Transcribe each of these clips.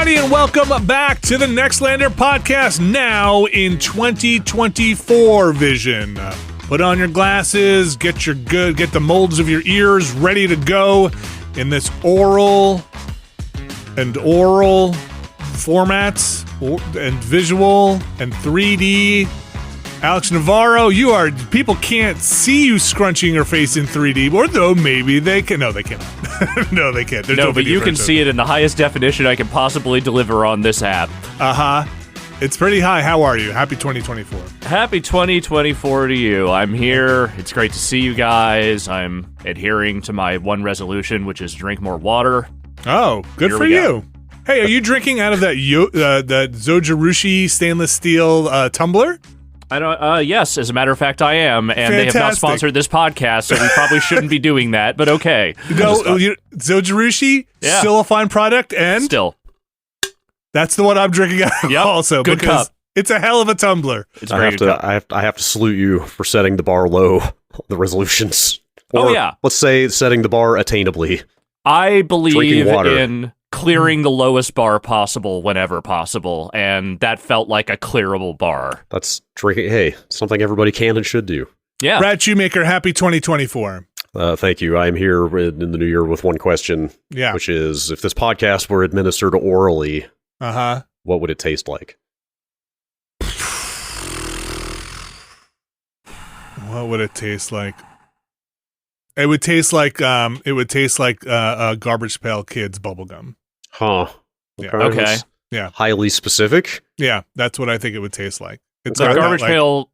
everybody, and welcome back to the Nextlander podcast, now in 2024 vision. Put on your glasses, get the molds of your ears ready to go in this oral formats and visual and 3D. Alex Navarro, people can't see you scrunching your face in 3D, or though maybe they can. No, they cannot. No, they can't. No, but you can see it in the highest definition I can possibly deliver on this app. It's pretty high. How are you? Happy 2024. Happy 2024 to you. I'm here. It's great to see you guys. I'm adhering to my one resolution, which is drink more water. Oh, good for you. Hey, are you drinking out of that Zojirushi stainless steel tumbler? Yes, as a matter of fact, I am, and Fantastic. They have not sponsored this podcast, so we probably shouldn't be doing that, but okay. Zojirushi, still a fine product, and still, that's the one I'm drinking out of also. Good because cup. It's a hell of a tumbler. It's very good cup. I have to salute you for setting the bar low, the resolutions. Or, let's say setting the bar attainably. I believe in clearing the lowest bar possible whenever possible, and that felt like a clearable bar. That's drinking. Hey, something everybody can and should do. Yeah. Brad Shoemaker, happy 2024. Thank you. I am here in the new year with one question, which is, if this podcast were administered orally, what would it taste like? What would it taste like? It would taste like Garbage Pail Kids bubblegum. Huh. Yeah. Okay. Yeah. Highly specific? Yeah, that's what I think it would taste like. It's the Garbage Pail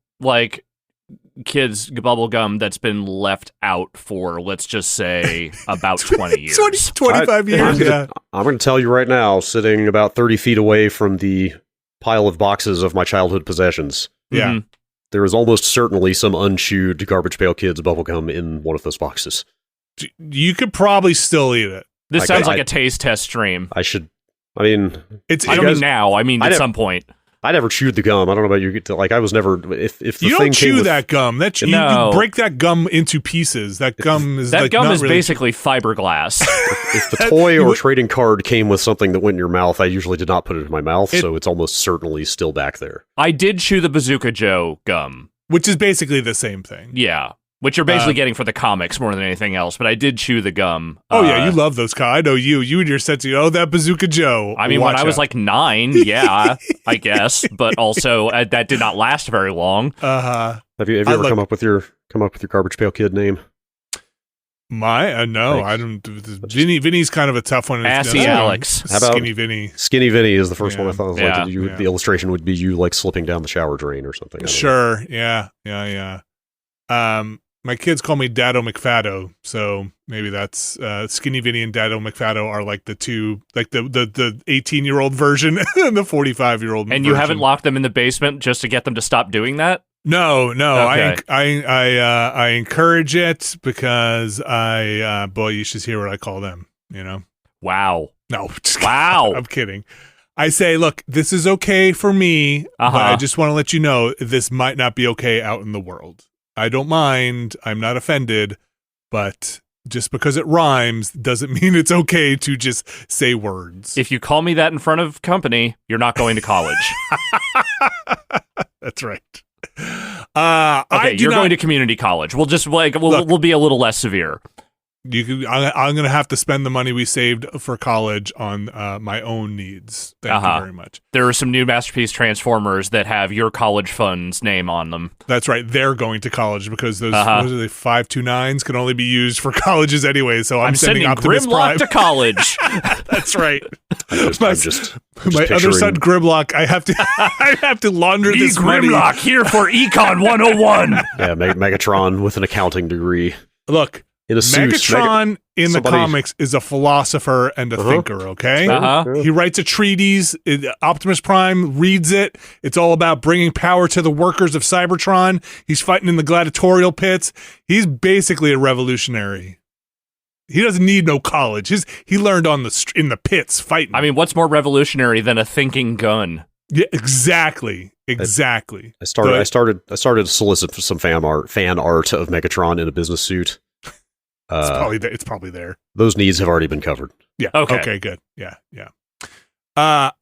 Kids bubblegum that's been left out for, let's just say, about 20 years. 25 years, I'm going to tell you right now, sitting about 30 feet away from the pile of boxes of my childhood possessions. Yeah. Mm-hmm. There is almost certainly some unchewed Garbage Pail Kids bubblegum in one of those boxes. You could probably still eat it. This sounds like a taste test stream. I mean now. I mean at some point. I never chewed the gum. I don't know about you. I was never. If the you thing don't chew that gum. You break that gum into pieces. That gum is basically fiberglass. If the toy or trading card came with something that went in your mouth, I usually did not put it in my mouth, so it's almost certainly still back there. I did chew the Bazooka Joe gum, which is basically the same thing. Yeah. Which you're basically getting for the comics more than anything else, but I did chew the gum. You love those I know you and your sense of, that Bazooka Joe. I mean, when I was like 9, I guess, but also that did not last very long. Have you ever come up with your Garbage Pail Kid name? No, I don't. Vinny's kind of a tough one. Assy Alex. How about Skinny Vinny? Skinny Vinny is the first one I thought. The illustration would be you slipping down the shower drain or something. Sure. Yeah. My kids call me Daddo McFaddo, so maybe that's Skinny Vinny and Daddo McFaddo are like the two, like the 18-year-old version and the 45-year-old. And you haven't locked them in the basement just to get them to stop doing that? No. Okay. I encourage it because you should hear what I call them. Wow. No. Wow. I'm kidding. I say, look, this is okay for me, but I just want to let you know this might not be okay out in the world. I don't mind. I'm not offended, but just because it rhymes doesn't mean it's okay to just say words. If you call me that in front of company, you're not going to college. That's right. You're going to community college. We'll just we'll be a little less severe. I'm going to have to spend the money we saved for college on my own needs. Thank you very much. There are some new Masterpiece Transformers that have your college fund's name on them. That's right. They're going to college because those 529s can only be used for colleges anyway. So I'm sending Optimus Grimlock Prime to college. That's right. My other son Grimlock. I have to launder this money. Grimlock here for Econ 101. Yeah, Megatron with an accounting degree. Look. In a suit. Megatron in the comics is a philosopher and a thinker, okay? He writes a treatise. Optimus Prime reads it. It's all about bringing power to the workers of Cybertron. He's fighting in the gladiatorial pits. He's basically a revolutionary. He doesn't need no college. He learned in the pits fighting. I mean, what's more revolutionary than a thinking gun? Yeah, exactly. I started to solicit for some fan art of Megatron in a business suit. It's probably there. Those needs have already been covered. Yeah. Okay, good. Yeah. I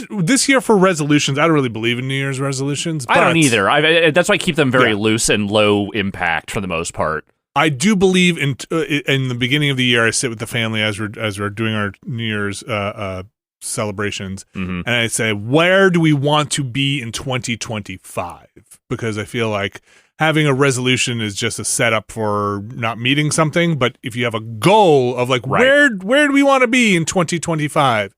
this year for resolutions, I don't really believe in New Year's resolutions. But I don't either. That's why I keep them very loose and low impact for the most part. I do believe in the beginning of the year, I sit with the family as we're doing our New Year's celebrations, and I say, where do we want to be in 2025? Because I feel like having a resolution is just a setup for not meeting something. But if you have a goal of like, where do we want to be in 2025?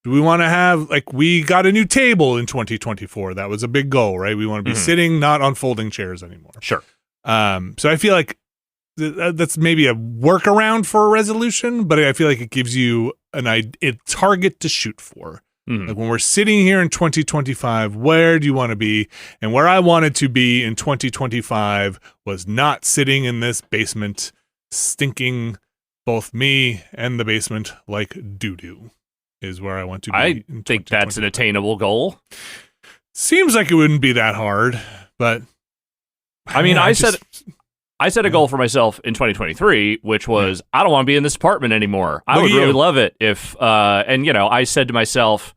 Do we want to have, like, we got a new table in 2024. That was a big goal, right? We want to be sitting, not on folding chairs anymore. Sure. So I feel like that's maybe a workaround for a resolution, but I feel like it gives you a target to shoot for. Like when we're sitting here in 2025, where do you want to be? And where I wanted to be in 2025 was not sitting in this basement, stinking both me and the basement like doo-doo. Is where I want to be. I think that's an attainable goal. Seems like it wouldn't be that hard, but I mean, I set a goal for myself in 2023, which was I don't want to be in this apartment anymore. I would really love it if, and I said to myself,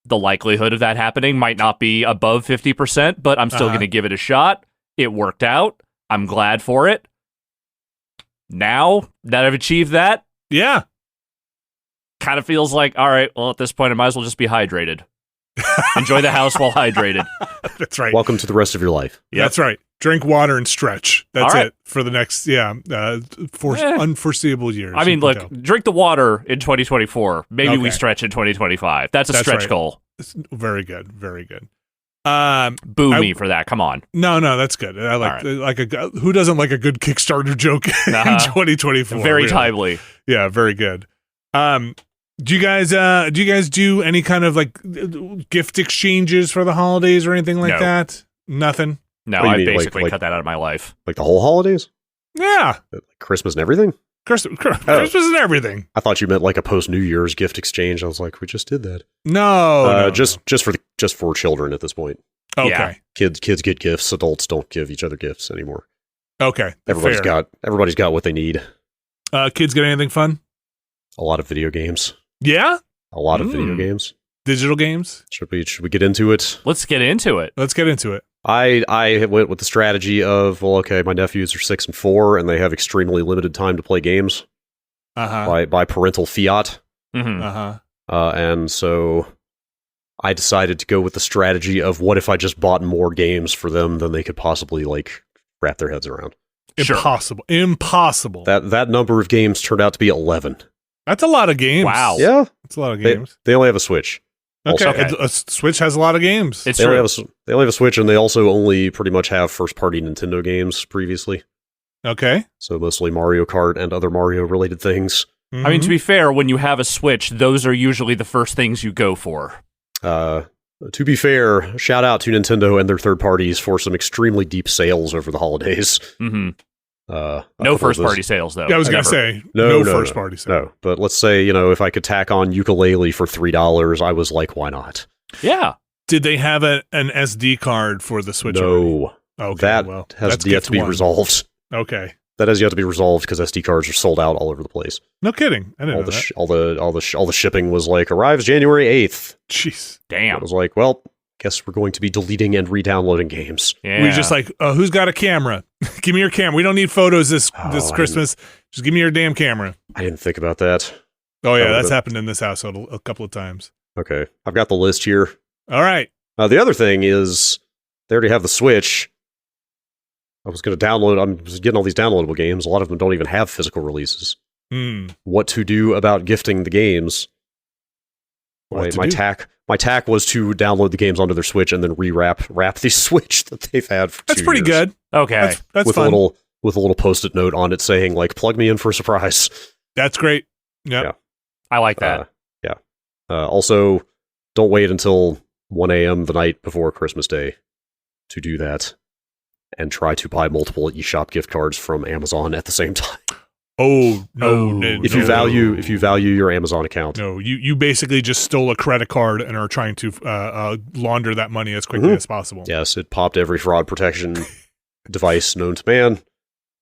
the likelihood of that happening might not be above 50%, but I'm still going to give it a shot. It worked out. I'm glad for it. Now that I've achieved that, kind of feels like, all right, well, at this point, I might as well just be hydrated. Enjoy the house while hydrated. That's right. Welcome to the rest of your life. Yep. That's right. Drink water and stretch. That's it for the next, unforeseeable years. I mean, look, drink the water in 2024. Maybe we stretch in 2025. That's a stretch goal. It's very good. Very good. Boo me for that. Come on. No, that's good. I like who doesn't like a good Kickstarter joke in 2024? Very timely. Yeah, very good. Do you guys do any kind of like gift exchanges for the holidays or anything like that? Nothing. No, I basically cut that out of my life. Like the whole holidays? Yeah. Like Christmas and everything? Christmas and everything. I thought you meant like a post New Year's gift exchange. I was like, we just did that. No, just for children at this point. Okay. Yeah. Kids get gifts. Adults don't give each other gifts anymore. Okay. Everybody's got what they need. Kids get anything fun? A lot of video games. Yeah? A lot of video games. Digital games? Should we get into it? Let's get into it. I went with the strategy of, well, okay, my nephews are 6 and 4, and they have extremely limited time to play games by parental fiat. And so I decided to go with the strategy of what if I just bought more games for them than they could possibly like wrap their heads around. Impossible. That number of games turned out to be 11. That's a lot of games. Wow. Yeah. That's a lot of games. They only have a Switch. Okay. A Switch has a lot of games. It's true. They only have a Switch, and they also only pretty much have first-party Nintendo games previously. Okay. So mostly Mario Kart and other Mario-related things. I mean, to be fair, when you have a Switch, those are usually the first things you go for. To be fair, shout out to Nintendo and their third parties for some extremely deep sales over the holidays. No first-party sales, though. Yeah, I was going to say, no first-party sales. No, but let's say, if I could tack on Ukulele for $3, I was like, why not? Yeah. Did they have an SD card for the Switch? No. Okay, that has yet to be resolved. Okay. That has yet to be resolved because SD cards are sold out all over the place. No kidding. I didn't know that. All the shipping was like, arrives January 8th. Jeez. Damn. I was like, well, guess we're going to be deleting and re-downloading games. Yeah. We're just like, who's got a camera? Give me your camera. We don't need photos this Christmas. Just give me your damn camera. I didn't think about that. Oh, yeah, that's happened in this household a couple of times. Okay. I've got the list here. All right. The other thing is, they already have the Switch. I was going to I'm getting all these downloadable games. A lot of them don't even have physical releases. What to do about gifting the games? My tack was to download the games onto their Switch and then wrap the Switch that they've had for 2 years. That's pretty good. Okay. That's with fun. With a little post-it note on it saying, like, plug me in for a surprise. That's great. Yep. Yeah. I like that. Yeah. Also, don't wait until 1 a.m. the night before Christmas Day to do that. And try to buy multiple eShop gift cards from Amazon at the same time. Oh, no. If you value your Amazon account. No, you basically just stole a credit card and are trying to launder that money as quickly as possible. Yes, it popped every fraud protection device known to man,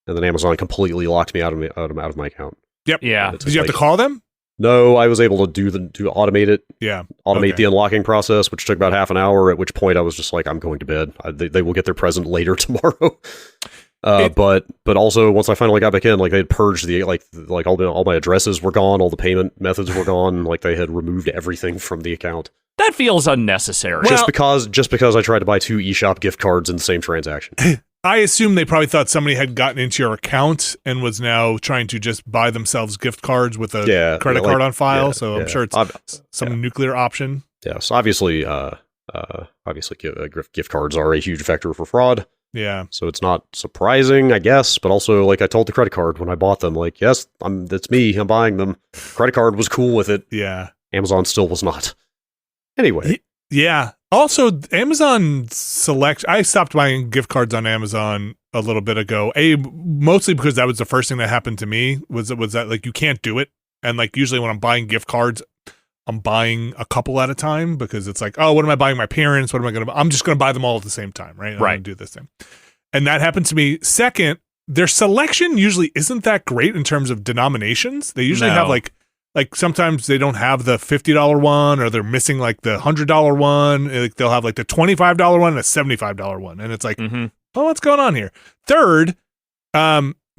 and then Amazon completely locked me out of my account. Yep. Yeah. Did you have to call them? No, I was able to automate it. Yeah. Automate the unlocking process, which took about half an hour, at which point I was just like, I'm going to bed. They will get their present later tomorrow. But also once I finally got back in, like they had purged all my addresses were gone, all the payment methods were gone, like they had removed everything from the account. That feels unnecessary. Just because I tried to buy 2 eShop gift cards in the same transaction. I assume they probably thought somebody had gotten into your account and was now trying to just buy themselves gift cards with a credit card on file. So I'm sure it's some nuclear option. Yes, obviously, gift cards are a huge vector for fraud. Yeah. So it's not surprising, I guess, but also, like, I told the credit card when I bought them, like, yes, that's me, I'm buying them. Credit card was cool with it. Yeah. Amazon still was not. Anyway. Yeah. Also, Amazon I stopped buying gift cards on Amazon a little bit ago. Mostly because that was the first thing that happened to me, was that, like, you can't do it. And, like, usually when I'm buying gift cards, I'm buying a couple at a time because it's like, oh, what am I buying my parents? What am I going to buy? I'm just going to buy them all at the same time, right? I'm going to do this thing. And that happened to me. Second, their selection usually isn't that great in terms of denominations. They usually have like sometimes they don't have the $50 one, or they're missing like the $100 one. Like they'll have like the $25 one and a $75 one. And it's like, oh, what's going on here? Third,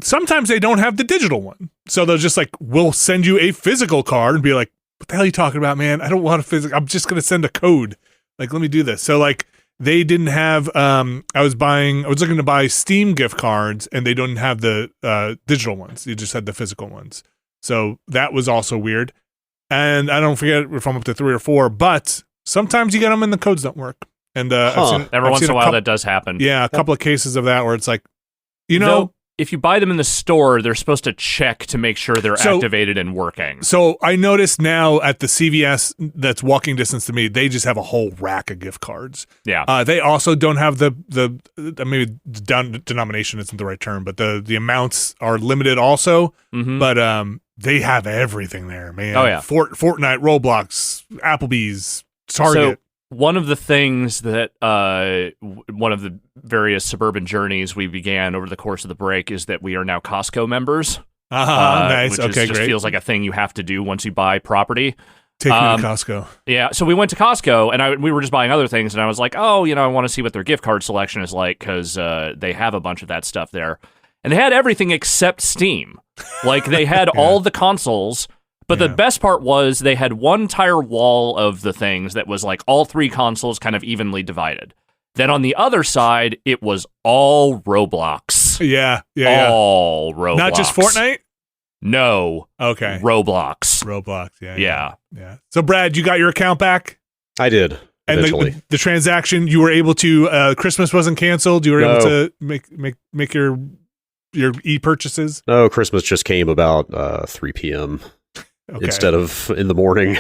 sometimes they don't have the digital one. So they'll just like, we'll send you a physical card and be like, what the hell are you talking about, man? I don't want a physical. I'm just going to send a code. Like, let me do this. So like they didn't have, I was looking to buy Steam gift cards and they don't have the digital ones. You just had the physical ones. So that was also weird. And I don't forget if I'm up to 3 or 4, but sometimes you get them and the codes don't work. And every once in a while that does happen. Yeah, a couple of cases of that where it's like, though, if you buy them in the store, they're supposed to check to make sure they're activated and working. So I noticed now at the CVS that's walking distance to me, they just have a whole rack of gift cards. Yeah. They also don't have the maybe denomination isn't the right term, but the amounts are limited also. Mm-hmm. But they have everything there, man. Oh yeah. Fortnite, Roblox, Applebee's, Target. So one of the things that one of the various suburban journeys we began over the course of the break is that we are now Costco members. Nice. Which Great. Just feels like a thing you have to do once you buy property. Take me to Costco. Yeah, so we went to Costco, and we were just buying other things, and I was like, oh, I want to see what their gift card selection is like, because they have a bunch of that stuff there. And they had everything except Steam. Like, they had all the consoles, but the best part was they had one entire wall of the things that was like all 3 consoles kind of evenly divided. Then on the other side, it was all Roblox. Yeah. All Roblox. Not just Fortnite? No. Okay. Roblox, yeah. So, Brad, you got your account back? I did. And the transaction, you were able to, Christmas wasn't canceled? You were able to make your e-purchases? No, Christmas just came about 3 p.m. Instead of in the morning.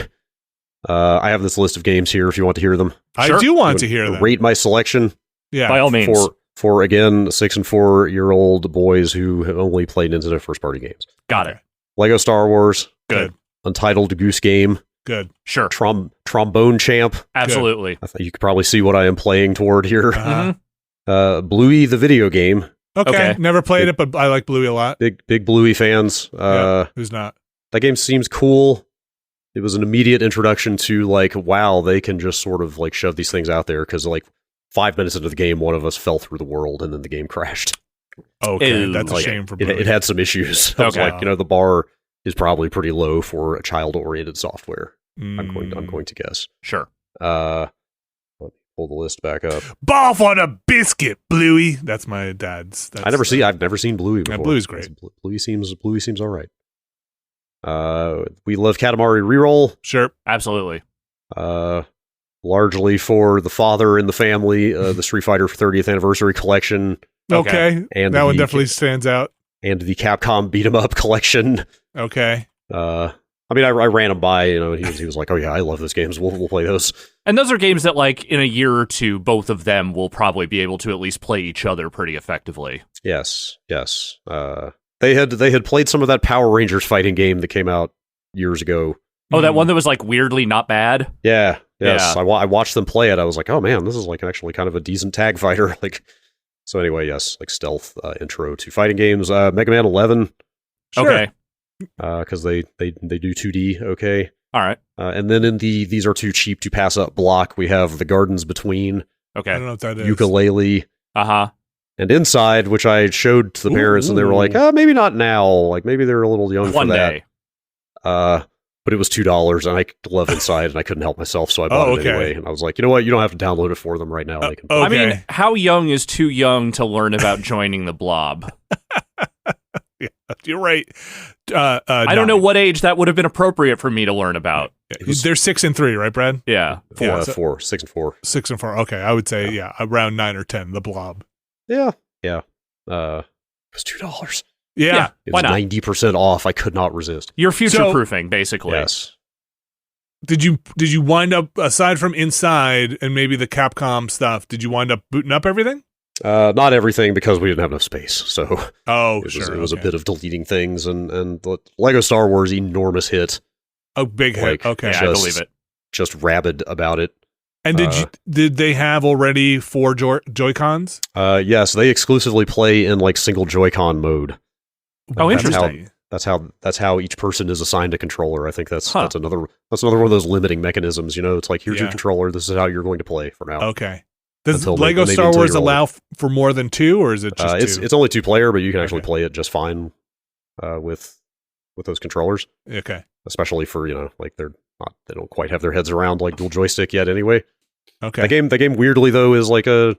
I have this list of games here if you want to hear them. I do want to hear them. Rate my selection. Yeah. By all means. For again, 6 and 4-year-old boys who have only played Nintendo first-party games. Got it. Lego Star Wars. Good. Untitled Goose Game. Good. Sure. Trombone Champ. Absolutely. I think you could probably see what I am playing toward here. Mm-hmm. Bluey the video game. Okay. Never played it, but I like Bluey a lot. Big Bluey fans. Who's not? That game seems cool. It was an immediate introduction to, like, wow, they can just sort of, like, shove these things out there, because, like, 5 minutes into the game, one of us fell through the world, and then the game crashed. Okay, that's a shame for Bluey. It had some issues. I was like, the bar is probably pretty low for a child-oriented software. I'm going to guess. Sure. Let me pull the list back up. Ball for the biscuit, Bluey. That's my dad's. I've never seen Bluey before. Yeah, Bluey's great. Bluey seems all right. We love Katamari Reroll. Sure. Absolutely. Largely for the father in the family, the Street Fighter 30th Anniversary Collection. Okay. And that one definitely stands out. And the Capcom Beat 'em Up Collection. Okay. I mean, I ran him by, he was like, oh yeah, I love those games. We'll play those. And those are games that, like, in a year or two, both of them will probably be able to at least play each other pretty effectively. Yes. They had played some of that Power Rangers fighting game that came out years ago. Oh, that one that was, like, weirdly not bad? Yeah. Yes. Yeah. I watched them play it. I was like, oh man, this is like actually kind of a decent tag fighter. Like, so anyway, yes, like stealth intro to fighting games. Mega Man 11. Sure. Okay. because they do 2D okay. All right. And then in the these are too cheap to pass up block, we have the Gardens Between. Okay. I don't know what that is. Ukulele. Uh-huh. And Inside, which I showed to the parents, and they were like, maybe not now. Like, maybe they're a little young for that. One day. But it was $2, and I love Inside, and I couldn't help myself, so I bought it anyway. And I was like, you know what? You don't have to download it for them right now. They can I mean, how young is too young to learn about joining the blob? Yeah, you're right. I don't know what age that would have been appropriate for me to learn about. They're 6 and 3, right, Brad? Yeah. 4, 6 and 4. 6 and 4. Okay, I would say around 9 or 10. The blob. Yeah. It was $2. Yeah. It was 90% off. I could not resist. You're future-proofing, basically. Yes. Did you wind up, aside from Inside and maybe the Capcom stuff, did you wind up booting up everything? Not everything, because we didn't have enough space. So it was a bit of deleting things, and the Lego Star Wars, enormous hit. Oh, big hit. Okay, I believe it. Just rabid about it. And did they have already 4 Joy-Cons? Yes, they exclusively play in like single Joy-Con mode. Oh, interesting. That's how each person is assigned a controller. I think that's another one of those limiting mechanisms. You know, it's like, here's your controller. This is how you're going to play for now. Okay. Does Lego Star Wars allow for more than 2, or is it just 2? It's only 2-player, but you can actually play it just fine with those controllers. Okay. Especially for, like they don't quite have their heads around like dual joystick yet anyway. Okay. The game weirdly though is like a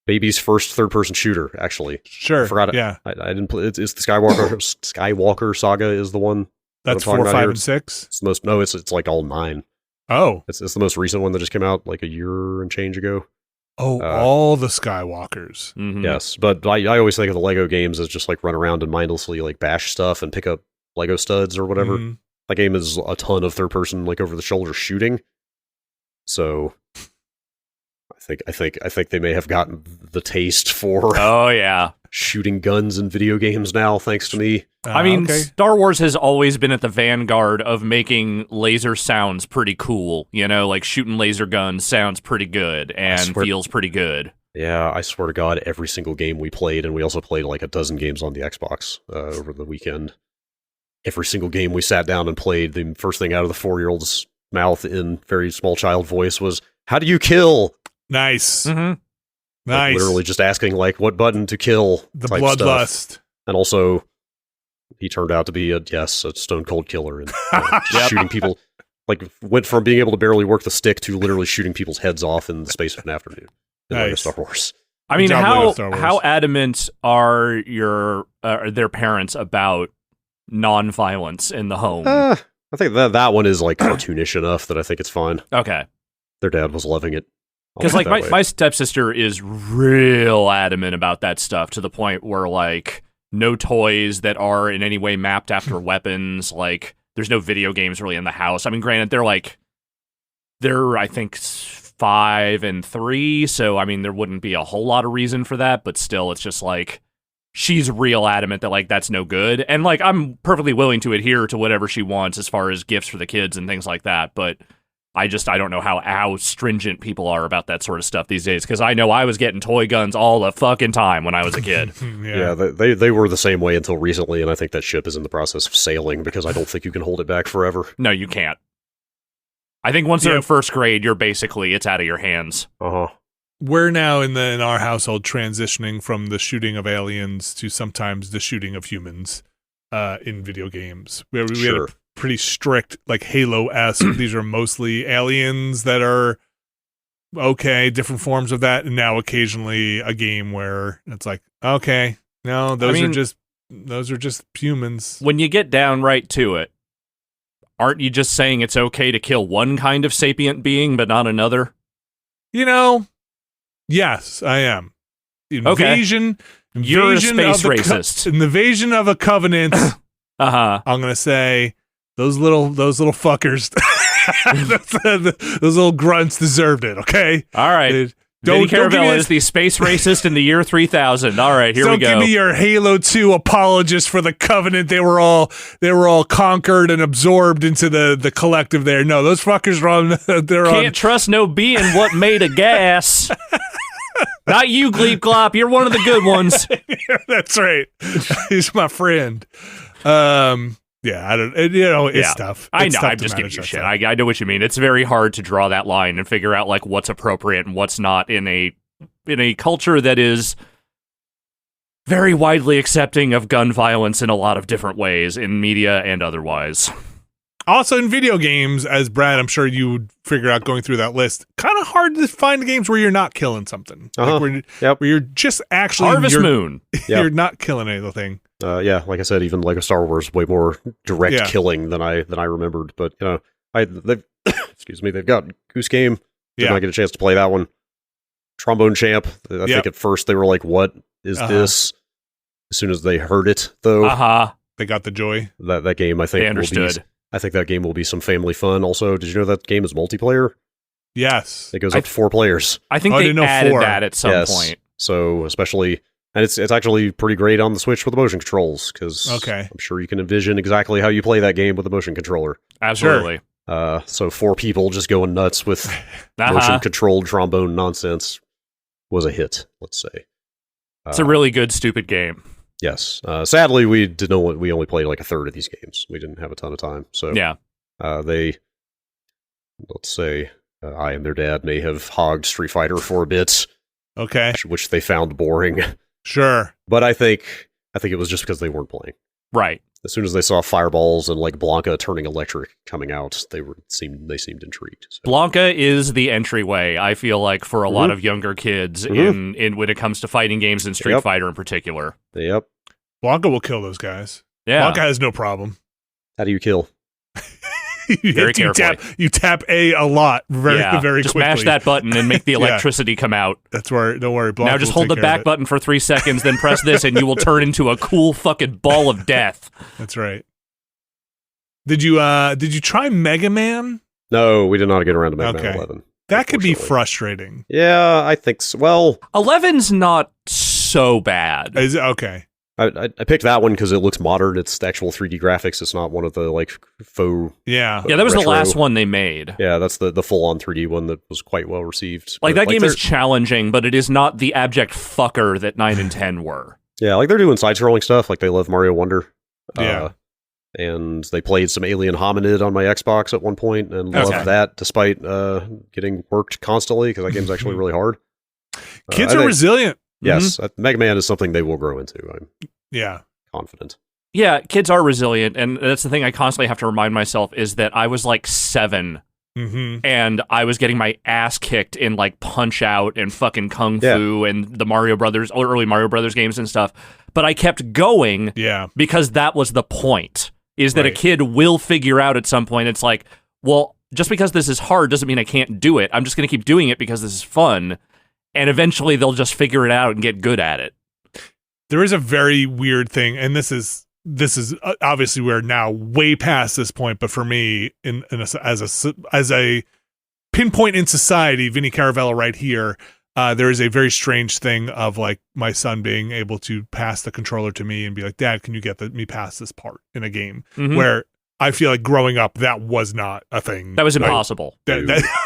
baby's first third-person shooter, actually. Sure. I forgot it. Yeah. I didn't play. It's the Skywalker Saga is the one. That's 4, 5, and 6. It's the most. No, it's like all 9. Oh. It's the most recent one that just came out like a year and change ago. Oh, all the Skywalkers. Mm-hmm. Yes, but I always think of the Lego games as just like run around and mindlessly like bash stuff and pick up Lego studs or whatever. Mm-hmm. That game is a ton of third-person like over the shoulder shooting. So. I think they may have gotten the taste for shooting guns in video games now, thanks to me. I mean, Star Wars has always been at the vanguard of making laser sounds pretty cool. You know, like shooting laser guns sounds pretty good and feels pretty good. Yeah, I swear to God, every single game we played, and we also played like a dozen games on the Xbox over the weekend. Every single game we sat down and played, the first thing out of the 4-year-old's mouth in very small child voice was, "How do you kill?" Nice. Mm-hmm. Nice. Like, literally just asking, like, what button to kill. The bloodlust. And also, he turned out to be a stone cold killer and shooting people. Like, went from being able to barely work the stick to literally shooting people's heads off in the space of an afternoon. In Lego Star Wars. I mean, how adamant are their parents about non-violence in the home? I think that one is like cartoonish enough that I think it's fine. Okay. Their dad was loving it. Because like my stepsister is real adamant about that stuff to the point where like no toys that are in any way mapped after weapons. Like there's no video games really in the house. I mean, granted, they're I think 5 and 3, so I mean there wouldn't be a whole lot of reason for that. But still, it's just like she's real adamant that like that's no good, and like I'm perfectly willing to adhere to whatever she wants as far as gifts for the kids and things like that, but. I don't know how stringent people are about that sort of stuff these days, because I know I was getting toy guns all the fucking time when I was a kid. Yeah, they were the same way until recently, and I think that ship is in the process of sailing, because I don't think you can hold it back forever. No, you can't. I think once they're in first grade, it's out of your hands. Uh-huh. We're now in our household transitioning from the shooting of aliens to sometimes the shooting of humans in video games. We had a pretty strict, like Halo-esque. These are mostly aliens that are different forms of that, and now occasionally a game where it's like, okay, no, those are just humans. When you get down right to it, aren't you just saying it's okay to kill one kind of sapient being but not another? Yes, I am. Invasion You're a space racist. An invasion of a covenant. I'm gonna say. Those little fuckers, those little grunts deserved it. Okay, all right. Vinny Caravella is the space racist in the year 3000. All right, here we go. Don't give me your Halo 2 apologist for the Covenant. They were all conquered and absorbed into the collective there. No, those fuckers are on. Can't trust no being what made a gas. Not you, Gleep Glop. You're one of the good ones. That's right. He's my friend. Yeah, I don't. It's tough. I know. I'm just giving you shit. I know what you mean. It's very hard to draw that line and figure out like what's appropriate and what's not in a culture that is very widely accepting of gun violence in a lot of different ways in media and otherwise. Also in video games, as Brad, I'm sure you would figure out going through that list, kind of hard to find games where you're not killing something. Like where you're just actually... Harvest Moon. You're not killing anything. Like I said, even Lego Star Wars, way more direct killing than I remembered. But, they've they've got Goose Game. Did not get a chance to play that one. Trombone Champ. I think at first they were like, what is this? As soon as they heard it, though. They got the joy. That game, I think, they understood. I think that game will be some family fun. Also, did you know that game is multiplayer? Yes. It goes up to 4 players. I think they added that at some point. So, especially... And it's actually pretty great on the Switch with the motion controls, because I'm sure you can envision exactly how you play that game with the motion controller. Absolutely. So 4 people just going nuts with motion-controlled trombone nonsense was a hit, let's say. It's a really good, stupid game. Yes. Sadly, we only played like a third of these games. We didn't have a ton of time. So let's say I and their dad may have hogged Street Fighter for a bit. Okay. Which they found boring. Sure. But I think it was just because they weren't playing. Right. As soon as they saw fireballs and like Blanca turning electric coming out, they seemed intrigued. So. Blanca is the entryway, I feel like, for a lot of younger kids in when it comes to fighting games and Street Fighter in particular. Yep. Blanca will kill those guys. Yeah. Blanca has no problem. How do you kill? Very carefully. You tap A lot very just quickly. Mash that button and make the electricity come out. That's where, don't worry. Blanca now just hold the back button for 3 seconds, then press this, and you will turn into a cool fucking ball of death. That's right. Did you try Mega Man? No, we did not get around to Mega Man 11. That could be frustrating. Yeah, I think so. Well, 11's not so bad. Is it? Okay. I picked that one because it looks modern. It's actual 3D graphics. It's not one of the like faux. Yeah, that was retro. The last one they made. Yeah, that's the full on 3D one that was quite well received. Like that game is challenging, but it is not the abject fucker that 9 and 10 were. Yeah, like they're doing side scrolling stuff. Like they love Mario Wonder. Yeah. And they played some Alien Hominid on my Xbox at one point and loved that, despite getting worked constantly because that game's actually really hard. Kids are resilient. Yes, Mega Man is something they will grow into. I'm confident. Yeah, kids are resilient, and that's the thing I constantly have to remind myself is that I was like 7, and I was getting my ass kicked in like Punch-Out and fucking Kung Fu and the Mario Brothers, early Mario Brothers games and stuff, but I kept going because that was the point, is that a kid will figure out at some point, it's like, well, just because this is hard doesn't mean I can't do it. I'm just going to keep doing it because this is fun. And eventually they'll just figure it out and get good at it. There is a very weird thing, and this is obviously we're now way past this point. But for me, as a pinpoint in society, Vinny Caravella right here, there is a very strange thing of like my son being able to pass the controller to me and be like, "Dad, can you get me past this part in a game?" Where I feel like growing up, that was not a thing. That was impossible.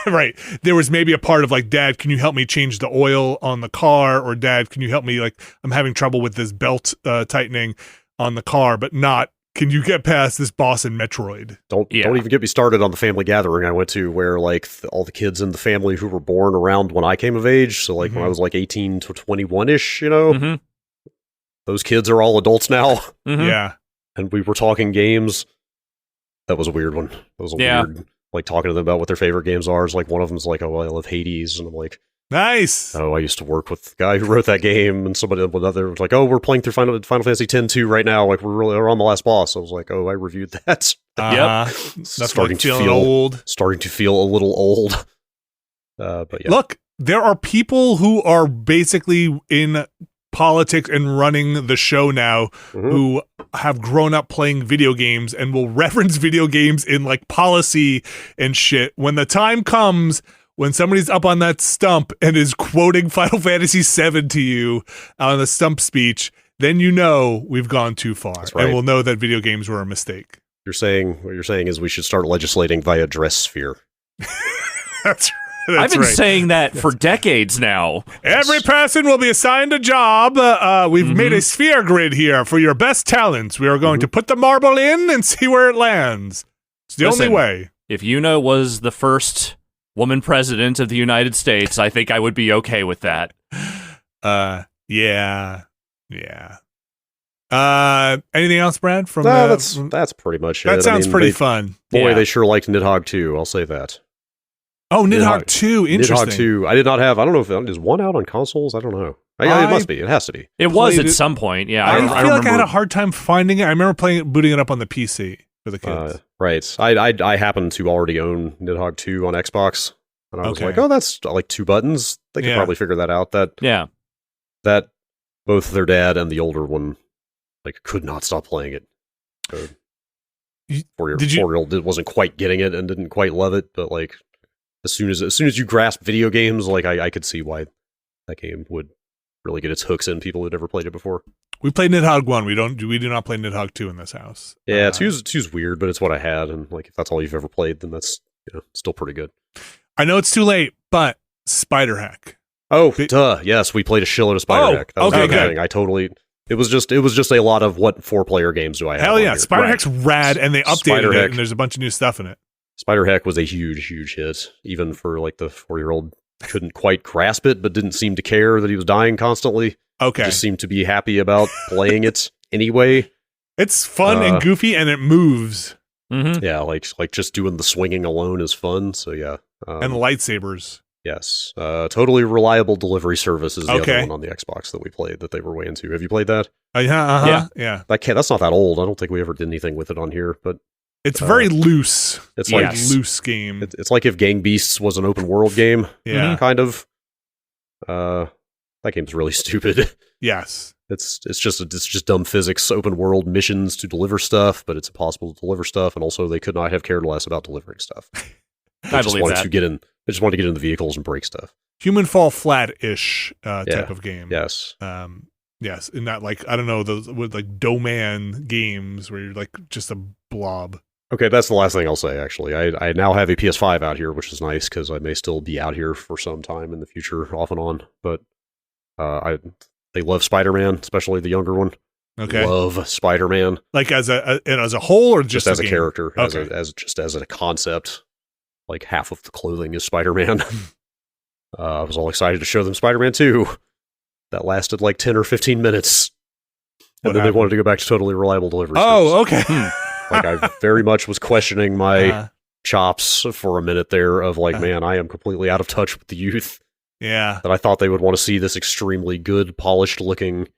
Right. There was maybe a part of like, Dad, can you help me change the oil on the car? Or Dad, can you help me? Like, I'm having trouble with this belt tightening on the car, but not, can you get past this boss in Metroid? Don't even get me started on the family gathering I went to where like all the kids in the family who were born around when I came of age. So like when I was like 18 to 21-ish, those kids are all adults now. Yeah. And we were talking games. That was a weird one. That was weird, like talking to them about what their favorite games are. It's like one of them's like, "Oh, I love Hades," and I'm like, "Nice." Oh, I used to work with the guy who wrote that game, and another was like, "Oh, we're playing through Final Fantasy X-2 right now. Like we're on the last boss." I was like, "Oh, I reviewed that." That's starting to feel old. Starting to feel a little old. But yeah, look, there are people who are basically in politics and running the show now who have grown up playing video games and will reference video games in like policy and shit. When the time comes when somebody's up on that stump and is quoting Final Fantasy VII to you on the stump speech, then you know we've gone too far. Right. And we'll know that video games were a mistake. What you're saying is we should start legislating via dress sphere. That's I've been saying that for decades now. Every person will be assigned a job. We've made a sphere grid here for your best talents. We are going to put the marble in and see where it lands. It's the only way. If Una was the first woman president of the United States, I think I would be okay with that. Yeah. Anything else, Brad? That's pretty much it. That sounds pretty fun. Boy, they sure liked Nidhogg 2, I'll say that. Oh, Nidhogg 2, interesting. Nidhogg 2, I did not have, I don't know if is one out on consoles? I don't know. It must be, it has to be. It was at some point, yeah. I feel like I had a hard time finding it. I remember booting it up on the PC for the kids. Right. I happened to already own Nidhogg 2 on Xbox, and I was like, oh, that's like 2 buttons. They could probably figure that out. That both their dad and the older one could not stop playing it. So, 4-year-old wasn't quite getting it and didn't quite love it, but as soon as you grasp video games, I could see why that game would really get its hooks in people who'd never played it before. We played Nidhogg 1. We do not play Nidhogg 2 in this house. Yeah, 2's weird, but it's what I had, and if that's all you've ever played, then that's still pretty good. I know it's too late, but Spider Hack. Oh, duh! Yes, we played a shitload of Spider Hack. That was amazing. I totally. It was just a lot of what 4-player games do I have? Hell yeah, Spider Hack's rad, and they updated it, and there's a bunch of new stuff in it. Spider Hack was a huge hit, even for the 4-year-old. Couldn't quite grasp it, but didn't seem to care that he was dying constantly. Okay, just seemed to be happy about playing it anyway. It's fun and goofy, and it moves. Mm-hmm. Yeah, like just doing the swinging alone is fun. So yeah, and the lightsabers. Yes, totally reliable delivery service is the other one on the Xbox that we played that they were way into. Have you played that? Yeah. That's not that old. I don't think we ever did anything with it on here, but it's very loose. It's like loose game. It's like if Gang Beasts was an open world game. Yeah, kind of. That game's really stupid. Yes, it's just dumb physics, open world missions to deliver stuff, but it's impossible to deliver stuff, and also they could not have cared less about delivering stuff. I believe that. They just wanted to get in the vehicles and break stuff. Human Fall Flat-ish type of game. Yes. Yes, and not I don't know, those with Doman games where you're just a blob. Okay, that's the last thing I'll say, actually. I now have a PS5 out here, which is nice, because I may still be out here for some time in the future, off and on. But they love Spider-Man, especially the younger one. Okay. Love Spider-Man. As a whole, or just as a game? character, okay. as a concept. Half of the clothing is Spider-Man. I was all excited to show them Spider-Man 2. That lasted 10 or 15 minutes. And then they wanted to go back to totally reliable delivery. Oh, okay. I very much was questioning my chops for a minute there of man, I am completely out of touch with the youth. Yeah. That I thought they would want to see this extremely good, polished looking,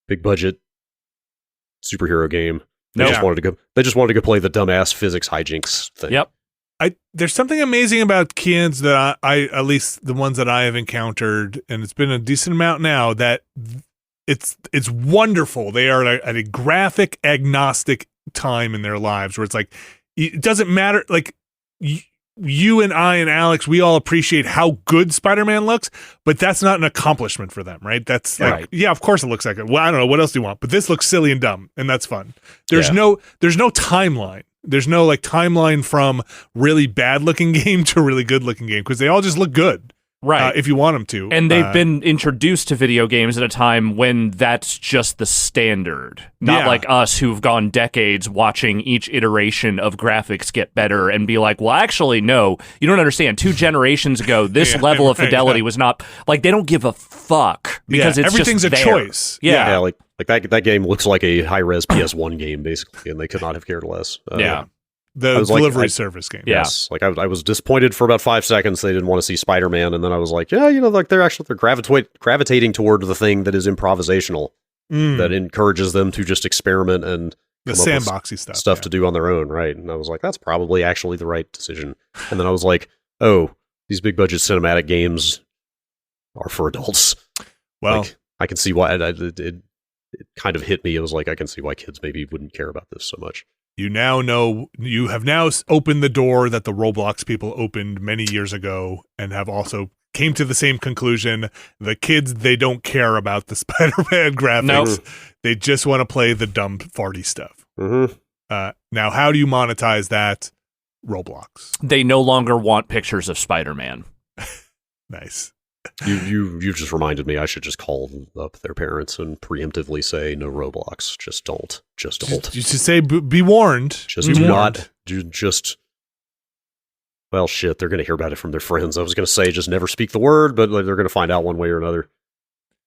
big budget superhero game. They just wanted to go play the dumbass physics hijinks thing. Yep. There's something amazing about kids that I at least the ones that I have encountered, and it's been a decent amount now, that it's wonderful. They are at a graphic agnostic time in their lives where it's it doesn't matter. You and I and Alex, we all appreciate how good Spider-Man looks, but that's not an accomplishment for them, right? That's yeah, of course it looks like it. Well, I don't know, what else do you want? But this looks silly and dumb, and that's fun. There's no timeline. There's no timeline from really bad looking game to really good looking game, because they all just look good. Right. If you want them to. And they've been introduced to video games at a time when that's just the standard. Not like us who've gone decades watching each iteration of graphics get better and be like, well, actually, no, you don't understand. 2 generations ago, this level of fidelity was not... they don't give a fuck because it's everything's just a choice. Yeah, that game looks like a high-res PS1 game, basically, and they could not have cared less. The delivery service game. Yes. I was disappointed for about 5 seconds they didn't want to see Spider-Man, and then I was like, they're gravitating toward the thing that is improvisational, that encourages them to just experiment and the sandboxy stuff to do on their own, right? And I was like, that's probably actually the right decision. And then I was like, oh, these big budget cinematic games are for adults. Well, I can see why it kind of hit me. It was I can see why kids maybe wouldn't care about this so much. You have now opened the door that the Roblox people opened many years ago, and have also came to the same conclusion. The kids, they don't care about the Spider-Man graphics. Nope. They just want to play the dumb farty stuff. Mm-hmm. Now, how do you monetize that? Roblox. They no longer want pictures of Spider-Man. Nice. You just reminded me I should just call up their parents and preemptively say no Roblox. Just don't. You should say be warned. Well, shit, they're going to hear about it from their friends. I was going to say just never speak the word, but they're going to find out one way or another.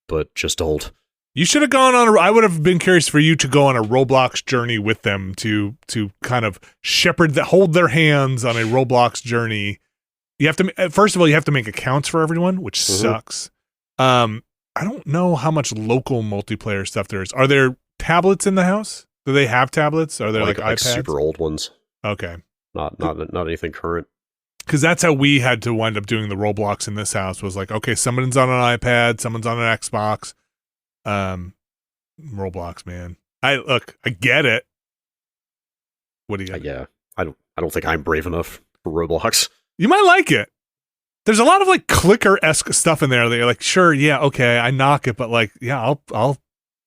But just don't. I would have been curious for you to go on a Roblox journey with them to kind of hold their hands on a Roblox journey. You have to, first of all, you have to make accounts for everyone, which sucks. I don't know how much local multiplayer stuff there is. Are there tablets in the house? Do they have tablets? Are there like iPads? Super old ones. Okay. Not anything current. Because that's how we had to wind up doing the Roblox in this house, was like, okay, someone's on an iPad, someone's on an Xbox. Roblox, man. I get it. What do you got? Yeah. I don't think I'm brave enough for Roblox. You might like it. There's a lot of like clicker-esque stuff in there that you're like, sure, yeah, okay, I knock it, but like, yeah, I'll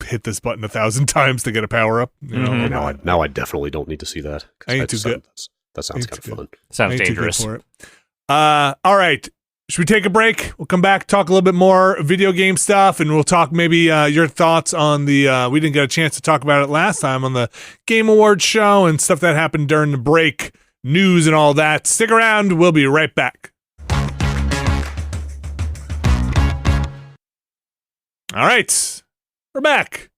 hit this button 1,000 times to get a power up. You know? Now I definitely don't need to see that. I ain't too good. That sounds kind of fun. Sounds dangerous. For it. All right. Should we take a break? We'll come back, talk a little bit more video game stuff, and we'll talk maybe your thoughts on the, we didn't get a chance to talk about it last time, on the Game Awards show and stuff that happened during the break, news and all that. Stick around. We'll be right back. All right. We're back.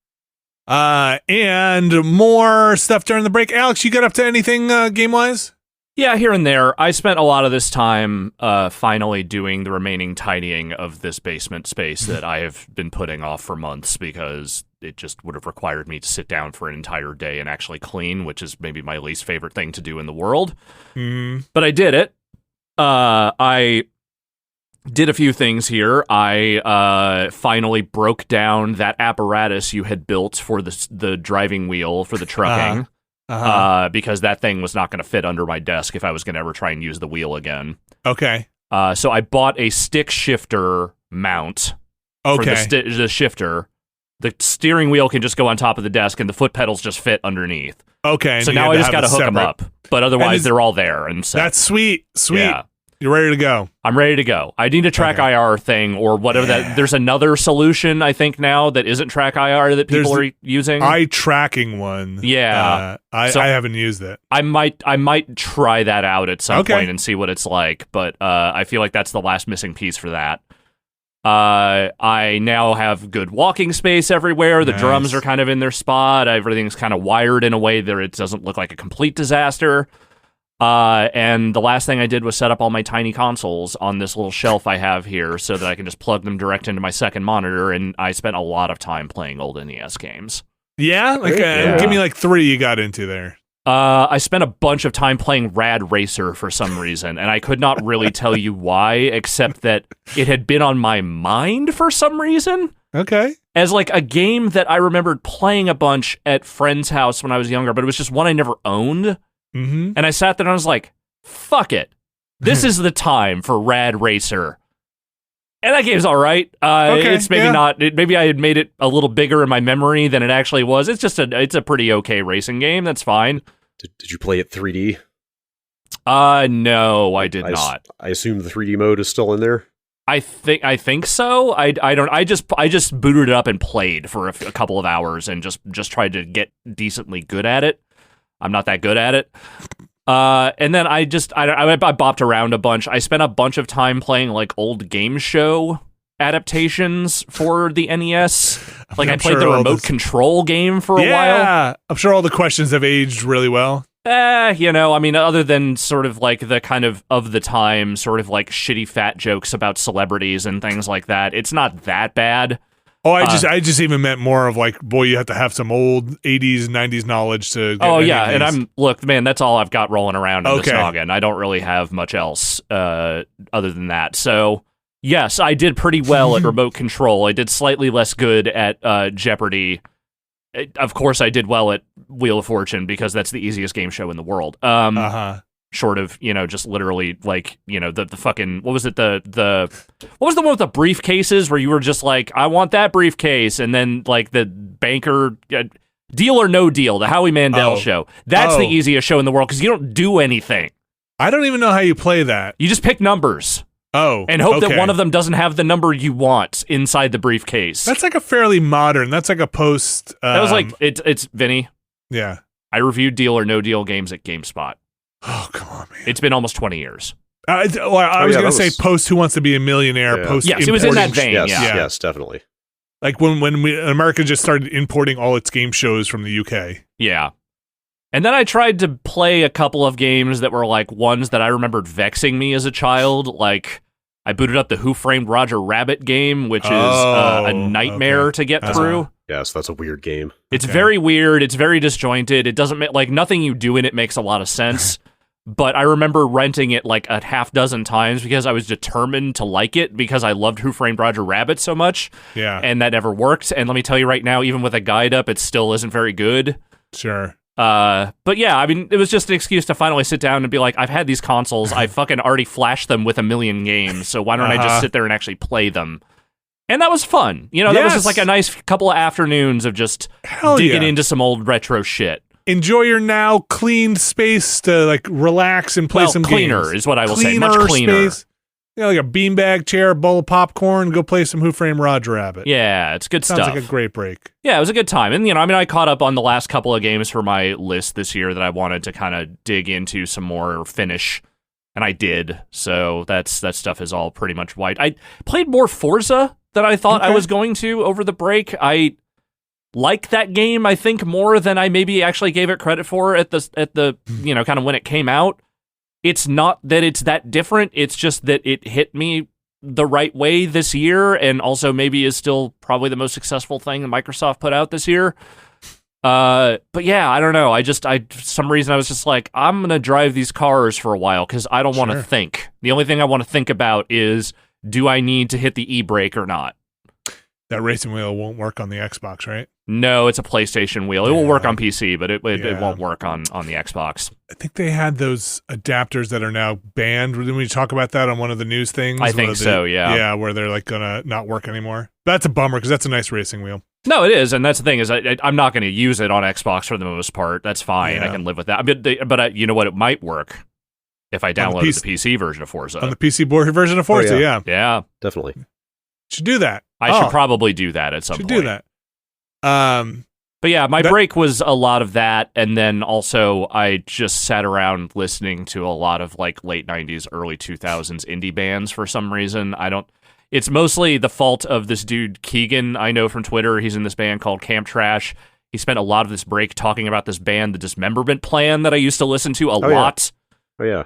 And more stuff during the break. Alex, you got up to anything game-wise? Yeah, here and there. I spent a lot of this time finally doing the remaining tidying of this basement space that I have been putting off for months because it just would have required me to sit down for an entire day and actually clean, which is maybe my least favorite thing to do in the world. But I did it. I did a few things here. I finally broke down that apparatus you had built for the driving wheel for the trucking. Because that thing was not going to fit under my desk if I was going to ever try and use the wheel again. Okay. So I bought a stick shifter mount for the shifter. The steering wheel can just go on top of the desk, and the foot pedals just fit underneath. Okay. So now I just got to hook them up. But otherwise, they're all there. And so, that's sweet. Sweet. Yeah. You're ready to go. I'm ready to go. I need a track IR thing or whatever that. There's another solution I think now that isn't track IR that people are using. Eye tracking one. Yeah, I haven't used it. I might try that out at some point and see what it's like. But I feel like that's the last missing piece for that. I now have good walking space everywhere. The drums are kind of in their spot. Everything's kind of wired in a way that it doesn't look like a complete disaster. And the last thing I did was set up all my tiny consoles on this little shelf I have here so that I can just plug them direct into my second monitor, and I spent a lot of time playing old NES games. Yeah? Give me like 3 you got into there. I spent a bunch of time playing Rad Racer for some reason, and I could not really tell you why, except that it had been on my mind for some reason. Okay. As like a game that I remembered playing a bunch at friends' house when I was younger, but it was just one I never owned. Mm-hmm. And I sat there and I was like, fuck it. This is the time for Rad Racer. And that game's all right. It's maybe not. Maybe I had made it a little bigger in my memory than it actually was. It's just it's a pretty okay racing game. That's fine. Did you play it 3D? No, I did not. I assume the 3D mode is still in there. I think so. I don't. I just booted it up and played for a couple of hours and just tried to get decently good at it. I'm not that good at it. And then I bopped around a bunch. I spent a bunch of time playing like old game show adaptations for the NES. Like I played the remote control game for a while. Yeah, I'm sure all the questions have aged really well. I mean, other than sort of like the kind of the time sort of like shitty fat jokes about celebrities and things like that, it's not that bad. Oh, I just even meant more of like, boy, you have to have some old 80s and 90s knowledge to get and look, man, that's all I've got rolling around in this noggin. I don't really have much else other than that. So, yes, I did pretty well at remote control. I did slightly less good at Jeopardy. Of course, I did well at Wheel of Fortune because that's the easiest game show in the world. Short of, just literally like, the fucking, what was it? What was the one with the briefcases where you were just like, I want that briefcase. And then like the banker, Deal or No Deal, the Howie Mandel show. That's the easiest show in the world because you don't do anything. I don't even know how you play that. You just pick numbers. And hope that one of them doesn't have the number you want inside the briefcase. That's like a fairly modern. That's like a post. That was like it's Vinny. Yeah. I reviewed Deal or No Deal games at GameSpot. Oh, come on, man. It's been almost 20 years. I was going to say post Who Wants to Be a Millionaire. Post. Yes, it was in that vein. Yes, definitely. Like when America just started importing all its game shows from the UK. Yeah. And then I tried to play a couple of games that were like ones that I remembered vexing me as a child. Like I booted up the Who Framed Roger Rabbit game, which is a nightmare to get through. Yes, that's a weird game. It's very weird. It's very disjointed. It doesn't make, like, nothing you do in it makes a lot of sense. But I remember renting it like a half dozen times because I was determined to like it because I loved Who Framed Roger Rabbit so much. Yeah. And that never worked. And let me tell you right now, even with a guide up, it still isn't very good. Sure. But yeah, I mean, it was just an excuse to finally sit down and be like, I've had these consoles. I fucking already flashed them with a million games. So why don't I just sit there and actually play them? And that was fun. You know, that was just like a nice couple of afternoons of just digging into some old retro shit. Enjoy your now cleaned space to like relax and play some cleaner games. Is what I will say. Much cleaner. Space. You know, like a beanbag chair, a bowl of popcorn, go play some Who Framed Roger Rabbit. Yeah, it's good stuff. Sounds like a great break. Yeah, it was a good time. And, you know, I mean, I caught up on the last couple of games for my list this year that I wanted to kind of dig into some more or finish. And I did. So that stuff is all pretty much white. I played more Forza than I thought I was going to over the break. I like that game, I think, more than I maybe actually gave it credit for at the you know, kind of when it came out. It's not that it's that different. It's just that it hit me the right way this year, and also maybe is still probably the most successful thing that Microsoft put out this year. But yeah, I don't know. For some reason I was just like, I'm going to drive these cars for a while because I don't want to think. The only thing I want to think about is, do I need to hit the e-brake or not? That racing wheel won't work on the Xbox, right? No, it's a PlayStation wheel. It will work on PC, but it won't work on the Xbox. I think they had those adapters that are now banned. Didn't we talk about that on one of the news things? I think so, yeah. Yeah, where they're like going to not work anymore. That's a bummer because that's a nice racing wheel. No, it is, and that's the thing is I'm not going to use it on Xbox for the most part. That's fine. Yeah. I can live with that. But you know what? It might work if I downloaded the PC version of Forza. On the PC board version of Forza, yeah. Yeah. Definitely. Should do that. I should probably do that at some point. Should do that. But yeah, my break was a lot of that, and then also I just sat around listening to a lot of like late 90s, early 2000s indie bands for some reason. It's mostly the fault of this dude Keegan I know from Twitter. He's in this band called Camp Trash. He spent a lot of this break talking about this band, The Dismemberment Plan, that I used to listen to a lot. Oh yeah.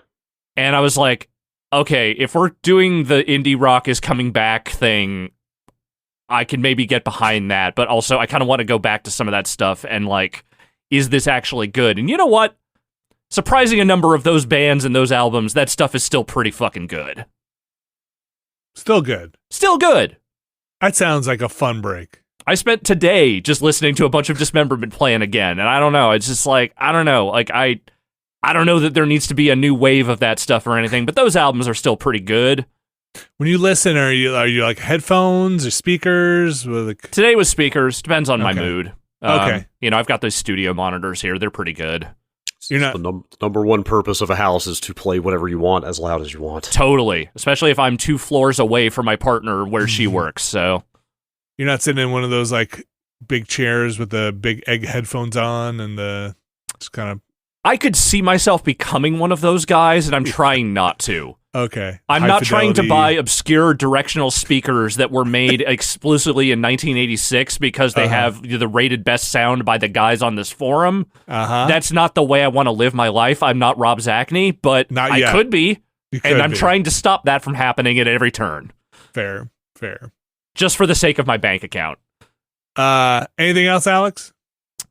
And I was like, okay, if we're doing the indie rock is coming back thing, I can maybe get behind that, but also I kind of want to go back to some of that stuff and like, is this actually good? And you know what? Surprising a number of those bands and those albums, that stuff is still pretty fucking good. Still good. Still good. That sounds like a fun break. I spent today just listening to a bunch of Dismemberment Plan again, and I don't know. It's just like, I don't know. Like, I don't know that there needs to be a new wave of that stuff or anything, but those albums are still pretty good. When you listen, are you like headphones or speakers? Today was speakers. Depends on my mood. Okay. You know, I've got those studio monitors here. They're pretty good. You're not the number one purpose of a house is to play whatever you want as loud as you want. Totally. Especially if I'm 2 floors away from my partner where she works. So you're not sitting in one of those like big chairs with the big egg headphones on and just kind of. I could see myself becoming one of those guys, and I'm trying not to. Okay. I'm not trying to buy obscure directional speakers that were made exclusively in 1986 because they have the rated best sound by the guys on this forum. That's not the way I want to live my life. I'm not Rob Zachney, but I could be. And I'm trying to stop that from happening at every turn. Fair. Just for the sake of my bank account. Anything else, Alex?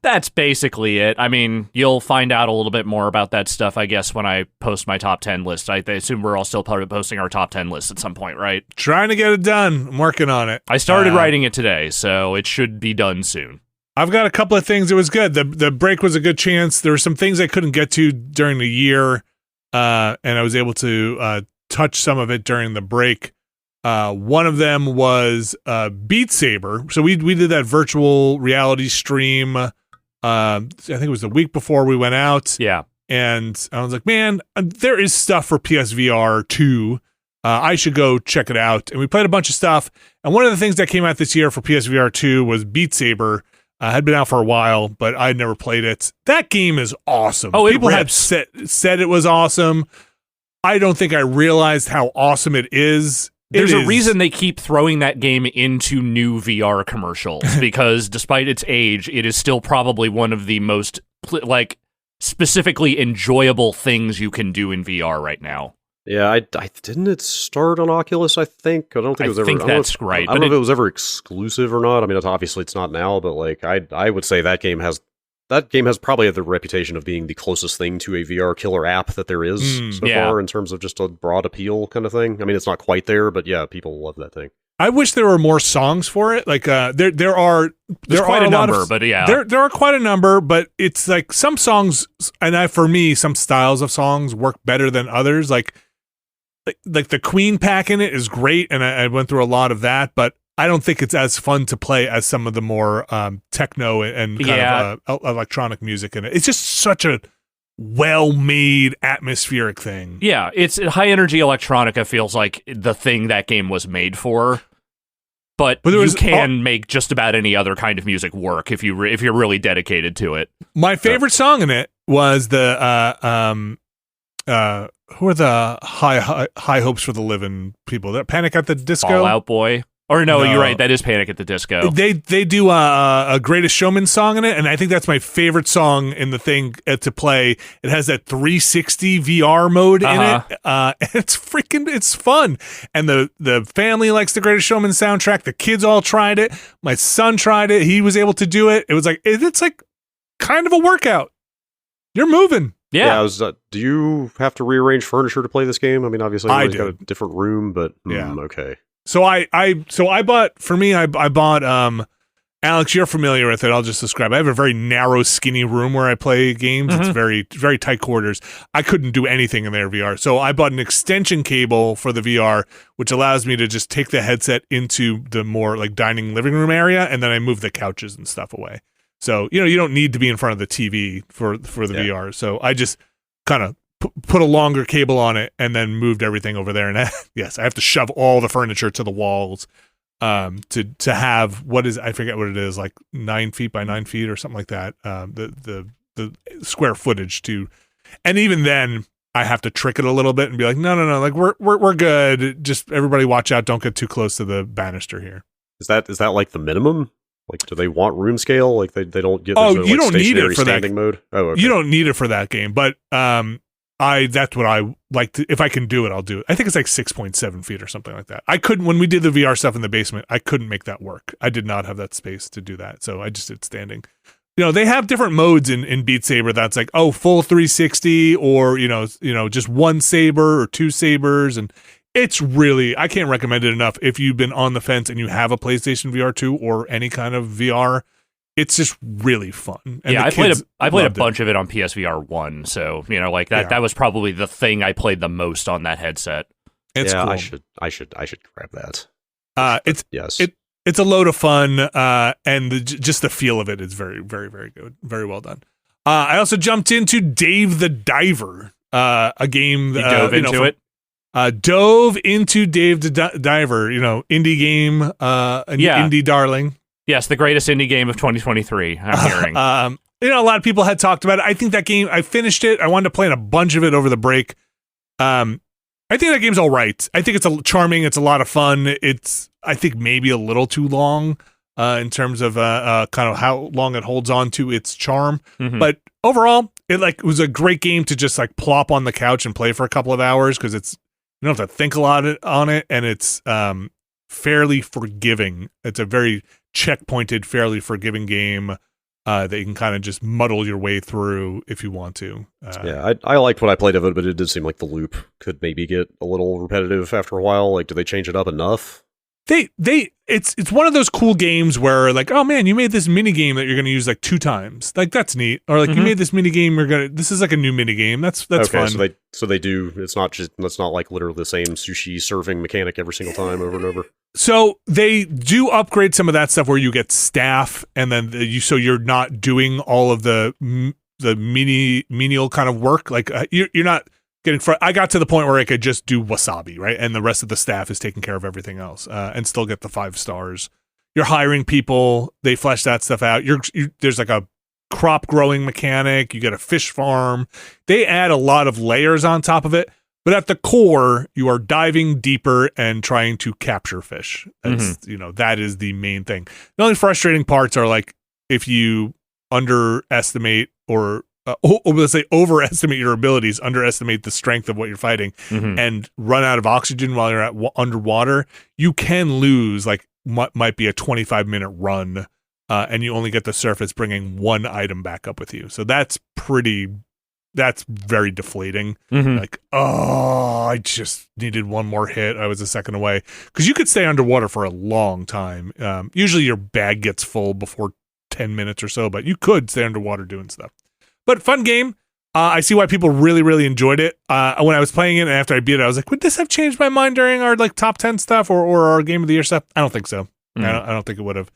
That's basically it. I mean, you'll find out a little bit more about that stuff, I guess, when I post my top 10 list. I assume we're all still posting our top 10 list at some point, right? Trying to get it done. I'm working on it. I started writing it today, so it should be done soon. I've got a couple of things. It was good. The break was a good chance. There were some things I couldn't get to during the year, and I was able to touch some of it during the break. One of them was Beat Saber. So we did that virtual reality stream. I think it was the week before we went out. Yeah. And I was like, man, there is stuff for PSVR 2 I should go check it out. And we played a bunch of stuff. And one of the things that came out this year for PSVR 2 was Beat Saber. Had been out for a while, but I had never played it. That game is awesome. Oh, people have said it was awesome. I don't think I realized how awesome it is. There's a reason they keep throwing that game into new VR commercials, because despite its age, it is still probably one of the most specifically enjoyable things you can do in VR right now. Yeah, I didn't it start on Oculus, I think? I don't think it was ever... I think that's right. I don't know if it was ever exclusive or not. I mean, obviously it's not now, but like I would say that game has probably the reputation of being the closest thing to a VR killer app that there is so far in terms of just a broad appeal kind of thing. I mean, it's not quite there, but yeah, people love that thing. I wish there were more songs for it. Like there are quite a number, but yeah, there are quite a number. But it's like some songs, and for me, some styles of songs work better than others. Like the Queen pack in it is great, and I went through a lot of that. But I don't think it's as fun to play as some of the more techno and kind of electronic music in it. It's just such a well-made atmospheric thing. Yeah, it's high-energy electronica feels like the thing that game was made for. But you can make just about any other kind of music work if you're really dedicated to it. My favorite song in it was the who are the high hopes for the living people? That Panic at the Disco, Fall Out Boy. Or no, you're right. That is Panic at the Disco. They do a Greatest Showman song in it, and I think that's my favorite song in the thing to play. It has that 360 VR mode in it. It's fun. And the family likes the Greatest Showman soundtrack. The kids all tried it. My son tried it. He was able to do it. It was like it's like kind of a workout. You're moving. Yeah. Do you have to rearrange furniture to play this game? I mean, obviously, you've got a different room, but okay. So I bought Alex, you're familiar with it. I'll just describe. I have a very narrow, skinny room where I play games. It's very, very tight quarters. I couldn't do anything in their VR. So I bought an extension cable for the VR, which allows me to just take the headset into the more like dining living room area, and then I move the couches and stuff away. So, you don't need to be in front of the TV for the VR. So I just kind of put a longer cable on it and then moved everything over there. And yes, I have to shove all the furniture to the walls to have I forget what it is, like 9 feet by 9 feet or something like that. The square footage and even then I have to trick it a little bit and be like, no, like we're good. Just everybody watch out. Don't get too close to the banister here. Is that like the minimum? Like, do they want room scale? Like they don't get you don't need it for standing mode. Oh, okay. You don't need it for that game, but that's what I like to, if I can do it, I'll do it. I think it's like 6.7 feet or something like that. I couldn't, when we did the VR stuff in the basement, I couldn't make that work. I did not have that space to do that. So I just did standing. They have different modes in Beat Saber that's like, full 360 or, just one saber or two sabers. And it's really, I can't recommend it enough. If you've been on the fence and you have a PlayStation VR 2 or any kind of VR, it's just really fun. And I played a bunch of it on PSVR 1, so like that. That was probably the thing I played the most on that headset. It's cool. I should grab that. It's a load of fun, and just the feel of it is very, very, very good. Very well done. I also jumped into Dave the Diver, a game. You dove into it. Dove into Dave the Diver. Indie game, indie darling. Yes, the greatest indie game of 2023, I'm hearing. A lot of people had talked about it. I think that game, I finished it. I wanted to play a bunch of it over the break. I think that game's all right. I think it's charming. It's a lot of fun. It's, I think, maybe a little too long in terms of kind of how long it holds on to its charm. Mm-hmm. But overall, it was a great game to just like plop on the couch and play for a couple of hours because you don't have to think a lot on it, and it's fairly forgiving. It's a very checkpointed, fairly forgiving game that you can kind of just muddle your way through if you want to. I liked what I played of it, but it did seem like the loop could maybe get a little repetitive after a while. Like, do they change it up enough? It's one of those cool games where like, oh man, you made this mini game that you're going to use like 2 times. Like, that's neat. Or like, you made this mini game, this is like a new mini game. That's okay, fun. So they do. It's not like literally the same sushi serving mechanic every single time over and over. So they do upgrade some of that stuff where you get staff, and then so you're not doing all of the menial kind of work. Like you're not I got to the point where I could just do wasabi, right? And the rest of the staff is taking care of everything else, and still get the 5 stars. You're hiring people; they flesh that stuff out. There's like a crop growing mechanic. You get a fish farm. They add a lot of layers on top of it, but at the core, you are diving deeper and trying to capture fish. That's that is the main thing. The only frustrating parts are like if you underestimate or let's say overestimate your abilities, underestimate the strength of what you're fighting, and run out of oxygen while you're underwater, you can lose like what might be a 25-minute run, and you only get the surface bringing 1 item back up with you. So that's very deflating. Like, oh, I just needed 1 more hit. I was a second away. Because you could stay underwater for a long time. Usually your bag gets full before 10 minutes or so, but you could stay underwater doing stuff. But fun game. I see why people really, really enjoyed it. When I was playing it and after I beat it, I was like, would this have changed my mind during our like top 10 stuff or our Game of the Year stuff? I don't think so. I don't think it would have.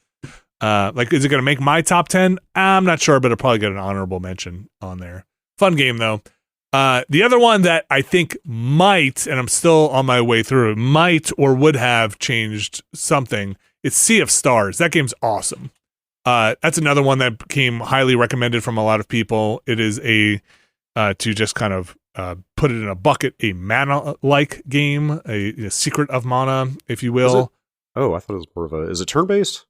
Like, is it going to make my top 10? I'm not sure, but it'll probably get an honorable mention on there. Fun game, though. The other one that I think might, and I'm still on my way through it, might or would have changed something, it's Sea of Stars. That game's awesome. That's another one that became highly recommended from a lot of people. It is to just kind of put it in a bucket, a mana-like game, a secret of mana, if you will. I thought it was more of a... Is it turn-based?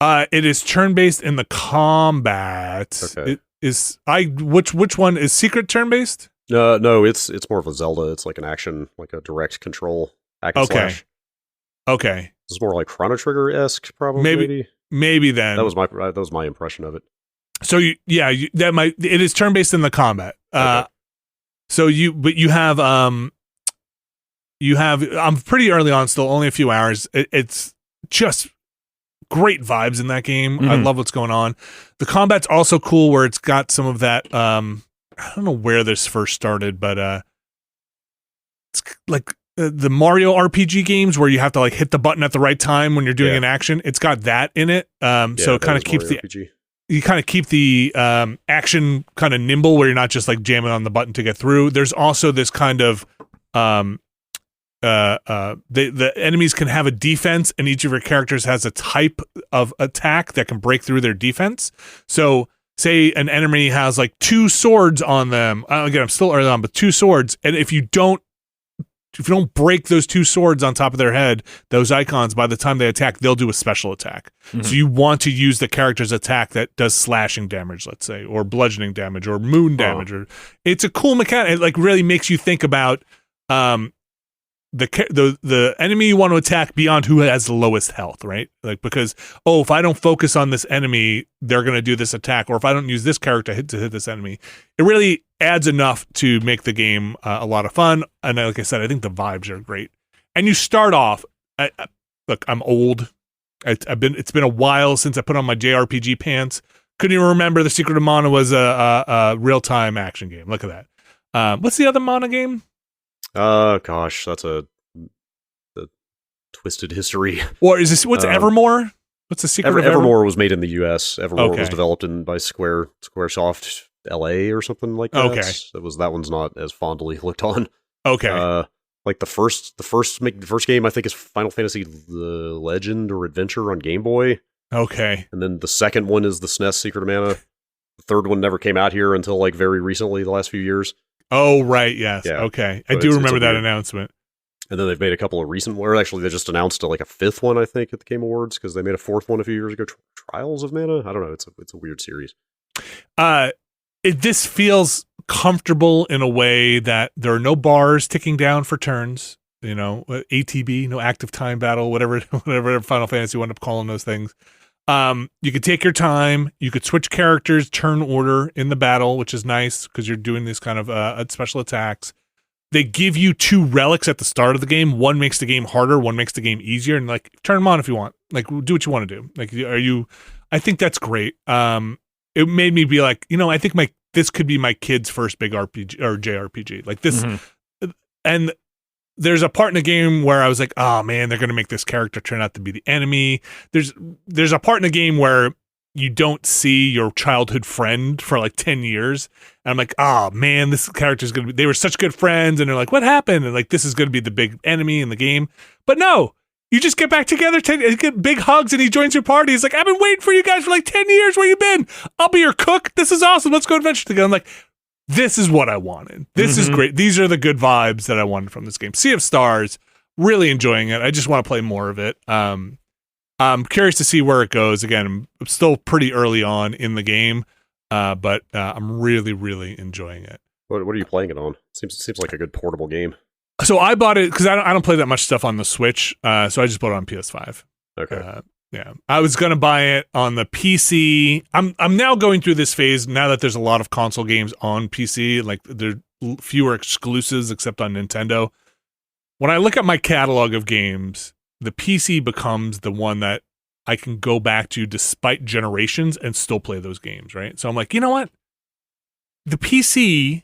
It is turn-based in the combat. Okay. Which one is Secret turn-based? No, it's more of a Zelda. It's like an action, like a direct control hack and slash. Okay. It's more like Chrono Trigger-esque, probably. Maybe then. That was my impression of it. So it is turn-based in the combat. Okay. So you have I'm pretty early on still, only a few hours. It's just great vibes in that game. I love what's going on. The combat's also cool where it's got some of that I don't know where this first started, but it's like the Mario RPG games where you have to like hit the button at the right time when you're doing an action. It's got that in it. So it kind of keeps you kind of keep the action kind of nimble where you're not just like jamming on the button to get through. There's also this kind of the enemies can have a defense, and each of your characters has a type of attack that can break through their defense. So say an enemy has like 2 swords on them. Again, I'm still early on, but 2 swords, and if you don't break those 2 swords on top of their head, those icons, by the time they attack, they'll do a special attack. So you want to use the character's attack that does slashing damage, let's say, or bludgeoning damage, or moon damage. Or it's a cool mechanic. It like really makes you think about the enemy you want to attack beyond who has the lowest health, right? Like, because if I don't focus on this enemy, they're going to do this attack, or if I don't use this character to hit this enemy, it really adds enough to make the game a lot of fun. And like I said, I think the vibes are great. And you start off. Look, I'm old. It's been a while since I put on my JRPG pants. Couldn't even remember the Secret of Mana was a real-time action game. Look at that. What's the other Mana game? Gosh, that's a twisted history. Or is this what's Evermore? What's the secret of Evermore? Was made in the US. Evermore was developed by Squaresoft LA or something like that. Okay. That one's not as fondly looked on. Okay. Like the first game I think is Final Fantasy The Legend or Adventure on Game Boy. Okay. And then the second one is the SNES Secret of Mana. The third one never came out here until like very recently, the last few years. Oh, right, yes. Yeah. Okay. So I do remember that announcement. And then they've made a couple of recent, or actually they just announced like a 5th one, I think, at the Game Awards, because they made a 4th one a few years ago, Trials of Mana? I don't know, it's a weird series. This feels comfortable in a way that there are no bars ticking down for turns, ATB, no active time battle, whatever Final Fantasy wound up calling those things. You could take your time. You could switch characters, turn order in the battle, which is nice because you're doing these kind of special attacks. They give you 2 relics at the start of the game. One makes the game harder. One makes the game easier. And like, turn them on if you want. Like, do what you want to do. Like, I think that's great. It made me be like, I think this could be my kid's first big RPG or JRPG. Like this, and there's a part in the game where I was like, oh man, they're going to make this character turn out to be the enemy. There's a part in the game where you don't see your childhood friend for like 10 years. And I'm like, oh man, this character's going to be, they were such good friends. And they're like, what happened? And like, this is going to be the big enemy in the game. But no, you just get back together, get big hugs, and he joins your party. He's like, I've been waiting for you guys for like 10 years. Where you been? I'll be your cook. This is awesome. Let's go adventure together. I'm like, this is what I wanted. This is great. These are the good vibes that I wanted from this game. Sea of Stars, really enjoying it. I just want to play more of it. I'm curious to see where it goes. Again, I'm still pretty early on in the game, but I'm really, really enjoying it. What are you playing it on? Seems like a good portable game. So I bought it because I don't play that much stuff on the Switch, so I just bought it on PS5. Okay. Yeah, I was gonna buy it on the PC. I'm now going through this phase now that there's a lot of console games on PC. Like there are fewer exclusives except on Nintendo. When I look at my catalog of games, the PC becomes the one that I can go back to despite generations and still play those games. Right. So I'm like, you know what? The PC.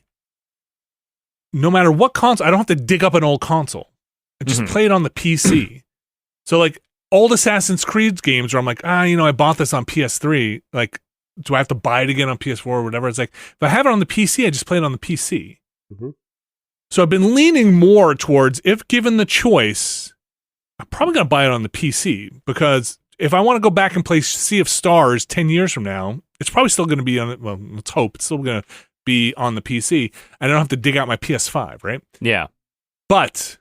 No matter what console, I don't have to dig up an old console. I just play it on the PC. So like old Assassin's Creed games where I'm like, I bought this on PS3. Like, do I have to buy it again on PS4 or whatever? It's like, if I have it on the PC, I just play it on the PC. Mm-hmm. So I've been leaning more towards, if given the choice, I'm probably going to buy it on the PC because if I want to go back and play Sea of Stars 10 years from now, it's probably still going to be on it. Well, let's hope it's still going to be on the PC. I don't have to dig out my PS5, right? Yeah. But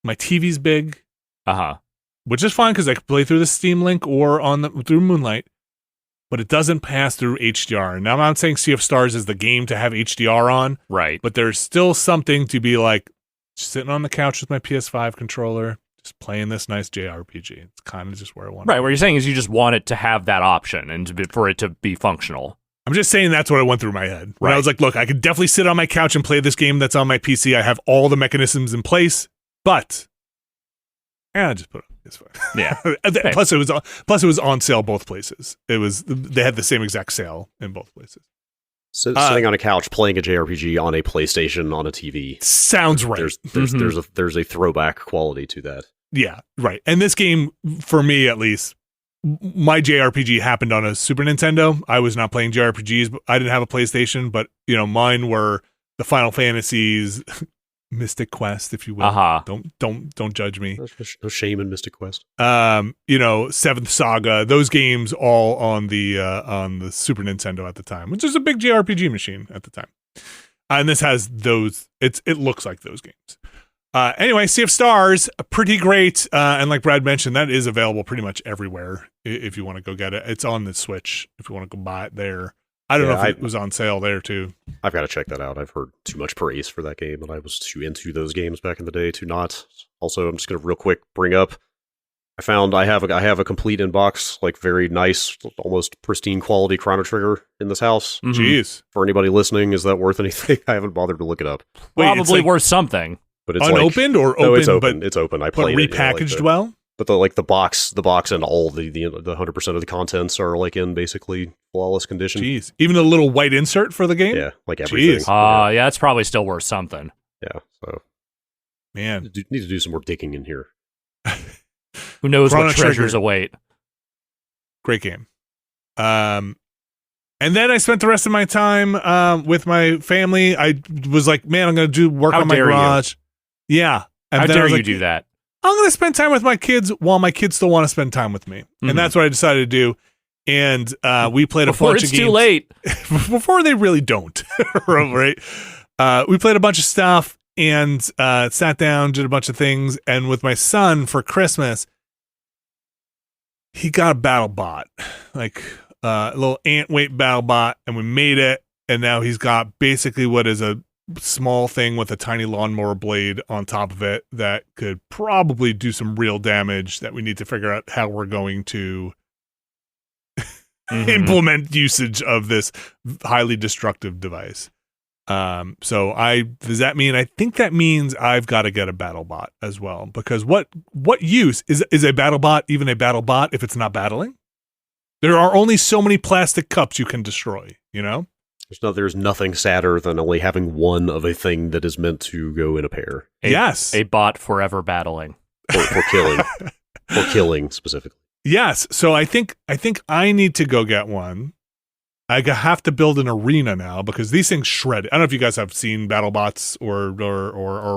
my TV's big, which is fine because I can play through the Steam Link or through Moonlight, but it doesn't pass through HDR. Now I'm not saying Sea of Stars is the game to have HDR on, right? But there's still something to be like sitting on the couch with my PS5 controller, just playing this nice JRPG. It's kind of just where I want. Right. What you're saying is you just want it to have that option and for it to be functional. I'm just saying that's what I went through my head. When I was like, look, I could definitely sit on my couch and play this game that's on my PC. I have all the mechanisms in place, but I just put it on PS5. Yeah. Plus it was on sale both places. They had the same exact sale in both places. So sitting on a couch playing a JRPG on a PlayStation on a TV sounds right. There's a throwback quality to that. Yeah, right. And this game, for me at least, my JRPG happened on a Super Nintendo. I was not playing JRPGs, but I didn't have a PlayStation, but mine were the Final Fantasies, Mystic Quest, if you will. Don't judge me. No shame in Mystic Quest. Seventh Saga, those games all on the Super Nintendo at the time, which is a big JRPG machine at the time. And this has those. It looks like those games. Anyway, Sea of Stars, pretty great. And like Brad mentioned, that is available pretty much everywhere if you want to go get it. It's on the Switch if you want to go buy it there. I don't know if it was on sale there too. I've got to check that out. I've heard too much praise for that game, and I was too into those games back in the day to not. Also, I'm just going to real quick bring up, I have a complete inbox, like very nice, almost pristine quality Chrono Trigger in this house. Jeez. For anybody listening, is that worth anything? I haven't bothered to look it up. Probably worth something. But it's unopened or open? No, it's open. It's open. I played it. Repackaged well? But the box and all the 100% of the contents are like in basically flawless condition. Jeez. Even a little white insert for the game? Yeah, like everything. Yeah, it's probably still worth something. Yeah, so. Man. Need to do some more digging in here. Who knows what treasures await. Great game. And then I spent the rest of my time with my family. I was like, man, I'm going to do work on my garage. Yeah. And How dare you do that? I'm going to spend time with my kids while my kids still want to spend time with me. Mm-hmm. And that's what I decided to do. And we played a bunch of games. Before it's too late. Before they really don't. Right? We played a bunch of stuff and sat down, did a bunch of things. And with my son for Christmas, he got a battle bot. Like a little ant weight battle bot. And we made it. And now he's got basically what is a small thing with a tiny lawnmower blade on top of it that could probably do some real damage that we need to figure out how we're going to implement usage of this highly destructive device. So does that mean, I think that means I've got to get a battle bot as well, because what use is a battle bot even a battle bot if it's not battling? There are only so many plastic cups you can destroy, There's nothing sadder than only having one of a thing that is meant to go in a pair. Yes. A bot forever battling. Or killing. Or killing, specifically. Yes. So I think I need to go get one. I have to build an arena now because these things shred. I don't know if you guys have seen BattleBots or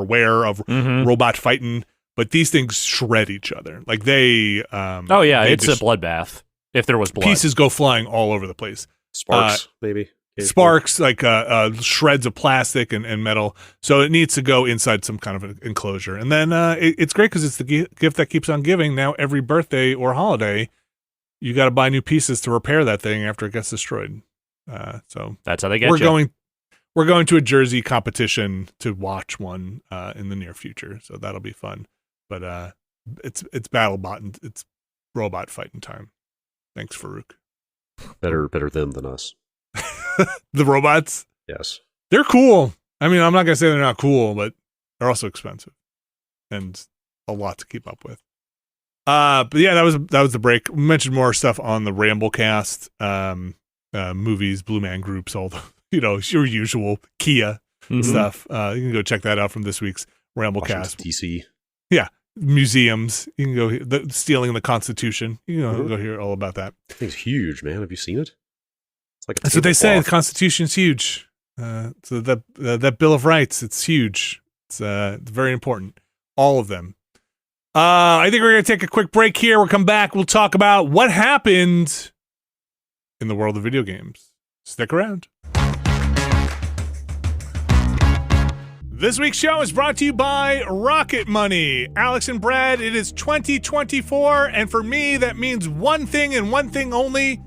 aware of robot fighting, but these things shred each other. Like they. It's a bloodbath. If there was blood, pieces go flying all over the place. Sparks, maybe. Sparks, like shreds of plastic and metal. So it needs to go inside some kind of an enclosure. And then it's great because it's the gift that keeps on giving. Now every birthday or holiday, you got to buy new pieces to repair that thing after it gets destroyed. So that's how they get We're going to a Jersey competition to watch one in the near future. So that'll be fun. But it's BattleBot and it's robot fighting time. Thanks, Farouk. Better them than us. The robots? Yes. They're cool. I mean, I'm not going to say they're not cool, but they're also expensive and a lot to keep up with. But yeah, that was the break. We mentioned more stuff on the Ramblecast, movies, Blue Man Groups, all the, your usual Kia stuff. You can go check that out from this week's Ramblecast. DC. Yeah. Museums. You can go stealing the Constitution. You can go hear all about that. That thing's huge, man. Have you seen it? It's like that's what they say. The Constitution's huge. So that Bill of Rights, it's huge. It's very important. All of them. I think we're going to take a quick break here. We'll come back. We'll talk about what happened in the world of video games. Stick around. This week's show is brought to you by Rocket Money. Alex and Brad, it is 2024, and for me, that means one thing and one thing only.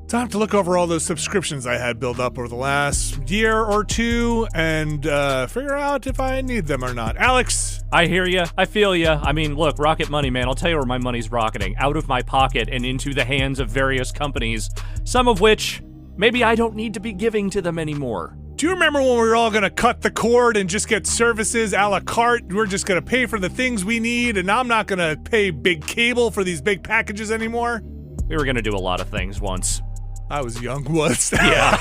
Time to look over all those subscriptions I had built up over the last year or two and figure out if I need them or not. Alex? I hear you. I feel you. I mean, look, Rocket Money, man, I'll tell you where my money's rocketing. Out of my pocket and into the hands of various companies, some of which maybe I don't need to be giving to them anymore. Do you remember when we were all going to cut the cord and just get services a la carte? We're just going to pay for the things we need, and I'm not going to pay big cable for these big packages anymore? We were going to do a lot of things once. I was young once. Yeah.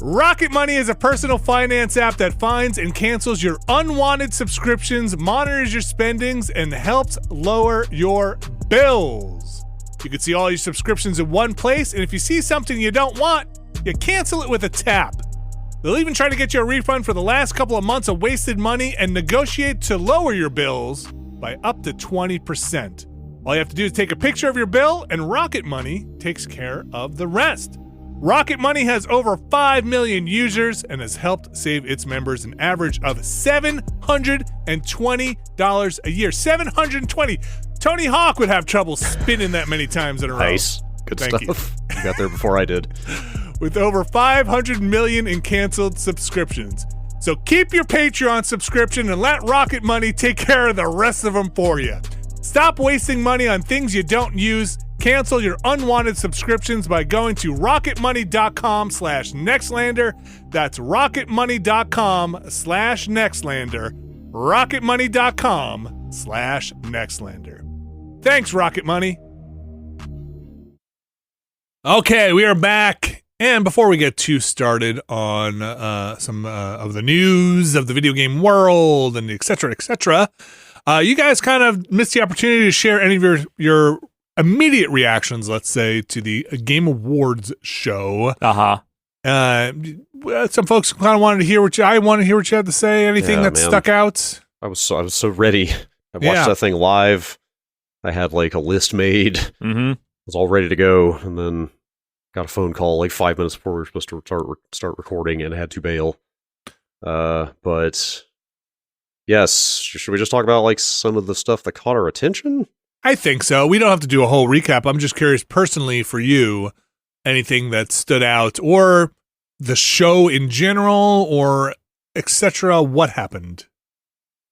Rocket Money is a personal finance app that finds and cancels your unwanted subscriptions, monitors your spendings, and helps lower your bills. You can see all your subscriptions in one place, and if you see something you don't want, you cancel it with a tap. They'll even try to get you a refund for the last couple of months of wasted money and negotiate to lower your bills by up to 20%. All you have to do is take a picture of your bill, and Rocket Money takes care of the rest. Rocket Money has over 5 million users and has helped save its members an average of $720 a year. $720. Tony Hawk would have trouble spinning that many times in a row. Nice. Good Thank stuff. You got there before I did. With over 500 million in canceled subscriptions. So keep your Patreon subscription and let Rocket Money take care of the rest of them for you. Stop wasting money on things you don't use. Cancel your unwanted subscriptions by going to rocketmoney.com/Nextlander. That's rocketmoney.com/Nextlander. rocketmoney.com/Nextlander. Thanks, Rocket Money. Okay, we are back. And before we get too started on some of the news of the video game world and et cetera, you guys kind of missed the opportunity to share any of your immediate reactions, let's say, to the Game Awards show. Some folks kind of wanted to hear what you had to say. Anything that stuck out? I was so ready. I watched that thing live. I had like a list made. Mm-hmm. I was all ready to go, and then got a phone call like 5 minutes before we were supposed to start recording, and had to bail. But yes, should we just talk about like some of the stuff that caught our attention? I think so. We don't have to do a whole recap. I'm just curious personally for you, anything that stood out, or the show in general, or etc. What happened?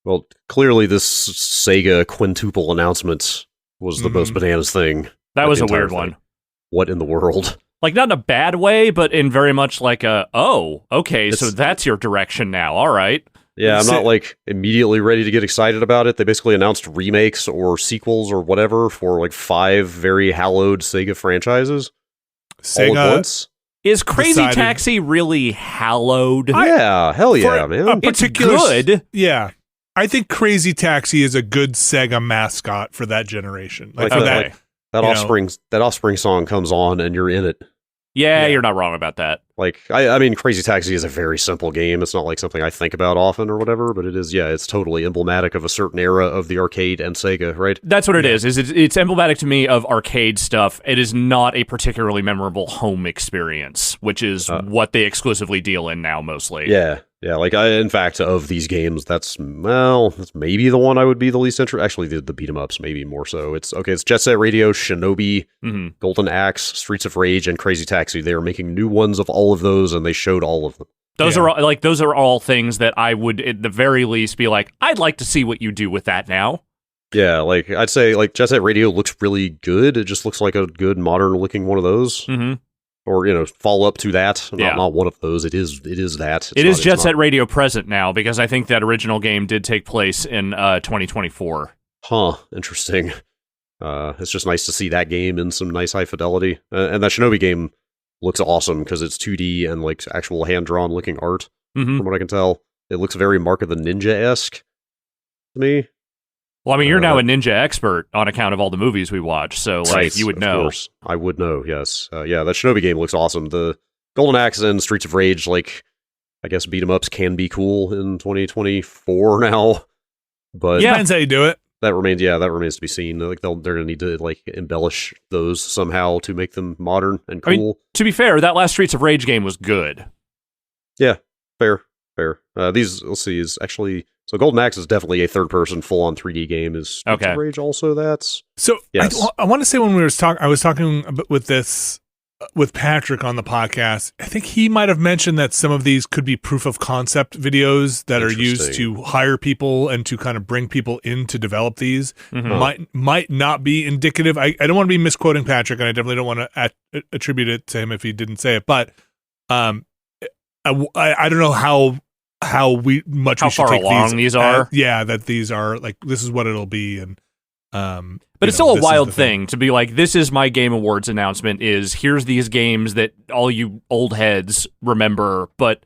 Well, clearly this Sega quintuple announcement was the most bananas thing. That was a weird one. What in the world? Like, not in a bad way, but in very much like okay, so that's your direction now. All right. Yeah, I'm not like immediately ready to get excited about it. They basically announced remakes or sequels or whatever for like 5 very hallowed Sega franchises. Sega all at once. Is Crazy Taxi really hallowed? Yeah, hell yeah, man. It's good. Yeah. I think Crazy Taxi is a good Sega mascot for that generation. That Offspring song comes on and you're in it. Yeah, you're not wrong about that. Like, I mean, Crazy Taxi is a very simple game. It's not like something I think about often or whatever, but it is, it's totally emblematic of a certain era of the arcade and Sega, right? That's what it is. It's emblematic to me of arcade stuff. It is not a particularly memorable home experience, which is what they exclusively deal in now, mostly. Yeah. Yeah, like, in fact, of these games, that's maybe the one I would be the least interested. Actually, the beat-em-ups, maybe more so. It's Jet Set Radio, Shinobi, Golden Axe, Streets of Rage, and Crazy Taxi. They are making new ones of all of those, and they showed all of them. Those are all things that I would, at the very least, be like, I'd like to see what you do with that now. Yeah, like, I'd say, like, Jet Set Radio looks really good. It just looks like a good, modern-looking one of those. Mm-hmm. Or, follow up to that. Not one of those. It is that. It is Jet Set Radio present now, because I think that original game did take place in 2024. Huh, interesting. It's just nice to see that game in some nice high fidelity. And that Shinobi game looks awesome, because it's 2D and, like, actual hand-drawn looking art, from what I can tell. It looks very Mark of the Ninja-esque to me. Well, I mean, you're now a ninja expert on account of all the movies we watch, so you would know. Of course. I would know, yes. That Shinobi game looks awesome. The Golden Axe and Streets of Rage, like, I guess beat-em-ups can be cool in 2024 now. But depends how you do it. That remains to be seen. Like, they're going to need to, like, embellish those somehow to make them modern and cool. I mean, to be fair, that last Streets of Rage game was good. Yeah, fair. These, let's see, is actually... So Golden Axe is definitely a third-person, full-on 3D game. Is Streets of Rage also that's... So yes. I want to say when I was talking with Patrick on the podcast, I think he might have mentioned that some of these could be proof-of-concept videos that are used to hire people and to kind of bring people in to develop these. Mm-hmm. Might not be indicative. I don't want to be misquoting Patrick, and I definitely don't want to attribute it to him if he didn't say it, but I don't know how we should far take along these are. That these are like, this is what it'll be, and but it's still a wild thing to be like, this is my Game Awards announcement, is here's these games that all you old heads remember, but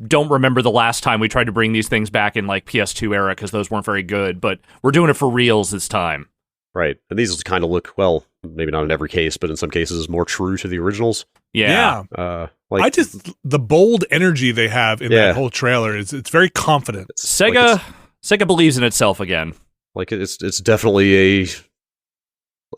don't remember the last time we tried to bring these things back in like PS2 era, because those weren't very good, but we're doing it for reals this time. Right. And these kind of look, well, maybe not in every case, but in some cases more true to the originals. Yeah. The bold energy they have in that whole trailer it's very confident. Sega believes in itself again. Like, it's definitely I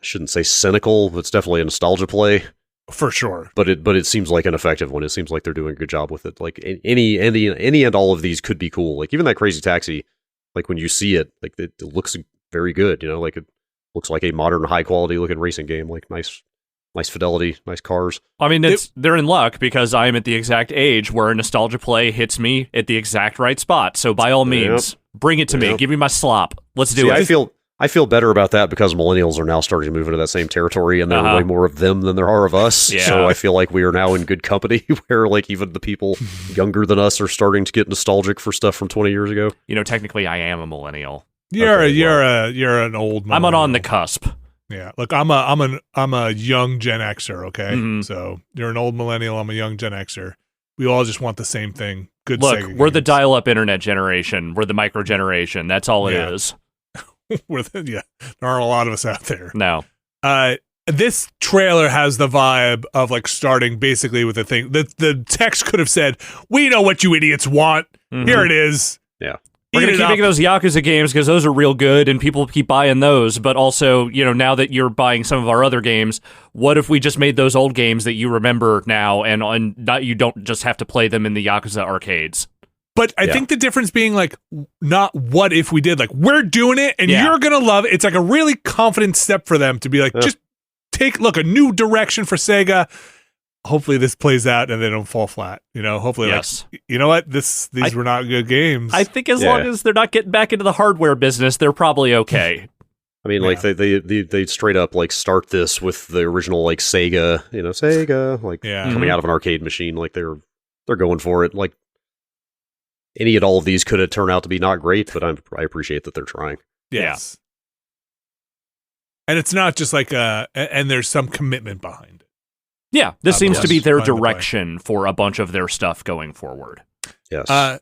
shouldn't say cynical, but it's definitely a nostalgia play. For sure. But it seems like an effective one. It seems like they're doing a good job with it. Like, any and all of these could be cool. Like, even that Crazy Taxi, like, when you see it, like, it looks very good, like, it looks like a modern, high-quality looking racing game. Like, nice fidelity, nice cars. I mean, they're in luck, because I'm at the exact age where a nostalgia play hits me at the exact right spot. So by all means, bring it to me. Give me my slop. Let's do it. I feel better about that, because millennials are now starting to move into that same territory, and there are way more of them than there are of us. Yeah. So I feel like we are now in good company, where, like, even the people younger than us are starting to get nostalgic for stuff from 20 years ago. Technically, I am a millennial. You're an old millennial. I'm on the cusp. Yeah, look, I'm a young Gen Xer, okay? Mm-hmm. So you're an old millennial, I'm a young Gen Xer. We all just want the same thing. Good Look, Sega we're games. the dial-up internet generation. We're the micro generation. That's all it is. There aren't a lot of us out there. No. This trailer has the vibe of, like, starting basically with a thing. The text could have said, "We know what you idiots want. Mm-hmm. Here it is." Yeah. We're going to keep making those Yakuza games, because those are real good and people keep buying those. But also, now that you're buying some of our other games, what if we just made those old games that you remember now, and not, you don't just have to play them in the Yakuza arcades? But I think the difference being, like, not what if we did, like, we're doing it and you're going to love it. It's like a really confident step for them to be like, just a new direction for Sega. Hopefully this plays out and they don't fall flat. Hopefully, like, you know what? These were not good games. I think as long as they're not getting back into the hardware business, they're probably okay. I mean, like, they straight up, like, start this with the original, like, Sega, like, coming out of an arcade machine. Like, they're going for it. Like, any and all of these could have turned out to be not great, but I appreciate that they're trying. Yes. Yeah. And it's not just like and there's some commitment behind it. Yeah, this seems to be their direction for a bunch of their stuff going forward. Yes.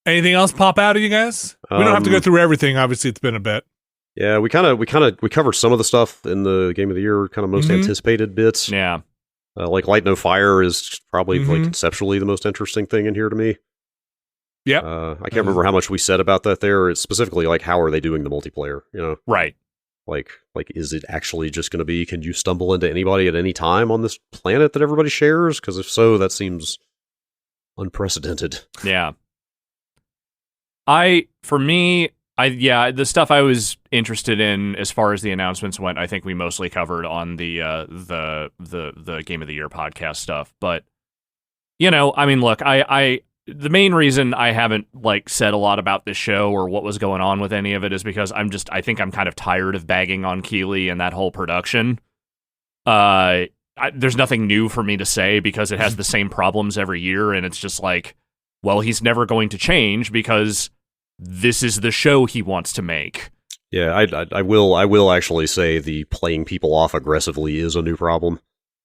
Anything else pop out of you guys? We don't have to go through everything. Obviously, it's been a bit. Yeah, we covered some of the stuff in the Game of the Year, kind of most anticipated bits. Yeah. Like Light No Fire is probably like conceptually the most interesting thing in here to me. Yep. I can't remember how much we said about that there. It's specifically like, how are they doing the multiplayer? You know, right? Like, is it actually just going to be, can you stumble into anybody at any time on this planet that everybody shares? Because if so, that seems unprecedented. Yeah. The stuff I was interested in as far as the announcements went, I think we mostly covered on the Game of the Year podcast stuff. But I mean, look, the main reason I haven't said a lot about this show or what was going on with any of it is because I think I'm kind of tired of bagging on Keighley and that whole production. There's nothing new for me to say because it has the same problems every year, and it's just like, well, he's never going to change because this is the show he wants to make. Yeah, I will actually say the playing people off aggressively is a new problem.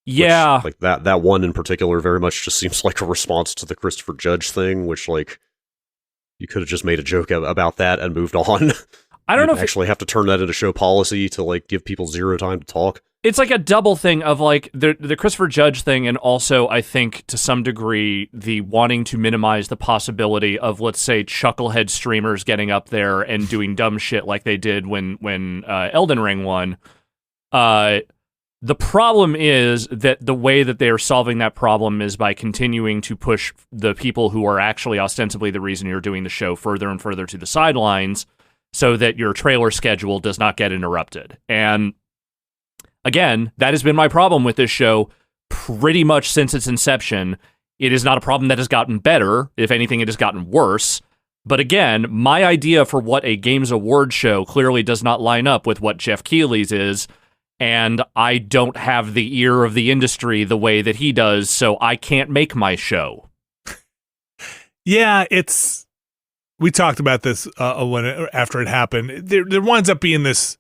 Yeah. Which, that one in particular very much just seems like a response to the Christopher Judge thing, which you could have just made a joke about that and moved on. I don't know if actually have to turn that into show policy to give people zero time to talk. It's like a double thing of the Christopher Judge thing, and also I think to some degree the wanting to minimize the possibility of, let's say, chucklehead streamers getting up there and doing dumb shit like they did when Elden Ring won. The problem is that the way that they are solving that problem is by continuing to push the people who are actually ostensibly the reason you're doing the show further and further to the sidelines so that your trailer schedule does not get interrupted. And again, that has been my problem with this show pretty much since its inception. It is not a problem that has gotten better. If anything, it has gotten worse. But again, my idea for what a Games Award show clearly does not line up with what Jeff Keighley's is. And I don't have the ear of the industry the way that he does, so I can't make my show. Yeah, we talked about this after it happened. There winds up being this,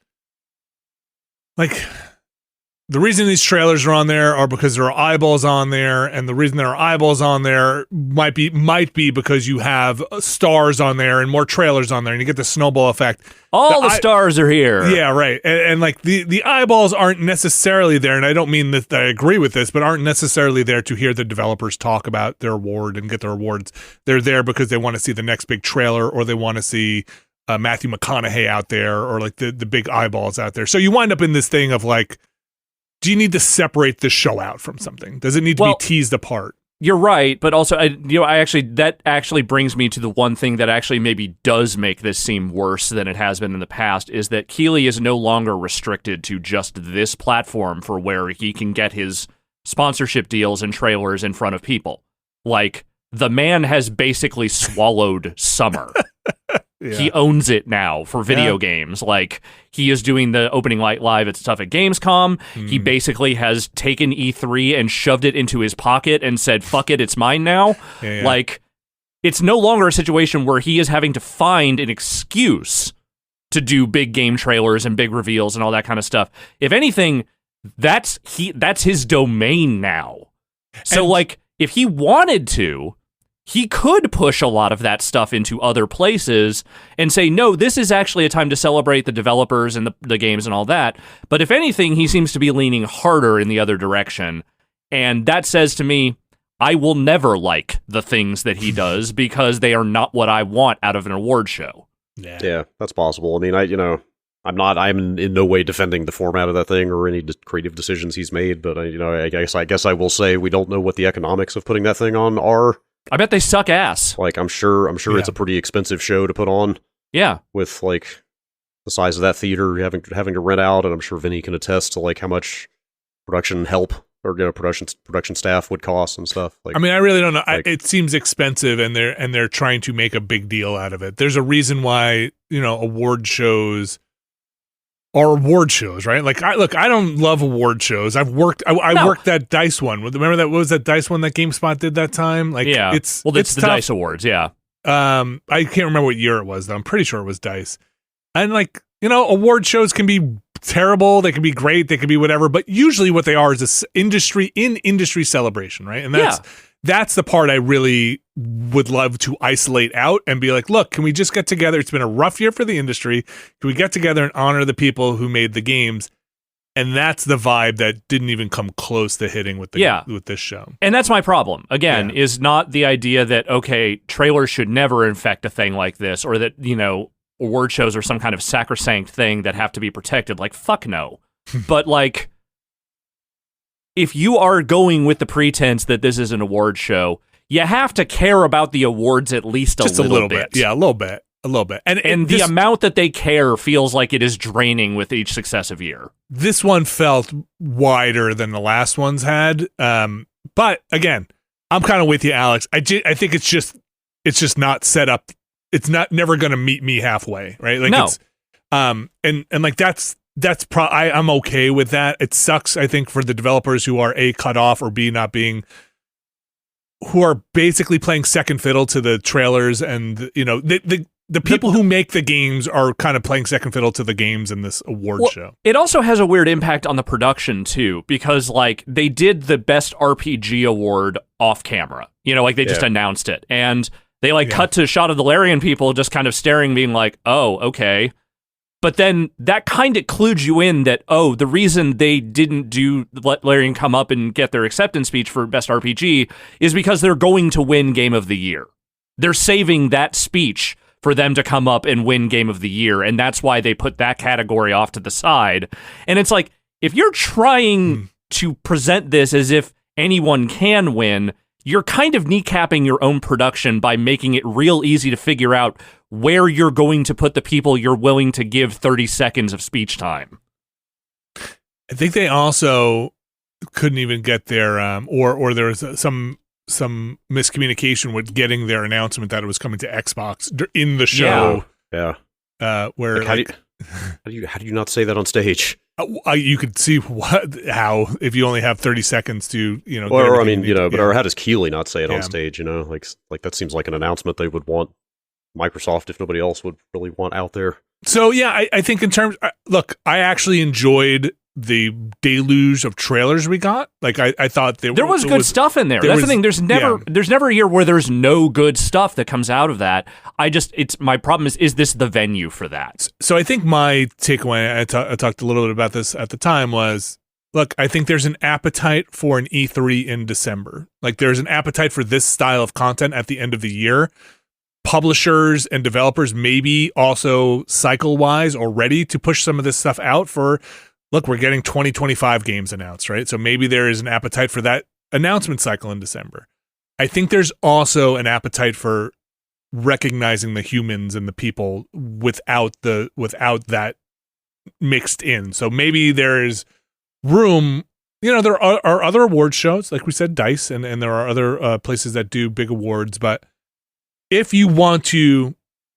the reason these trailers are on there are because there are eyeballs on there, and the reason there are eyeballs on there might be because you have stars on there and more trailers on there, and you get the snowball effect. All the stars are here. Yeah, right. And the eyeballs aren't necessarily there, and I don't mean that I agree with this, but aren't necessarily there to hear the developers talk about their award and get their awards. They're there because they want to see the next big trailer, or they want to see Matthew McConaughey out there, or the big eyeballs out there. So you wind up in this thing of do you need to separate the show out from something? Does it need to be teased apart? You're right, but also, that actually brings me to the one thing that actually maybe does make this seem worse than it has been in the past, is that Keighley is no longer restricted to just this platform for where he can get his sponsorship deals and trailers in front of people. The man has basically swallowed summer. Yeah. He owns it now for video games. He is doing the opening night live at stuff at Gamescom. He basically has taken E3 and shoved it into his pocket and said, fuck it, it's mine now. Yeah. It's no longer a situation where he is having to find an excuse to do big game trailers and big reveals and all that kind of stuff. If anything, that's his domain now. So, if he wanted to, he could push a lot of that stuff into other places and say, no, this is actually a time to celebrate the developers and the games and all that. But if anything, he seems to be leaning harder in the other direction. And that says to me, I will never like the things that he does because they are not what I want out of an award show. Yeah, that's possible. I mean, I'm in no way defending the format of that thing or any creative decisions he's made. But I guess I will say we don't know what the economics of putting that thing on are. I bet they suck ass. I'm sure it's a pretty expensive show to put on. Yeah. With the size of that theater having to rent out, and I'm sure Vinny can attest to how much production help or production staff would cost and stuff. I really don't know. It seems expensive, and they're trying to make a big deal out of it. There's a reason why award shows are award shows, right? I don't love award shows. I worked that DICE one. Remember that? What was that DICE one that GameSpot did that time? It's the tough. DICE Awards, yeah. I can't remember what year it was though. I'm pretty sure it was DICE. And award shows can be terrible. They can be great. They can be whatever. But usually, what they are is industry celebration, right? And that's the part I really would love to isolate out and be like, look, can we just get together? It's been a rough year for the industry. Can we get together and honor the people who made the games? And that's the vibe that didn't even come close to hitting with with this show. And that's my problem, again, is not the idea that, okay, trailers should never infect a thing like this, or that, you know, award shows are some kind of sacrosanct thing that have to be protected. Like, fuck no. But, like, if you are going with the pretense that this is an award show, you have to care about the awards at least a little bit. Yeah, a little bit. A little bit. And the amount that they care feels like it is draining with each successive year. This one felt wider than the last ones had. But again, I'm kind of with you, Alex. I think it's just not set up. It's never going to meet me halfway, right? Like no. It's, and like I'm okay with that. It sucks, I think, for the developers who are A, cut off, or B, who are basically playing second fiddle to the trailers, and, you know, the people who make the games are kind of playing second fiddle to the games in this award show. It also has a weird impact on the production, too, because, like, they did the Best RPG award off camera. You know, like, they just announced it. And they, like, cut to a shot of the Larian people just kind of staring, being like, oh, okay. But then that kind of clued you in that, oh, the reason they didn't let Larian come up and get their acceptance speech for Best RPG is because they're going to win Game of the Year. They're saving that speech for them to come up and win Game of the Year, and that's why they put that category off to the side. And it's like, if you're trying to present this as if anyone can win, you're kind of kneecapping your own production by making it real easy to figure out where you're going to put the people you're willing to give 30 seconds of speech time. I think they also couldn't even get their, or there was some miscommunication with getting their announcement that it was coming to Xbox in the show. Yeah. Where like, how do you not say that on stage? You could see how if you only have 30 seconds to, you know. Or I mean, you know, but or how does Keighley not say it on stage? You know, like that seems like an announcement they would want Microsoft, if nobody else would really want out there. So yeah, I think in terms, look, I actually enjoyed the deluge of trailers we got. Like I thought there was good stuff in there. That's the thing. There's never a year where there's no good stuff that comes out of that. My problem is this the venue for that? So I think my takeaway, I talked a little bit about this at the time, was, look, I think there's an appetite for an E3 in December. Like there's an appetite for this style of content at the end of the year. Publishers and developers maybe also cycle-wise are ready to push some of this stuff out for, look, we're getting 2025 games announced, right? So maybe there is an appetite for that announcement cycle in December. I think there's also an appetite for recognizing the humans and the people without that mixed in. So maybe there is room, you know, there are other award shows, like we said, DICE, and there are other places that do big awards, but if you want to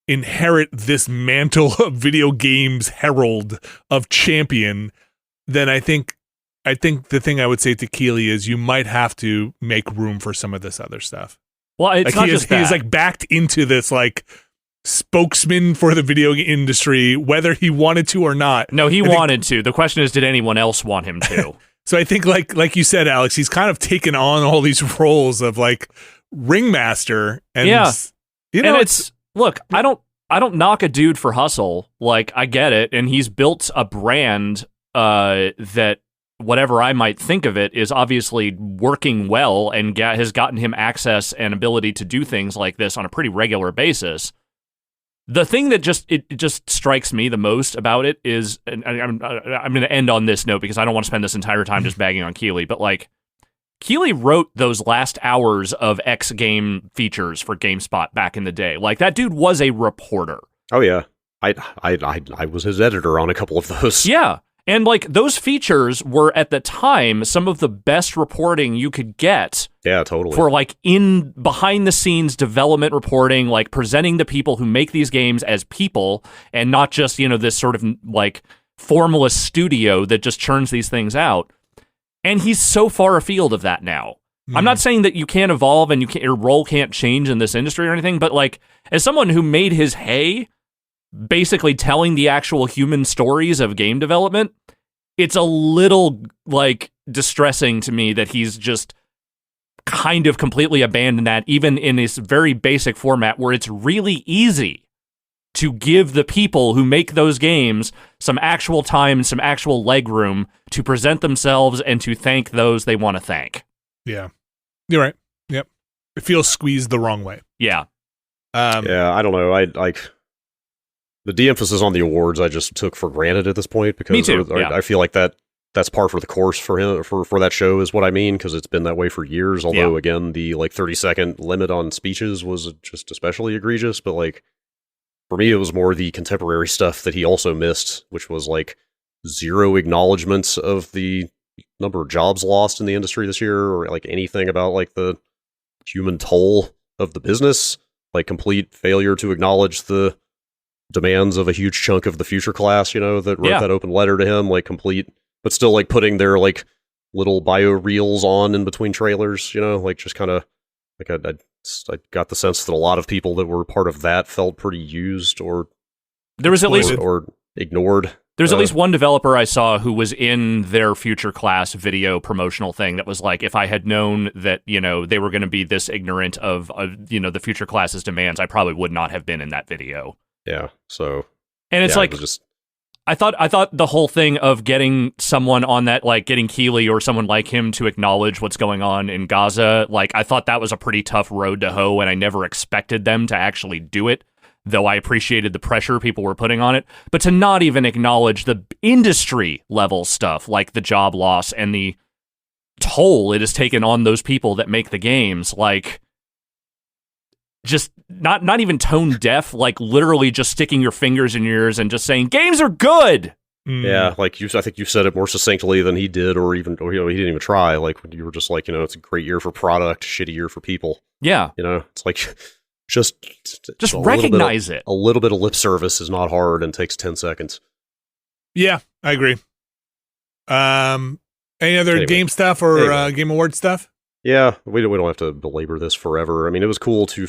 inherit this mantle of video games herald of champion, then I think the thing I would say to Keighley is you might have to make room for some of this other stuff. Well, it's like not just that. He's like backed into this like spokesman for the video industry, whether he wanted to or not. No, he wanted to. The question is, did anyone else want him to? So I think like you said, Alex, he's kind of taken on all these roles of like ringmaster, and you know, and it's look, I don't knock a dude for hustle. Like, I get it, and he's built a brand that, whatever I might think of it, is obviously working well and has gotten him access and ability to do things like this on a pretty regular basis. The thing that just strikes me the most about it is, and I'm going to end on this note because I don't want to spend this entire time just bagging on Keighley, but like, Keighley wrote those last hours of X game features for GameSpot back in the day. Like, that dude was a reporter. Oh yeah, I was his editor on a couple of those. Yeah, and like those features were at the time some of the best reporting you could get. Yeah, totally. For like in behind the scenes development reporting, like presenting the people who make these games as people and not just, you know, this sort of like formless studio that just churns these things out. And he's so far afield of that now. I'm not saying that you can't evolve and your role can't change in this industry or anything, but like, as someone who made his hay basically telling the actual human stories of game development, it's a little like distressing to me that he's just kind of completely abandoned that, even in this very basic format where it's really easy to give the people who make those games some actual time and some actual leg room to present themselves and to thank those they want to thank. Yeah. You're right. Yep. It feels squeezed the wrong way. Yeah. Yeah, I don't know. I like the de-emphasis on the awards I just took for granted at this point, because Me too, I feel like that's par for the course for him for that show is what I mean, because it's been that way for years. Although again, the like 30-second limit on speeches was just especially egregious. But like for me, it was more the contemporary stuff that he also missed, which was like zero acknowledgments of the number of jobs lost in the industry this year, or like anything about like the human toll of the business. Like complete failure to acknowledge the demands of a huge chunk of the future class, you know, that wrote that open letter to him, like complete, but still like putting their like little bio reels on in between trailers, you know, like just kind of like I got the sense that a lot of people that were part of that felt pretty used or there was at least or ignored. There's at least one developer I saw who was in their future class video promotional thing that was like, if I had known that, you know, they were going to be this ignorant of, you know, the future class's demands, I probably would not have been in that video. Yeah. So, and it's like, I thought the whole thing of getting someone on that, like getting Keeley or someone like him to acknowledge what's going on in Gaza, like I thought that was a pretty tough road to hoe, and I never expected them to actually do it, though I appreciated the pressure people were putting on it. But to not even acknowledge the industry level stuff, like the job loss and the toll it has taken on those people that make the games, like just not even tone deaf, like literally just sticking your fingers in your ears and just saying games are good. Yeah, like I think you said it more succinctly than he did, or you know, he didn't even try. Like when you were just like, you know, it's a great year for product, shitty year for people. Yeah, you know, it's like just recognize it. A little bit of lip service is not hard and takes 10 seconds. Yeah, I agree. Any other game stuff or Game Award stuff? Yeah, we don't have to belabor this forever. I mean, it was cool to.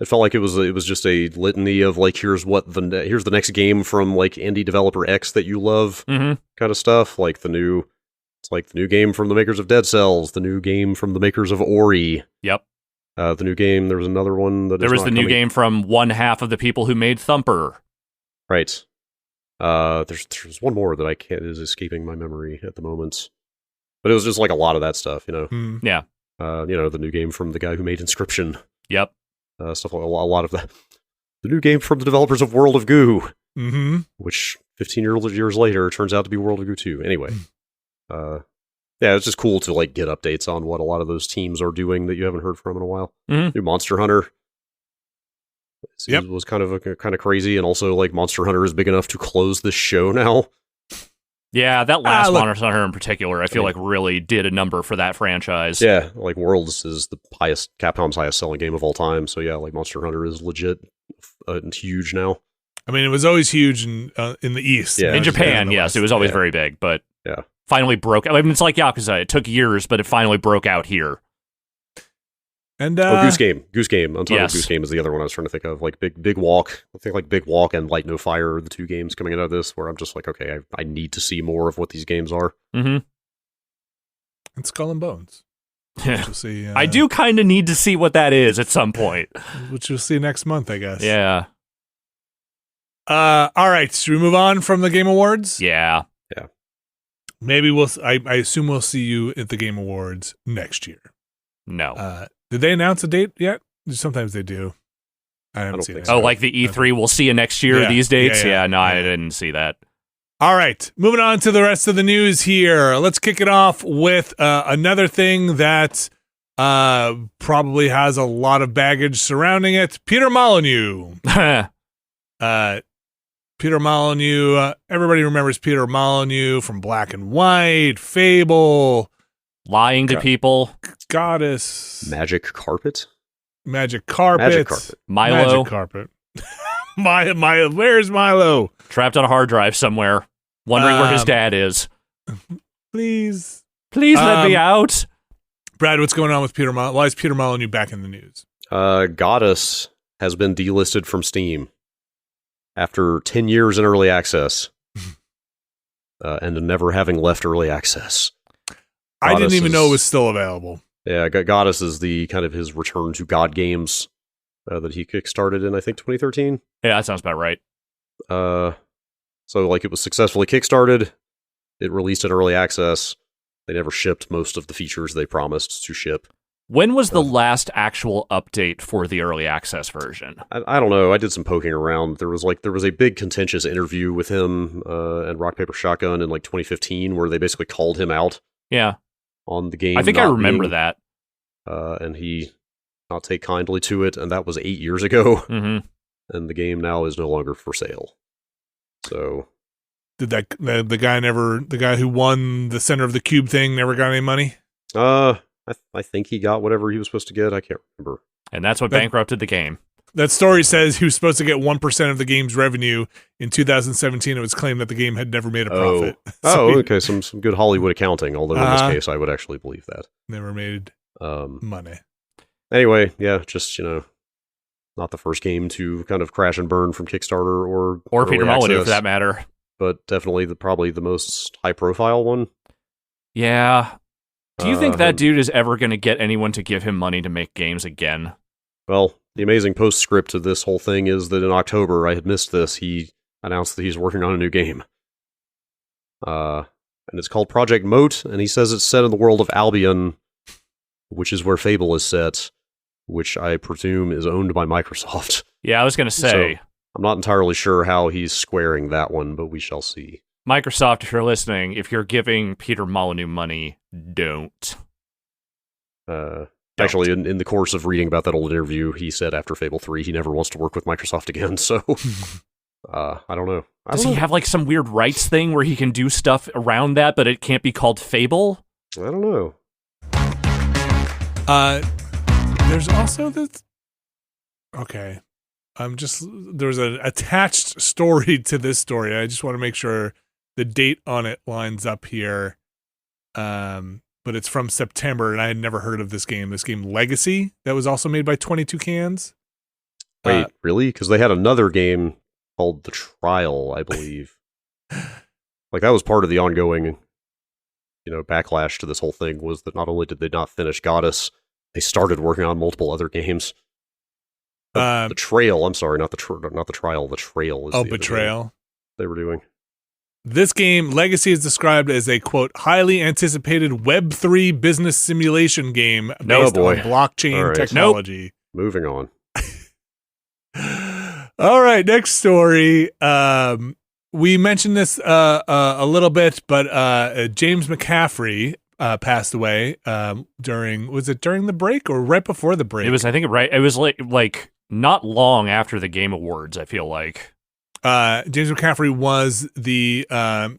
It felt like it was just a litany of like, here's the next game from like indie developer X that you love, kind of stuff. Like the new game from the makers of Dead Cells, the new game from the makers of Ori. Yep. The new game. There was another one that there was the new game from one half of the people who made Thumper. Right. There's one more that is escaping my memory at the moment. But it was just like a lot of that stuff, you know. Yeah. You know, the new game from the guy who made Inscription. Yep. Stuff like a lot of that. The new game from the developers of World of Goo, which 15 years later turns out to be World of Goo 2. Anyway, yeah, it's just cool to like get updates on what a lot of those teams are doing that you haven't heard from in a while. New Monster Hunter. It was kind of crazy, and also like Monster Hunter is big enough to close this show now. Yeah, that last Monster Hunter in particular, I feel like really did a number for that franchise. Yeah, like Worlds is Capcom's highest selling game of all time. So yeah, like Monster Hunter is legit huge now. I mean, it was always huge in the East. Yeah. In Japan, yes, it was always very big, but finally broke. I mean, it's like Yakuza. It took years, but it finally broke out here. And Goose Game. Untitled Goose Game is the other one I was trying to think of. Like Big Walk. I think like Big Walk and Light No Fire are the two games coming out of this where I'm just like, okay, I need to see more of what these games are. And Skull and Bones. Which we'll see, I do kind of need to see what that is at some point. Which we'll see next month, I guess. Yeah. All right. Should we move on from the Game Awards? Yeah. Maybe I assume we'll see you at the Game Awards next year. No. Did they announce a date yet? Sometimes they do. I haven't seen it. Oh, like the E3 we'll see you next year, these dates? Yeah, I didn't see that. All right. Moving on to the rest of the news here. Let's kick it off with another thing that probably has a lot of baggage surrounding it. Peter Molyneux. Peter Molyneux. Everybody remembers Peter Molyneux from Black and White, Fable. Lying to people. Godus. Magic Carpet. Milo. Magic Carpet. Where's Milo? Trapped on a hard drive somewhere, wondering where his dad is. Please let me out. Brad, what's going on with Peter Molyneux? Why is Peter Molyneux back in the news? Godus has been delisted from Steam after 10 years in early access and never having left early access. I didn't even know it was still available. Yeah, Godus is the kind of his return to God games that he kickstarted in, I think, 2013. Yeah, that sounds about right. So, like, it was successfully kickstarted. It released in early access. They never shipped most of the features they promised to ship. When was the last actual update for the early access version? I don't know. I did some poking around. There was a big contentious interview with him and Rock Paper Shotgun in like 2015 where they basically called him out. Yeah. On the game. I think I remember that. And he not take kindly to it, and that was 8 years ago. Mm-hmm. And the game now is no longer for sale. So, did the guy who won the center of the cube thing never got any money? I think he got whatever he was supposed to get. I can't remember. And that's what bankrupted the game. That story says he was supposed to get 1% of the game's revenue. In 2017, it was claimed that the game had never made a profit. Okay. Some good Hollywood accounting, although in this case, I would actually believe that. Never made money. Anyway, yeah, just, not the first game to kind of crash and burn from Kickstarter or Peter Molyneux, for that matter. But definitely probably the most high-profile one. Yeah. Do you think that dude is ever going to get anyone to give him money to make games again? Well, the amazing postscript to this whole thing is that in October, I had missed this, he announced that he's working on a new game. And it's called Project Moat, and he says it's set in the world of Albion, which is where Fable is set, which I presume is owned by Microsoft. Yeah, I was going to say. So I'm not entirely sure how he's squaring that one, but we shall see. Microsoft, if you're listening, if you're giving Peter Molyneux money, don't. Actually, in the course of reading about that old interview, he said after Fable 3, he never wants to work with Microsoft again, so I don't know. Does he have like some weird rights thing where he can do stuff around that, but it can't be called Fable? I don't know. There's also this... Okay. There's an attached story to this story. I just want to make sure the date on it lines up here. But it's from September, and I had never heard of this game. This game, Legacy, that was also made by 22 Cans. Wait, really? Because they had another game called The Trial, I believe. Like, that was part of the ongoing, backlash to this whole thing, was that not only did they not finish Godus, they started working on multiple other games. The Trail, I'm sorry, not the Trial. The Trail is Betrayal. They were doing. This game, Legacy, is described as a, quote, highly anticipated Web3 business simulation game based on blockchain technology. Nope. Moving on. All right, next story. We mentioned this a little bit, but James McCaffrey passed away during the break or right before the break? It was, I think, right. It was like not long after the Game Awards, I feel like. James McCaffrey was the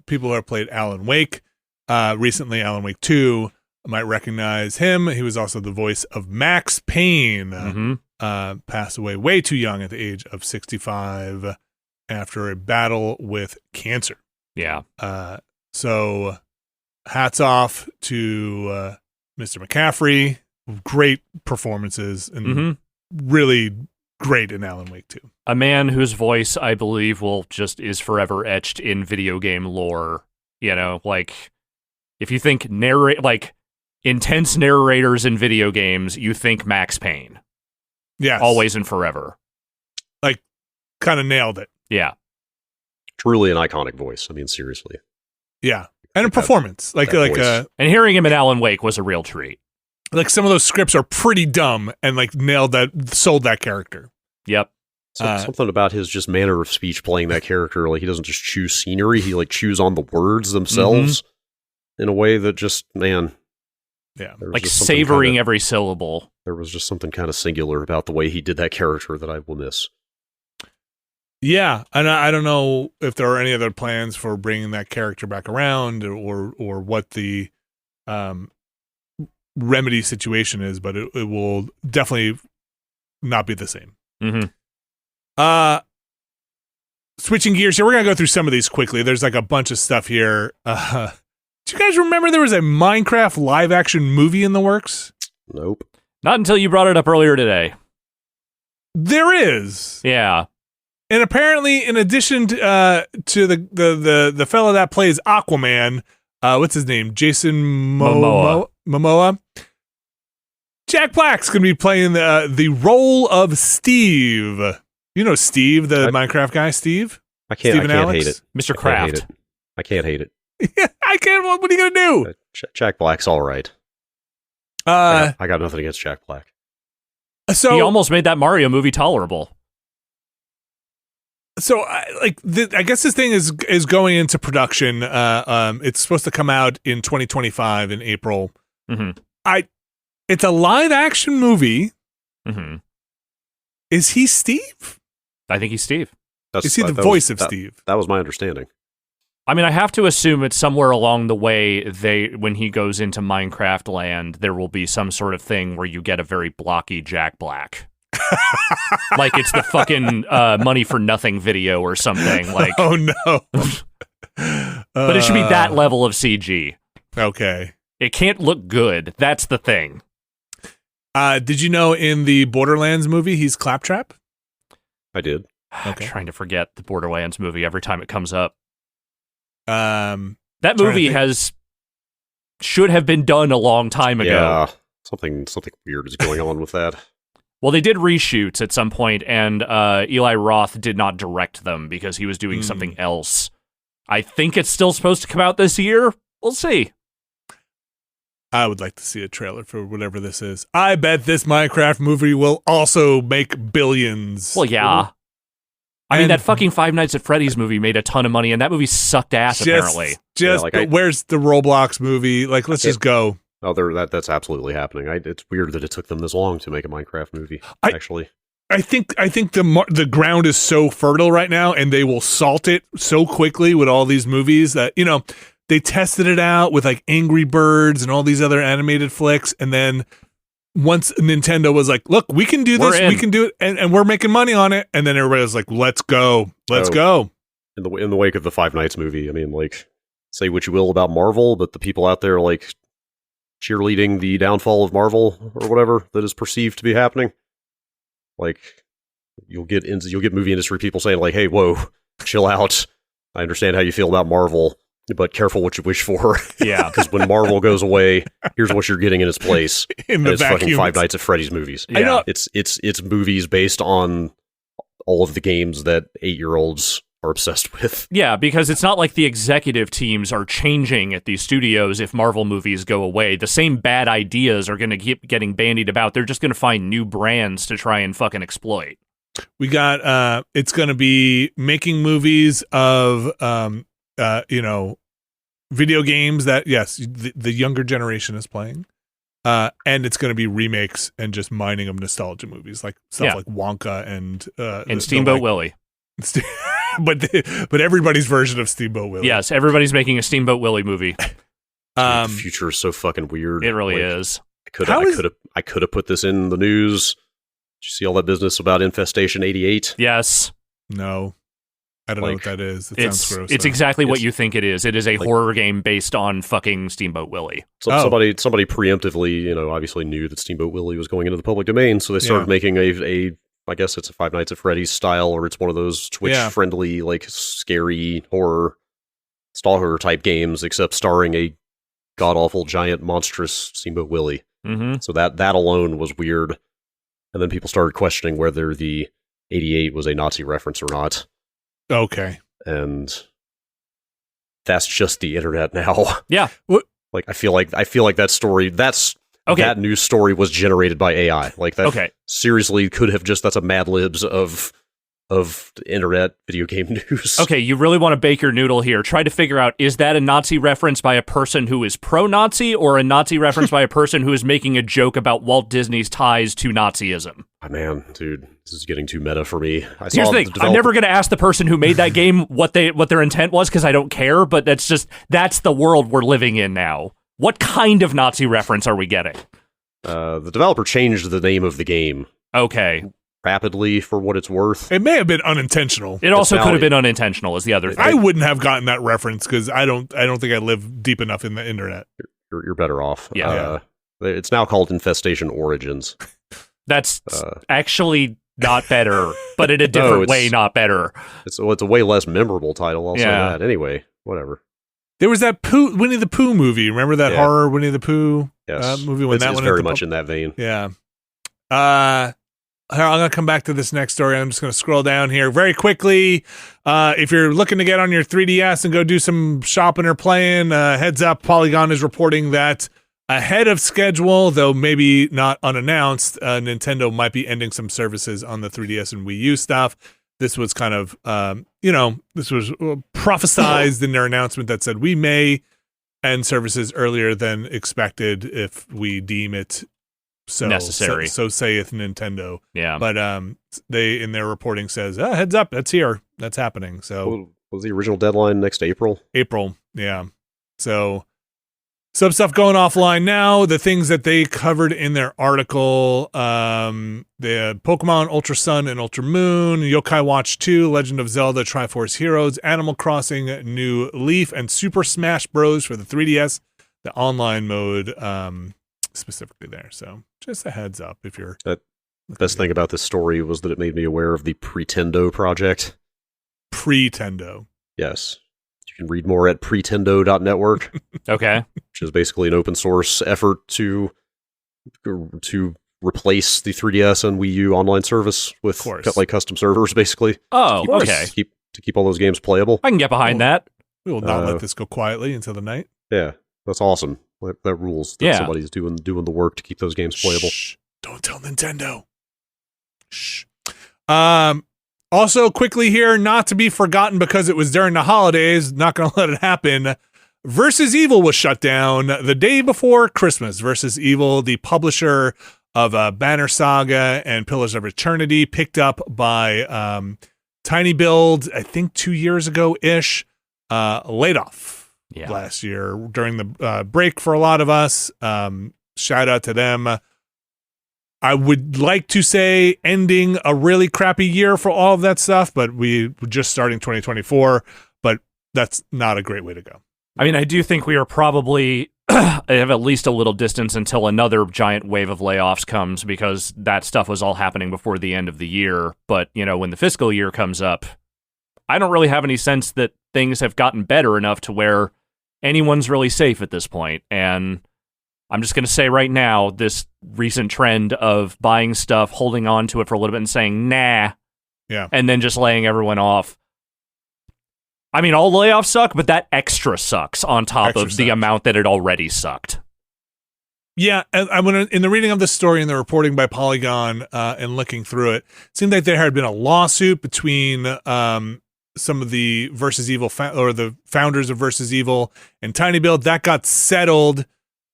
people who have played Alan Wake. Recently, Alan Wake 2 might recognize him. He was also the voice of Max Payne. Mm-hmm. Passed away way too young at the age of 65 after a battle with cancer. Yeah. So hats off to Mr. McCaffrey. Great performances and really great in Alan Wake 2. A man whose voice, I believe, is forever etched in video game lore. Like, if you think intense narrators in video games, you think Max Payne. Yes. Always and forever. Like, kind of nailed it. Yeah. Truly an iconic voice. I mean, seriously. Yeah. And a performance. And hearing him in Alan Wake was a real treat. Like, some of those scripts are pretty dumb and, sold that character. Yep. Something about his just manner of speech playing that character. Like, he doesn't just choose scenery. He, chews on the words themselves in a way that just, man. Yeah. Like, savoring every syllable. There was just something kind of singular about the way he did that character that I will miss. Yeah, and I don't know if there are any other plans for bringing that character back around or what the Remedy situation is, but it will definitely not be the same. Mm-hmm. Switching gears here, we're going to go through some of these quickly. There's a bunch of stuff here. Do you guys remember there was a Minecraft live-action movie in the works? Nope. Not until you brought it up earlier today. There is. Yeah. And apparently, in addition to the fella that plays Aquaman, what's his name? Jason Momoa. Jack Black's going to be playing the role of Steve. You know Steve, the Minecraft guy, Steve? I can't hate it. Mr. Kraft. I can't hate it. I can't. What are you going to do? Jack Black's all right. I got nothing against Jack Black. So he almost made that Mario movie tolerable. So, I guess this thing is going into production. It's supposed to come out in 2025 in April. Mm-hmm. It's a live action movie. Mm-hmm. Is he Steve? I think he's Steve. Is he the voice of Steve? That was my understanding. I mean, I have to assume it's somewhere along the way when he goes into Minecraft land, there will be some sort of thing where you get a very blocky Jack Black. Like it's the fucking money for nothing video or something. Like, oh no! But it should be that level of CG. Okay. It can't look good. That's the thing. Did you know in the Borderlands movie he's Claptrap? I did. Okay. I'm trying to forget the Borderlands movie every time it comes up. That movie should have been done a long time ago. Yeah, something weird is going on with that. Well, they did reshoots at some point, and Eli Roth did not direct them because he was doing something else. I think it's still supposed to come out this year. We'll see. I would like to see a trailer for whatever this is. I bet this Minecraft movie will also make billions. Well, yeah. I mean, that fucking Five Nights at Freddy's movie made a ton of money, and that movie sucked ass, apparently. Where's the Roblox movie? Like, let's just go. Oh, that's absolutely happening. It's weird that it took them this long to make a Minecraft movie, actually. I think the ground is so fertile right now, and they will salt it so quickly with all these movies that, they tested it out with like Angry Birds and all these other animated flicks, and then once Nintendo was like, look, we can do this, we can do it, and we're making money on it, and then everybody was like, let's go. In the wake of the Five Nights movie, I mean, like, say what you will about Marvel, but the people out there like cheerleading the downfall of Marvel or whatever that is perceived to be happening, like you'll get movie industry people saying like, hey, whoa, chill out. I understand how you feel about Marvel, but careful what you wish for. Yeah. Because when Marvel goes away, here's what you're getting in its place. It's fucking Five Nights at Freddy's movies. Yeah. I know. It's movies based on all of the games that 8-year-olds are obsessed with. Yeah, because it's not like the executive teams are changing at these studios if Marvel movies go away. The same bad ideas are going to keep getting bandied about. They're just going to find new brands to try and fucking exploit. We got, it's going to be making movies of, video games that, yes, the younger generation is playing. And it's going to be remakes and just mining of nostalgia movies, like stuff like Wonka and Steamboat Willie. But everybody's version of Steamboat Willie. Yes, everybody's making a Steamboat Willie movie. The future is so fucking weird. It really is. I could have put this in the news. Did you see all that business about Infestation 88? Yes. No. I don't know what that is. Sounds gross. It's exactly what you think it is. It is a horror game based on fucking Steamboat Willie. Somebody preemptively, obviously knew that Steamboat Willie was going into the public domain, so they started making I guess it's a Five Nights at Freddy's style, or it's one of those Twitch-friendly, like, scary horror stalker type games, except starring a god-awful, giant, monstrous Steamboat Willie. Mm-hmm. So that alone was weird. And then people started questioning whether the 88 was a Nazi reference or not. Okay. And that's just the internet now. Yeah. Like, I feel like that story, that news story was generated by AI. Like, that seriously could have that's a Mad Libs of internet video game news. Okay, you really want to bake your noodle here. Try to figure out, is that a Nazi reference by a person who is pro-Nazi, or a Nazi reference by a person who is making a joke about Walt Disney's ties to Nazism? Oh, man, dude, this is getting too meta for me. Here's the thing, I'm never going to ask the person who made that game what their intent was, because I don't care, but that's the world we're living in now. What kind of Nazi reference are we getting? The developer changed the name of the game. Okay. Rapidly, for what it's worth. It may have been unintentional. It also could have been unintentional, is the other thing. I wouldn't have gotten that reference because I don't think I live deep enough in the internet. You're better off. Yeah. It's now called Infestation Origins. That's actually not better, but in a different way, not better. It's a way less memorable title. I'll say that. Anyway, whatever. There was that Winnie the Pooh movie. Remember that horror Winnie the Pooh movie? When it's very much in that vein. Yeah. I'm going to come back to this next story. I'm just going to scroll down here very quickly. If you're looking to get on your 3DS and go do some shopping or playing, heads up, Polygon is reporting that ahead of schedule, though maybe not unannounced, Nintendo might be ending some services on the 3DS and Wii U stuff. This was kind of, this was prophesized in their announcement that said we may end services earlier than expected if we deem it necessary. So saith Nintendo. Yeah. But they, in their reporting, says, heads up, that's here. That's happening. So was the original deadline next April? April, yeah. So some stuff going offline now. The things that they covered in their article, the Pokemon Ultra Sun and Ultra Moon, Yokai Watch 2, Legend of Zelda Triforce Heroes, Animal Crossing New Leaf, and Super Smash Bros. For the 3DS, the online mode specifically there. So just a heads up if you're... The best thing about this story was that it made me aware of the Pretendo project. Pretendo. Yes. You can read more at pretendo.network. Okay. Which is basically an open source effort to replace the 3DS and Wii U online service with like custom servers, basically. Oh, okay. To keep all those games playable. I can get behind that. We will not let this go quietly until the night. Yeah, that's awesome. That rules that somebody's doing the work to keep those games playable. Shh, don't tell Nintendo. Shh. Also, quickly here, not to be forgotten because it was during the holidays, not going to let it happen. Versus Evil was shut down the day before Christmas. Versus Evil, the publisher of Banner Saga and Pillars of Eternity, picked up by Tiny Build, I think 2 years ago-ish, laid off. Yeah. Last year during the break for a lot of us. Shout out to them. I would like to say ending a really crappy year for all of that stuff, but we're just starting 2024, but that's not a great way to go. I mean, I do think we are probably have at least a little distance until another giant wave of layoffs comes, because that stuff was all happening before the end of the year. But, when the fiscal year comes up, I don't really have any sense that things have gotten better enough to where anyone's really safe at this point. And I'm just going to say right now, this recent trend of buying stuff, holding on to it for a little bit and saying, nah, and then just laying everyone off. I mean, all layoffs suck, but that extra sucks on top of the amount that it already sucked. Yeah, and in the reading of the story and the reporting by Polygon and looking through it, it seemed like there had been a lawsuit between some of the Versus Evil or the founders of Versus Evil and Tiny Build. That got settled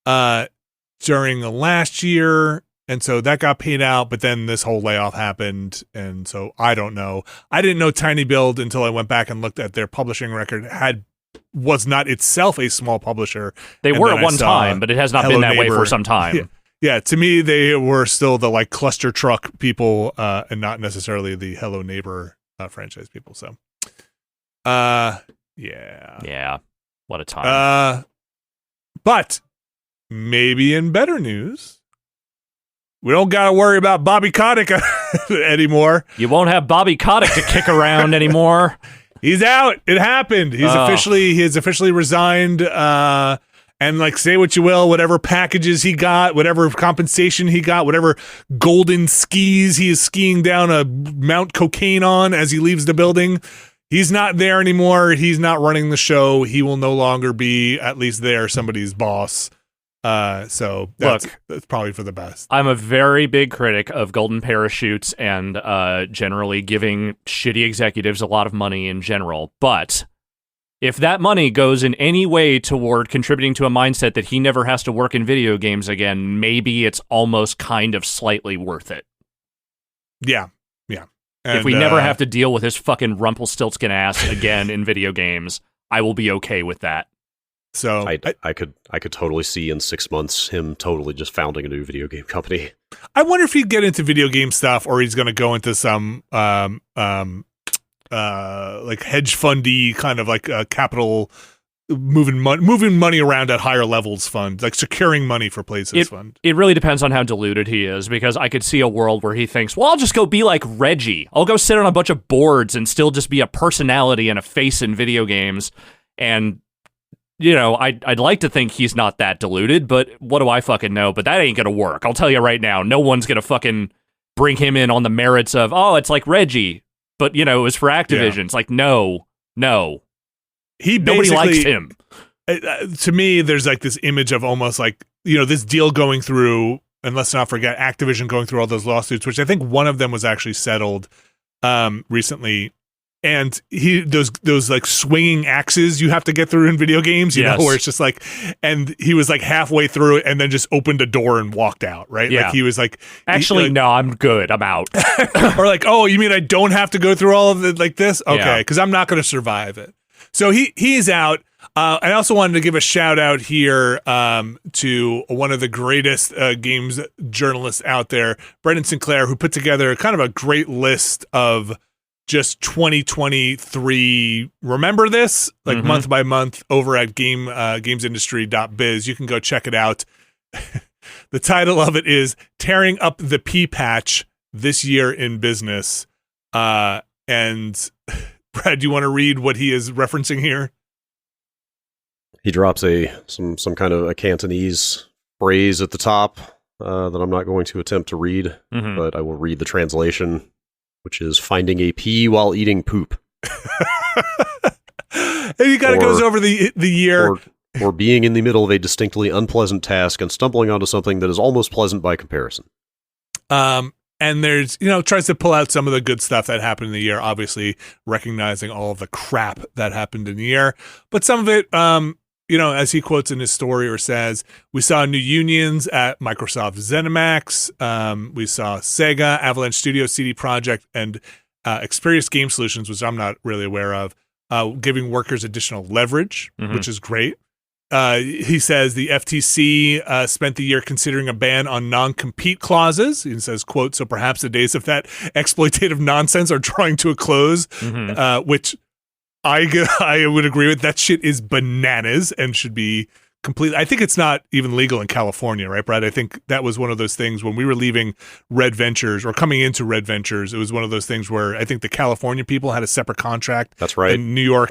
during the last year, and so that got paid out, but then this whole layoff happened, and so I don't know. I didn't know Tiny Build until I went back and looked at their publishing record. Was not itself a small publisher. They were at one time, but it has not been that way for some time. Yeah, to me, they were still the like cluster truck people and not necessarily the Hello Neighbor franchise people. So, yeah, what a time. But maybe in better news, we don't got to worry about Bobby Kotick anymore. You won't have Bobby Kotick to kick around anymore. He's out. It happened. He has officially resigned. And like, say what you will, whatever packages he got, whatever compensation he got, whatever golden skis he is skiing down a Mount Cocaine on as he leaves the building, he's not there anymore. He's not running the show. He will no longer be, at least there, somebody's boss. So that's probably for the best. I'm a very big critic of golden parachutes and generally giving shitty executives a lot of money in general. But if that money goes in any way toward contributing to a mindset that he never has to work in video games again, maybe it's almost kind of slightly worth it. Yeah. And, if we never have to deal with his fucking Rumpelstiltskin ass again in video games, I will be okay with that. So I could totally see in 6 months him totally just founding a new video game company. I wonder if he'd get into video game stuff, or he's going to go into some like hedge fundy kind of like capital moving money around at higher levels fund, like securing money for places fund. It really depends on how deluded he is, because I could see a world where he thinks, well, I'll just go be like Reggie. I'll go sit on a bunch of boards and still just be a personality and a face in video games and I'd like to think he's not that deluded, but what do I fucking know? But that ain't gonna work. I'll tell you right now, no one's gonna fucking bring him in on the merits of, it's like Reggie, but it was for Activision. Yeah. It's like, no. Nobody likes him. To me, there's like this image of almost like, this deal going through, and let's not forget Activision going through all those lawsuits, which I think one of them was actually settled recently. And those like swinging axes you have to get through in video games, you know, where it's just like, and he was like halfway through it and then just opened a door and walked out, right? Yeah. Like he was like, actually, no, I'm good. I'm out. Or like, oh, you mean I don't have to go through all of it like this? Okay, because I'm not going to survive it. So he's out. I also wanted to give a shout out here to one of the greatest games journalists out there, Brendan Sinclair, who put together kind of a great list of just 2023. Remember this, like month by month, over at GamesIndustry.biz. You can go check it out. The title of it is "Tearing Up the Pea Patch This Year in Business." And Brad, do you want to read what he is referencing here? He drops some kind of a Cantonese phrase at the top that I'm not going to attempt to read, but I will read the translation, which is "finding a pea while eating poop." And he kind of goes over the year. Or being in the middle of a distinctly unpleasant task and stumbling onto something that is almost pleasant by comparison. And there's, tries to pull out some of the good stuff that happened in the year, obviously recognizing all of the crap that happened in the year. But some of it, as he quotes in his story or says, we saw new unions at Microsoft ZeniMax. We saw Sega, Avalanche Studios, CD Projekt, and Experience Game Solutions, which I'm not really aware of, giving workers additional leverage, which is great. He says the FTC spent the year considering a ban on non-compete clauses. He says, quote, "So perhaps the days of that exploitative nonsense are drawing to a close," which I would agree with. That shit is bananas and should be completely. I think it's not even legal in California, right, Brad? I think that was one of those things when we were leaving Red Ventures or coming into Red Ventures. It was one of those things where I think the California people had a separate contract. That's right. And New York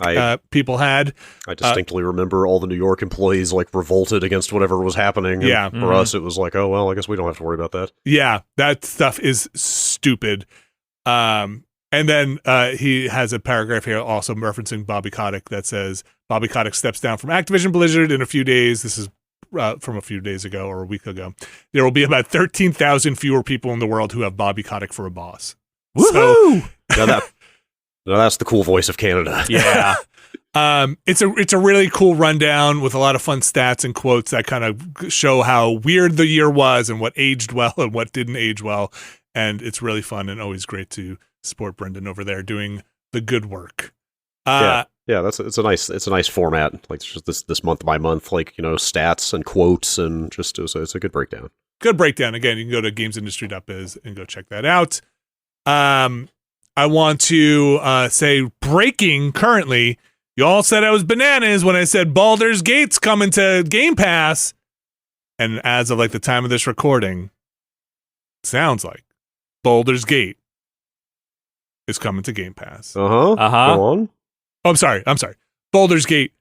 people had. I distinctly remember all the New York employees like revolted against whatever was happening. Yeah. And for us, it was like, oh, well, I guess we don't have to worry about that. Yeah, that stuff is stupid. And then he has a paragraph here also referencing Bobby Kotick that says, Bobby Kotick steps down from Activision Blizzard in a few days. This is from a few days ago or a week ago. There will be about 13,000 fewer people in the world who have Bobby Kotick for a boss. Woohoo! So, now that's the cool voice of Canada. Yeah. It's a really cool rundown with a lot of fun stats and quotes that kind of show how weird the year was and what aged well and what didn't age well. And it's really fun and always great to support Brendan over there doing the good work. Yeah, it's a nice format. Like just this month by month, like stats and quotes and just it's a good breakdown. Good breakdown. Again, you can go to GamesIndustry.biz and go check that out. I want to say breaking currently. You all said I was bananas when I said Baldur's Gate's coming to Game Pass, and as of like the time of this recording, sounds like Baldur's Gate is coming to Game Pass. Go on. Oh, I'm sorry. Baldur's Gate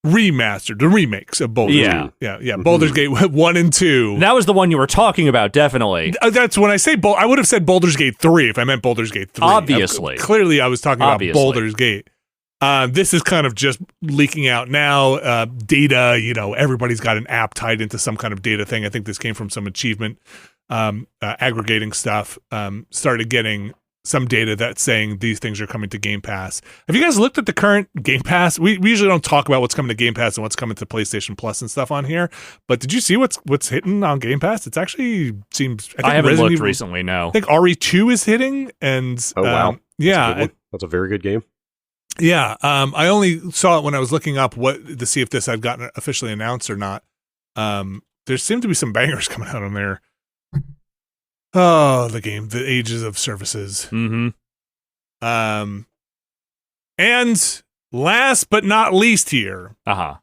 remastered, the remakes of Baldur's Gate. Yeah. Baldur's Gate 1 and 2. That was the one you were talking about, definitely. That's when I say I would have said Baldur's Gate 3 if I meant Baldur's Gate 3. Obviously. Clearly, I was talking about Baldur's Gate. This is kind of just leaking out now. Data, everybody's got an app tied into some kind of data thing. I think this came from some achievement aggregating stuff. Started getting some data that's saying these things are coming to Game Pass. Have you guys looked at the current Game Pass? We usually don't talk about what's coming to Game Pass and what's coming to PlayStation Plus and stuff on here, but did you see what's hitting on Game Pass? It's actually seems. I haven't looked recently. No, I think RE2 is hitting, and oh wow, yeah, that's a very good game. Yeah, I only saw it when I was looking up to see if this had gotten officially announced or not. There seemed to be some bangers coming out on there. Oh, the ages of services. Mm-hmm. And last but not least here. Uh-huh.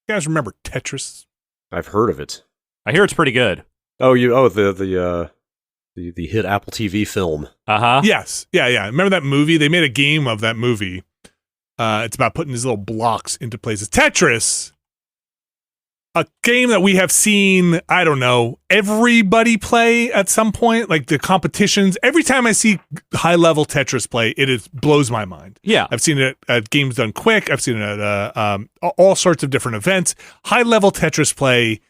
You guys remember Tetris? I've heard of it. I hear it's pretty good. The hit Apple TV film. Uh-huh. Yes. Yeah. Remember that movie? They made a game of that movie. It's about putting these little blocks into places. Tetris, a game that we have seen, I don't know, everybody play at some point, like the competitions. Every time I see high-level Tetris play, blows my mind. Yeah. I've seen it at Games Done Quick. I've seen it at all sorts of different events. High-level Tetris play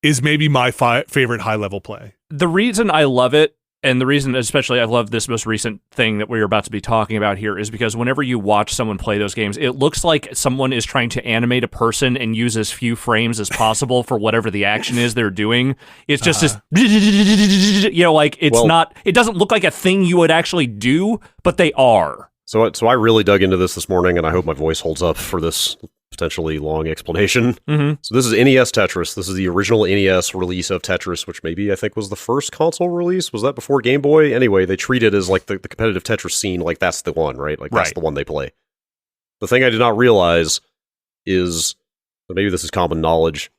is maybe my favorite high-level play. The reason I love it, and the reason especially I love this most recent thing that we're about to be talking about here, is because whenever you watch someone play those games, it looks like someone is trying to animate a person and use as few frames as possible for whatever the action is they're doing. It's just this, like it doesn't look like a thing you would actually do, but they are. So I really dug into this morning, and I hope my voice holds up for this potentially long explanation. Mm-hmm. So this is NES Tetris. This is the original NES release of Tetris, which maybe I think was the first console release. Was that before Game Boy? Anyway, they treat it as like the competitive Tetris scene, like that's the one, right? Like that's the one they play. The thing I did not realize is, maybe this is common knowledge,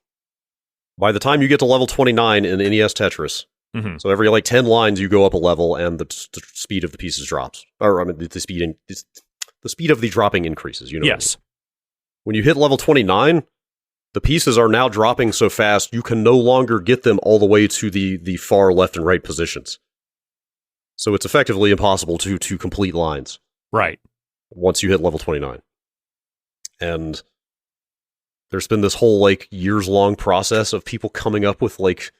by the time you get to level 29 in NES Tetris, so every like 10 lines you go up a level and the speed of the pieces drops. Or I mean the speed of the dropping increases, you know. Yes. When you hit level 29, the pieces are now dropping so fast you can no longer get them all the way to the far left and right positions. So it's effectively impossible to complete lines. Right. Once you hit level 29. And there's been this whole like years-long process of people coming up with like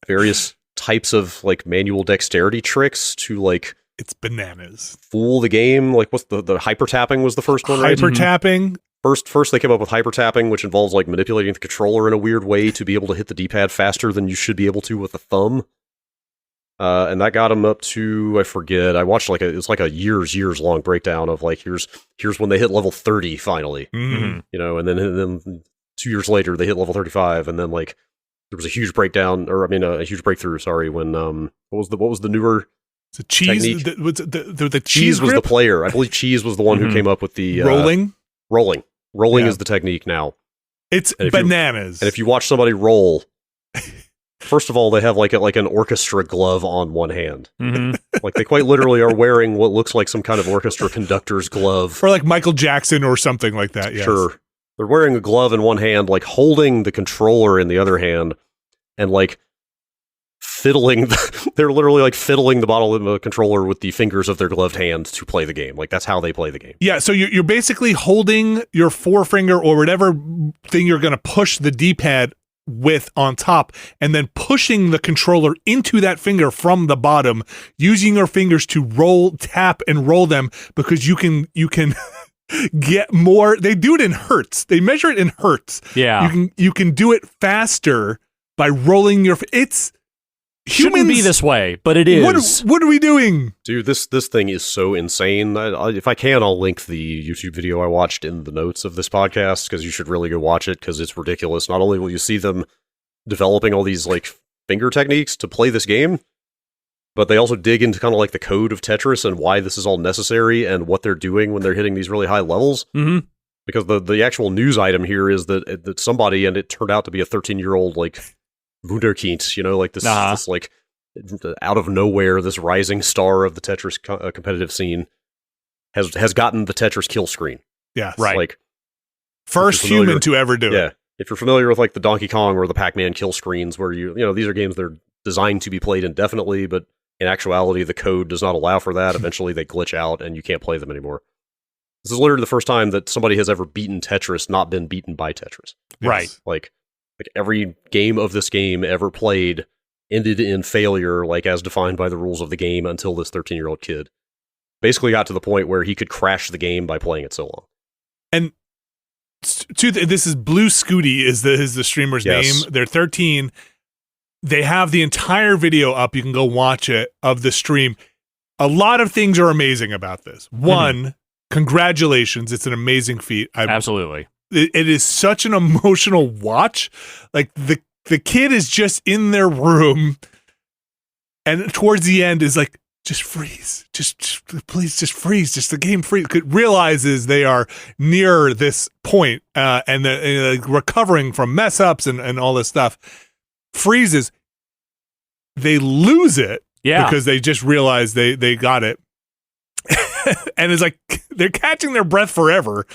various types of like manual dexterity tricks to like it's bananas. Fool the game. Like what's the hyper tapping was the first one, right? Hyper tapping. First they came up with hyper tapping, which involves like manipulating the controller in a weird way to be able to hit the D-pad faster than you should be able to with a thumb. And that got them up to, I forget, I watched it's like a years long breakdown of like, here's when they hit level 30 finally, you know, and then 2 years later they hit level 35, and then like there was a huge breakdown, or I mean a huge breakthrough. Sorry, when what was the newer the cheese? The cheese was grip? the player. I believe Cheese was the one who came up with the rolling. Rolling is the technique now. It's bananas. And if you watch somebody roll, first of all, they have like an orchestra glove on one hand. Like they quite literally are wearing what looks like some kind of orchestra conductor's glove. Or like Michael Jackson or something like that, yes. Sure. They're wearing a glove in one hand, like holding the controller in the other hand, and like they're literally like fiddling the bottle of the controller with the fingers of their gloved hand to play the game. Like that's how they play the game. Yeah, so you're basically holding your forefinger or whatever thing you're going to push the D-pad with on top, and then pushing the controller into that finger from the bottom, using your fingers to tap and roll them, because you can get more. They do it in hertz. They measure it in hertz. Yeah. You can do it faster by rolling your it's shouldn't be this way, but it is. What are we doing? Dude, this thing is so insane. If I can, I'll link the YouTube video I watched in the notes of this podcast, because you should really go watch it, because it's ridiculous. Not only will you see them developing all these like finger techniques to play this game, but they also dig into kind of like the code of Tetris and why this is all necessary and what they're doing when they're hitting these really high levels. Because the actual news item here is that somebody, and it turned out to be a 13-year-old like Wunderkind, you know, like this like out of nowhere, this rising star of the Tetris competitive scene has gotten the Tetris kill screen. Yeah, right. Like first human to ever do it. If you're familiar with like the Donkey Kong or the Pac-Man kill screens, where you know these are games that are designed to be played indefinitely, but in actuality the code does not allow for that. Eventually they glitch out and you can't play them anymore. This is literally the first time that somebody has ever beaten Tetris, not been beaten by Tetris. Yes. Right. Like every game of this game ever played ended in failure, like as defined by the rules of the game, until this 13-year-old kid basically got to the point where he could crash the game by playing it so long. And this is Blue Scooty is the streamer's name. They're 13. They have the entire video up. You can go watch it of the stream. A lot of things are amazing about this. One, congratulations. It's an amazing feat. Absolutely. It is such an emotional watch. Like the kid is just in their room, and towards the end is like, just freeze, just please, just freeze, just the game freeze. Realizes they are near this point, and they're recovering from mess ups and all this stuff. Freezes. They lose it, because they just realize they got it. and is like, they're catching their breath forever.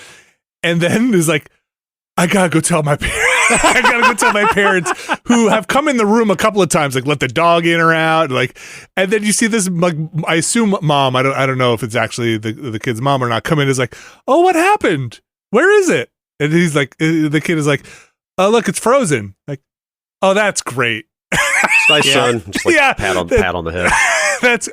And then is like, I gotta go tell my parents. I gotta go tell my parents, who have come in the room a couple of times, like let the dog in or out, like. And then you see this, like, I assume mom. I don't know if it's actually the kid's mom or not. Come in is like, oh, what happened? Where is it? And he's like, the kid is like, oh, look, it's frozen. Like, oh, that's great. Nice, son. Just like pat on the head. That's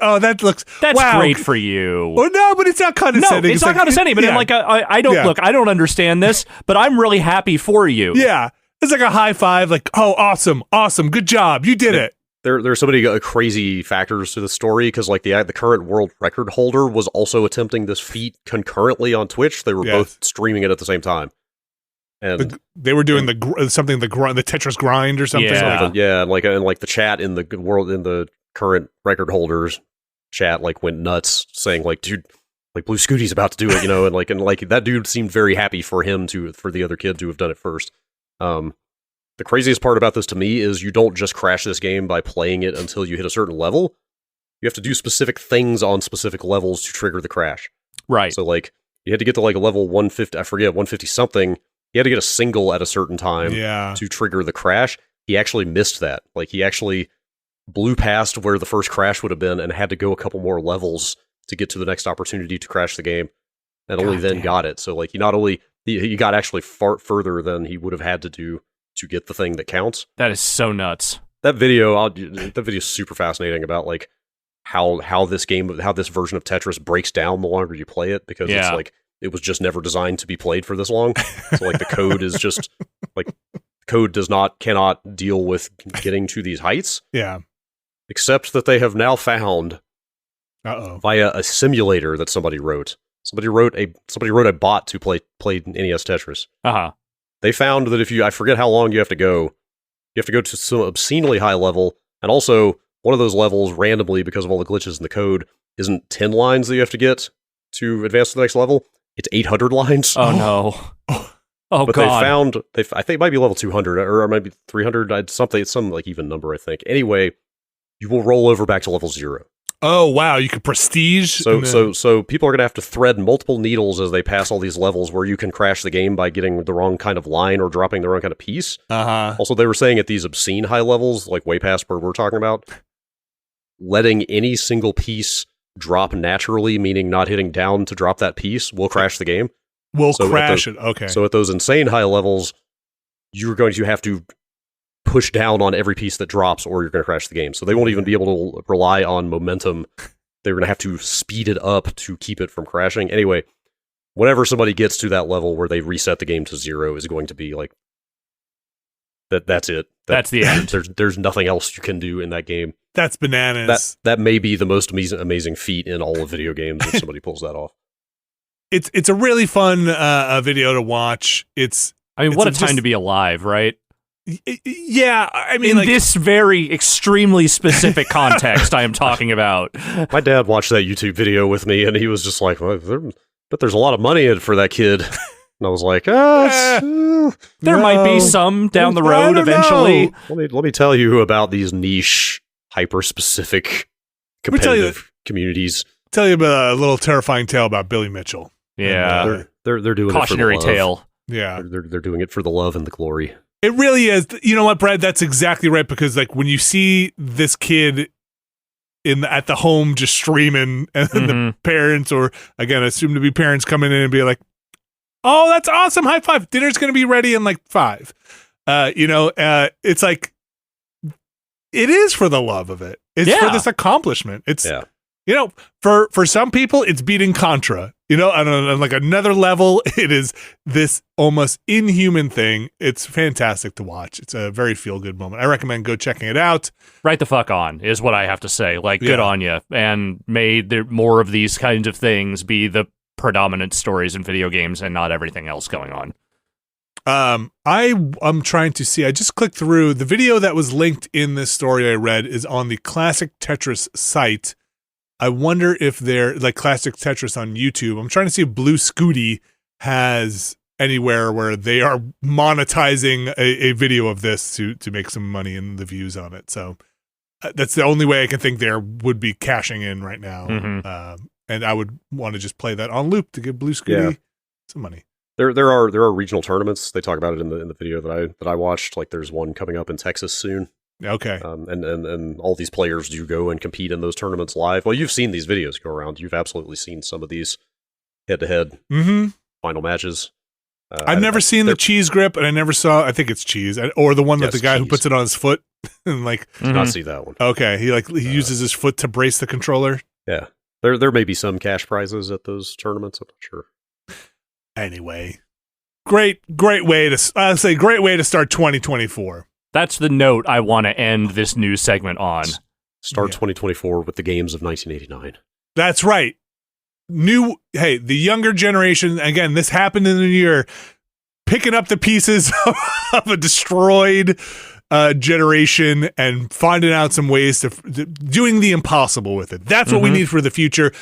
great for you. Well, no, but it's not condescending. No, it's not condescending. But I don't look. I don't understand this, but I'm really happy for you. Yeah, it's like a high five. Like, oh, awesome, good job, you did it. There's so many crazy factors to the story because like the current world record holder was also attempting this feat concurrently on Twitch. They were both streaming it at the same time. And they were doing the Tetris grind or something. And like the chat in the current record holders chat like went nuts, saying like, dude, like Blue Scooty's about to do it, and like that dude seemed very happy for the other kid to have done it first. The craziest part about this to me is you don't just crash this game by playing it until you hit a certain level. You have to do specific things on specific levels to trigger the crash. Right. So like you had to get to like a level 150, I forget, 150 something. He had to get a single at a certain time to trigger the crash. He actually missed that. Like, he actually blew past where the first crash would have been and had to go a couple more levels to get to the next opportunity to crash the game, and only then got it. So, like, he got actually far further than he would have had to do to get the thing that counts. That is so nuts. That video is super fascinating about, like, how this version of Tetris breaks down the longer you play it, because it's like, it was just never designed to be played for this long. So like the code is just like cannot deal with getting to these heights. Yeah. Except that they have now found via a simulator that somebody wrote. Somebody wrote a bot to play NES Tetris. Uh-huh. They found that I forget how long you have to go. You have to go to some obscenely high level, and also one of those levels randomly, because of all the glitches in the code, isn't 10 lines that you have to get to advance to the next level. It's 800 lines. Oh, no. Oh, but God. I think it might be level 200, or maybe 300, some like even number, I think. Anyway, you will roll over back to level 0. Oh, wow. You could prestige. So people are going to have to thread multiple needles as they pass all these levels where you can crash the game by getting the wrong kind of line or dropping the wrong kind of piece. Uh-huh. Also, they were saying at these obscene high levels, like way past where we're talking about, letting any single piece drop naturally, meaning not hitting down to drop that piece, will crash the game. Crash it. Okay. So at those insane high levels, you're going to have to push down on every piece that drops, or you're going to crash the game. So they won't even be able to rely on momentum. They're going to have to speed it up to keep it from crashing. Anyway, whenever somebody gets to that level where they reset the game to 0, is going to be like that's it. That's the end. There's nothing else you can do in that game. That's bananas. That may be the most amazing feat in all of video games if somebody pulls that off. It's a really fun video to watch. What a time to be alive, right? Yeah, I mean, in this very extremely specific context I am talking about. My dad watched that YouTube video with me, and he was just like, well, but there's a lot of money in it for that kid. And I was like, there might be some down the road eventually. Let me tell you about these niche, hyper-specific, competitive communities. Tell you about a little terrifying tale about Billy Mitchell. Yeah, and, they're doing cautionary it for the love. tale. Yeah, they're doing it for the love and the glory. It really is. You know what, Brad? That's exactly right. Because like when you see this kid at the home just streaming, and the parents, or again assumed to be parents, coming in and be like, "Oh, that's awesome! High five! Dinner's going to be ready in like 5." It's like it is for the love of it. It's for this accomplishment. It's for some people, it's beating Contra. On like another level, it is this almost inhuman thing. It's fantastic to watch. It's a very feel-good moment. I recommend go checking it out. Right the fuck on is what I have to say. Like, good on you. And may there more of these kinds of things be the predominant stories in video games and not everything else going on. I'm trying to see. I just clicked through. The video that was linked in this story I read is on the Classic Tetris site. I wonder if they're like Classic Tetris on YouTube. I'm trying to see if Blue Scooty has anywhere where they are monetizing a video of this to make some money in the views on it. So that's the only way I can think there would be cashing in right now. and I would want to just play that on loop to give Blue Scooty some money. There are regional tournaments. They talk about it in the video that I watched. Like there's one coming up in Texas soon. Okay. And all these players do go and compete in those tournaments live. Well, you've seen these videos go around. You've absolutely seen some of these head-to-head final matches. I've never seen the cheese grip, and I never saw. I think it's cheese, or the one that the guy who puts it on his foot and did not see that one. Okay, he uses his foot to brace the controller. Yeah, there may be some cash prizes at those tournaments. I'm not sure. Anyway, great way to start 2024. That's the note I want to end this news segment on. Start 2024 with the games of 1989. That's right. The younger generation, again, this happened in the year, picking up the pieces of a destroyed generation and finding out some ways to doing the impossible with it. That's what we need for the future.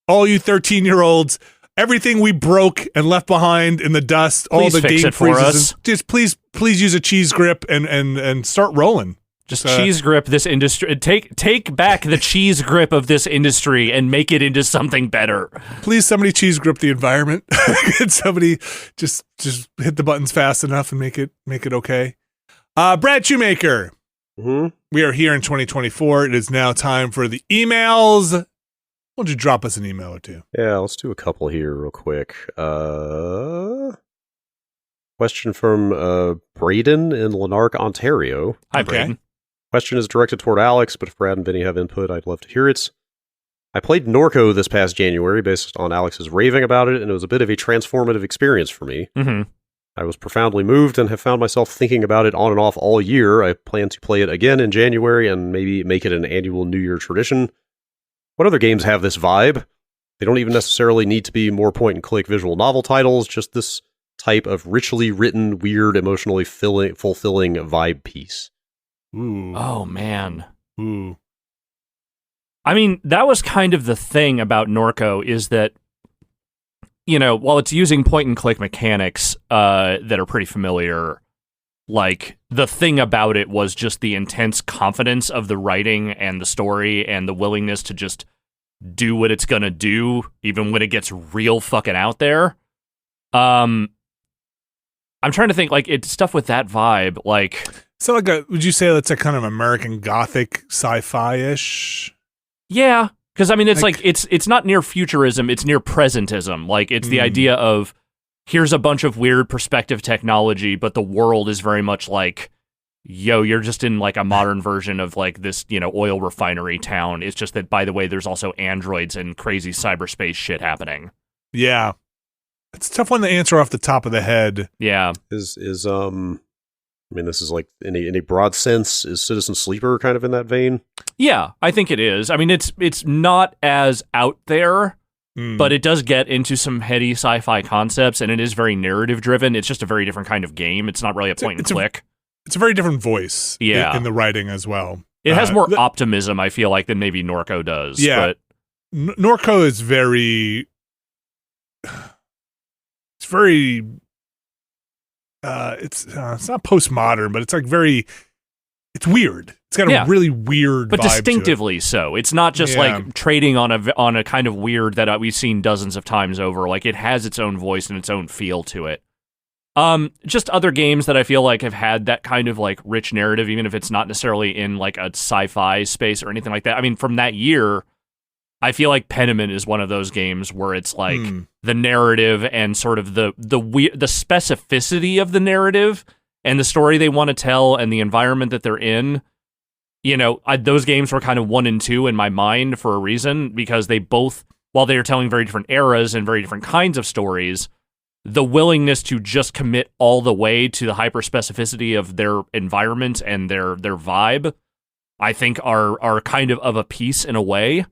All you 13-year-olds, everything we broke and left behind in the dust, all the game freezes, just please use a cheese grip and start rolling. Just cheese grip this industry. Take back the cheese grip of this industry and make it into something better. Please, somebody cheese grip the environment. Can somebody just hit the buttons fast enough and make it okay? Brad Shoemaker. We are here in 2024. It is now time for the emails. Why don't you drop us an email or two? Yeah, let's do a couple here real quick. Question from Braden in Lanark, Ontario. Hi, Braden. Question is directed toward Alex, but if Brad and Vinny have input, I'd love to hear it. I played Norco this past January based on Alex's raving about it, and it was a bit of a transformative experience for me. I was profoundly moved and have found myself thinking about it on and off all year. I plan to play it again in January and maybe make it an annual New Year tradition. What other games have this vibe? They don't even necessarily need to be more point-and-click visual novel titles, just this type of richly written, weird, emotionally fulfilling vibe piece. Ooh. Oh, man. Ooh. I mean, that was kind of the thing about Norco, is that, while it's using point-and-click mechanics that are pretty familiar, like, the thing about it was just the intense confidence of the writing and the story and the willingness to just do what it's gonna do, even when it gets real fucking out there. I'm trying to think, like, it's stuff with that vibe, like... So, would you say that's a kind of American Gothic sci-fi-ish? Yeah, because, I mean, it's like it's not near futurism, it's near presentism. Like, it's the idea of, here's a bunch of weird perspective technology, but the world is very much like, you're just in, like, a modern version of, like, this, oil refinery town. It's just that, by the way, there's also androids and crazy cyberspace shit happening. Yeah. It's a tough one to answer off the top of the head. Yeah. I mean, this is like, in a broad sense, is Citizen Sleeper kind of in that vein? Yeah, I think it is. I mean, it's not as out there, but it does get into some heady sci-fi concepts, and it is very narrative-driven. It's just a very different kind of game. It's not really a point-and-click. It's a very different voice in the writing as well. It has more optimism, I feel like, than maybe Norco does. Yeah, but Norco is very... It's very... it's not postmodern, but it's like it's weird. It's got a really weird but vibe distinctively so. It's not just like trading on a kind of weird that we've seen dozens of times over. Like, it has its own voice and its own feel to it. Just other games that I feel like have had that kind of like rich narrative, even if it's not necessarily in like a sci-fi space or anything like that. I mean, from that year, I feel like Penniman is one of those games where it's like the narrative and sort of the specificity of the narrative and the story they want to tell and the environment that they're in. Those games were kind of 1 and 2 in my mind for a reason, because they both, while they are telling very different eras and very different kinds of stories, the willingness to just commit all the way to the hyper specificity of their environment and their vibe, I think are kind of a piece in a way.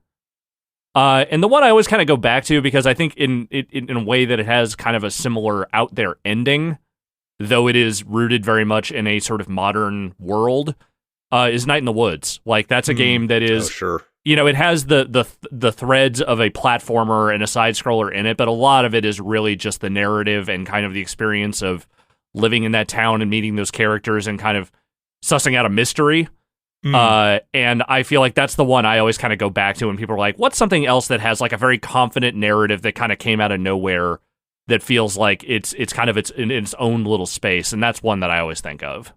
And the one I always kind of go back to, because I think in a way that it has kind of a similar out there ending, though it is rooted very much in a sort of modern world, is Night in the Woods. Like, that's a game that is, it has the threads of a platformer and a side scroller in it, but a lot of it is really just the narrative and kind of the experience of living in that town and meeting those characters and kind of sussing out a mystery. And I feel like that's the one I always kind of go back to when people are like, what's something else that has like a very confident narrative that kind of came out of nowhere that feels like it's kind of in its own little space? And that's one that I always think of.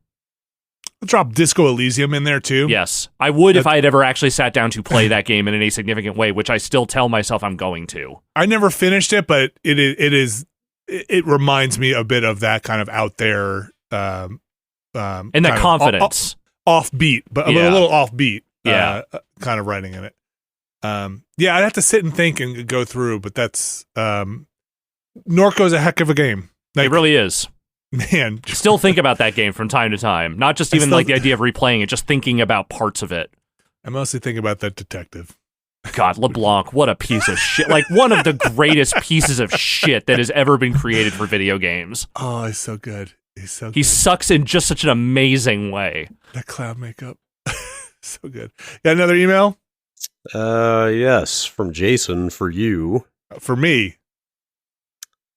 I'll drop Disco Elysium in there too. Yes, I would if I had ever actually sat down to play that game in any significant way, which I still tell myself I'm going to. I never finished it, but it reminds me a bit of that kind of out there and that confidence. Offbeat, but a little offbeat, kind of writing in it. I'd have to sit and think and go through, but that's Norco's a heck of a game. Like, it really is. Man, still think about that game from time to time. Not just even like the idea of replaying it, just thinking about parts of it. I mostly think about that detective. God, LeBlanc, what a piece of shit. Like, one of the greatest pieces of shit that has ever been created for video games. Oh, he's so good. He sucks in just such an amazing way. That cloud makeup. So good. Got another email? Yes, from Jason for you. For me.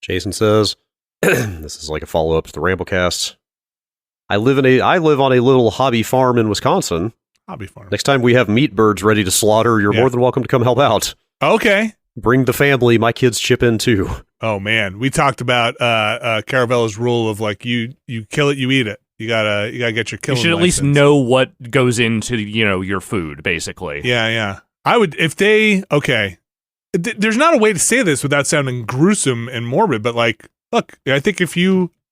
Jason says, this is like a follow-up to the Ramblecast. I live on a little hobby farm in Wisconsin. Hobby farm. Next time we have meat birds ready to slaughter, you're more than welcome to come help out. Okay. Bring the family. My kids chip in too. Oh man, we talked about Caravella's rule of like you kill it, you eat it. You gotta get your killing. You should at least know what goes into your food, basically. Yeah. I would if they there's not a way to say this without sounding gruesome and morbid, but like, look, I think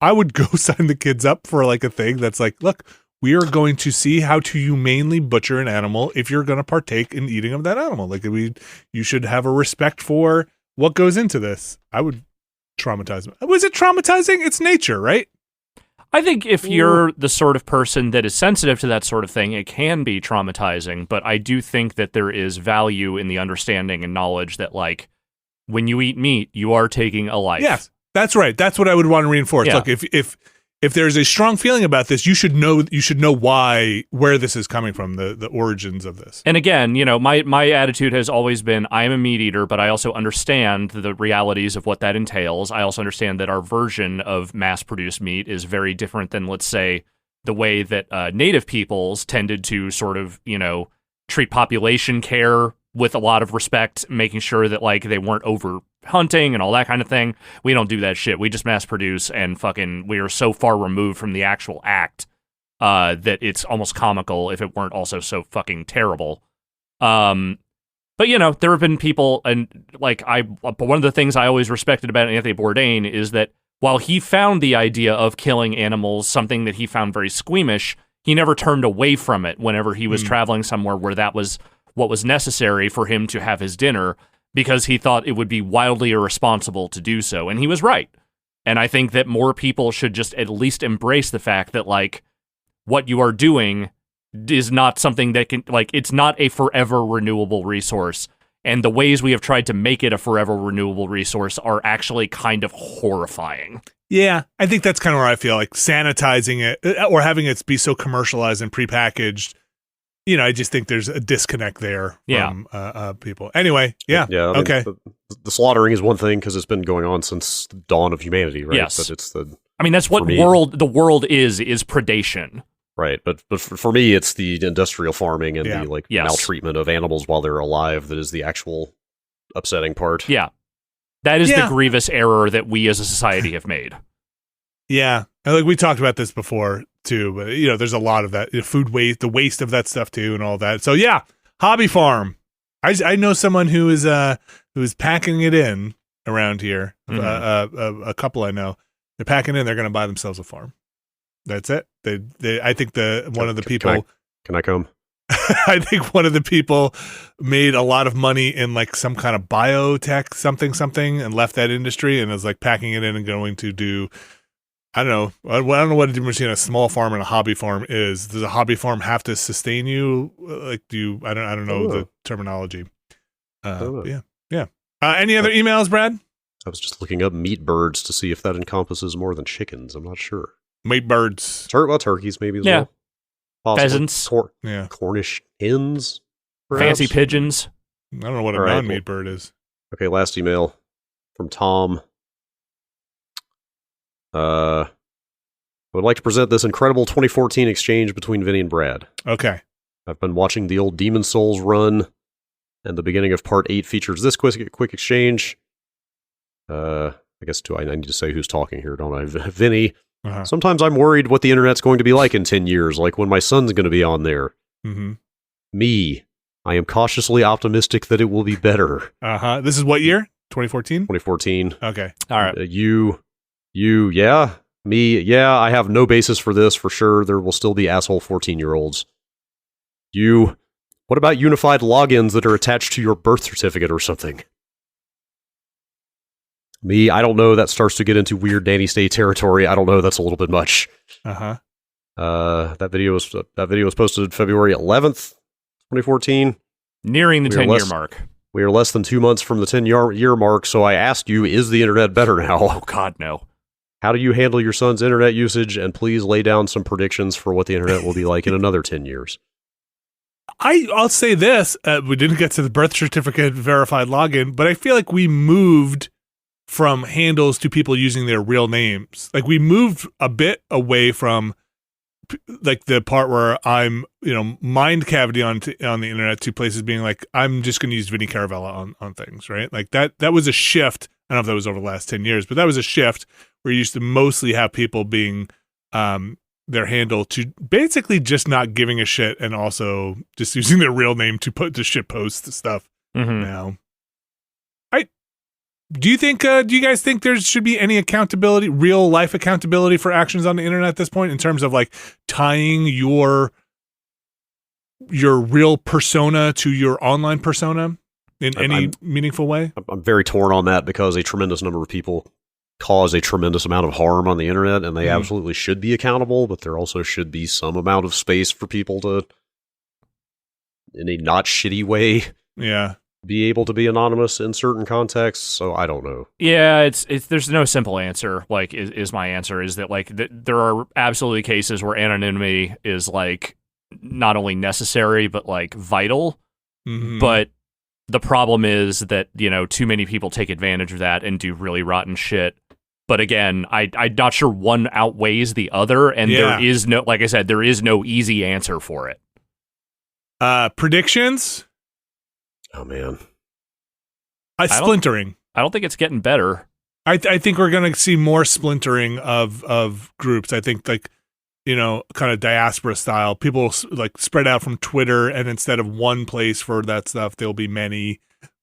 I would go sign the kids up for like a thing that's like, look, we are going to see how to humanely butcher an animal if you're going to partake in eating of that animal. Like you should have a respect for what goes into this. I would traumatize them. Was it traumatizing? It's nature, right? I think if you're the sort of person that is sensitive to that sort of thing, it can be traumatizing, but I do think that there is value in the understanding and knowledge that, like, when you eat meat, you are taking a life. Yes, that's right. That's what I would want to reinforce. Yeah. Look, if there's a strong feeling about this, you should know where this is coming from, the origins of this. And again, my attitude has always been, I am a meat eater, but I also understand the realities of what that entails. I also understand that our version of mass-produced meat is very different than, let's say, the way that native peoples tended to sort of, treat population care with a lot of respect, making sure that like they weren't over hunting and all that kind of thing. We don't do that shit. We just mass produce and we are so far removed from the actual act that it's almost comical if it weren't also so fucking terrible. But there have been people, and like one of the things I always respected about Anthony Bourdain is that while he found the idea of killing animals something that he found very squeamish, he never turned away from it whenever he was traveling somewhere where that was what was necessary for him to have his dinner, because he thought it would be wildly irresponsible to do so. And he was right. And I think that more people should just at least embrace the fact that, like, what you are doing is not something that can, like, it's not a forever renewable resource. And the ways we have tried to make it a forever renewable resource are actually kind of horrifying. Yeah, I think that's kind of where I feel like sanitizing it or having it be so commercialized and prepackaged. I just think there's a disconnect there from people. Anyway, yeah. I mean, okay. The slaughtering is one thing because it's been going on since the dawn of humanity, right? Yes. But that's what the world is predation. Right, but for me, it's the industrial farming and the maltreatment of animals while they're alive that is the actual upsetting part. Yeah, that is the grievous error that we as a society have made. Yeah, like we talked about this before too, but there's a lot of that food waste, the waste of that stuff too, and all that. So yeah, hobby farm. I know someone who is packing it in around here. A couple I know, they're packing in. They're going to buy themselves a farm. That's it. I think one of the people. Can I come? I think one of the people made a lot of money in like some kind of biotech something and left that industry and is like packing it in and going to do. I don't know. I don't know what the difference between a small farm and a hobby farm is. Does a hobby farm have to sustain you? Like, I don't know the terminology. Yeah. Any other emails, Brad? I was just looking up meat birds to see if that encompasses more than chickens. I'm not sure. Meat birds. Turkeys maybe as well. Possibly. Pheasants. Cornish hens. Perhaps. Fancy pigeons. I don't know what a non-meat bird is. Okay, last email from Tom. I would like to present this incredible 2014 exchange between Vinny and Brad. Okay. I've been watching the old Demon Souls run, and the beginning of Part 8 features this quick exchange. I guess I need to say who's talking here, don't I? Vinny. Sometimes I'm worried what the internet's going to be like in 10 years, like when my son's going to be on there. Me. I am cautiously optimistic that it will be better. This is what year? 2014? 2014. Okay. All right. You, yeah. Me, yeah, I have no basis for this, for sure. There will still be asshole 14-year-olds. You, what about unified logins that are attached to your birth certificate or something? Me, I don't know. That starts to get into weird nanny state territory. I don't know. That's a little bit much. That video was posted February 11th. 2014. Nearing the 10-year mark. We are less than 2 months from the 10-year mark, so I ask you, is the internet better now? Oh, God, no. How do you handle your son's internet usage? And please lay down some predictions for what the internet will be like in another 10 years. I'll say this. We didn't get to the birth certificate verified login, but I feel like we moved from handles to people using their real names. Like, we moved a bit away from like the part where I'm, mind cavity on the internet to places being like, I'm just going to use Vinny Caravella on things, right? Like that was a shift. I don't know if that was over the last 10 years, but that was a shift where you used to mostly have people being their handle to basically just not giving a shit and also just using their real name to shit post stuff now. Do you guys think there should be any accountability, real life accountability for actions on the internet at this point in terms of like tying your real persona to your online persona in any meaningful way? I'm very torn on that because a tremendous number of people cause a tremendous amount of harm on the internet, and they absolutely should be accountable, but there also should be some amount of space for people to, in a not shitty way, be able to be anonymous in certain contexts. So I don't know. Yeah, it's there's no simple answer. Like, is my answer is that like there are absolutely cases where anonymity is like not only necessary but like vital. But the problem is that too many people take advantage of that and do really rotten shit. But again, I'm not sure one outweighs the other, and there is no, like I said, there is no easy answer for it. Predictions. Oh man, splintering. I don't think it's getting better. I think we're going to see more splintering of groups. I think like kind of diaspora style. People like spread out from Twitter, and instead of one place for that stuff, there'll be many.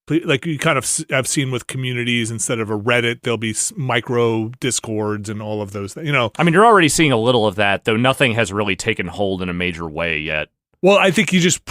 Like you kind of have seen with communities, instead of a Reddit, there'll be micro Discords and all of those things. I mean, you're already seeing a little of that, though nothing has really taken hold in a major way yet. Well, I think you just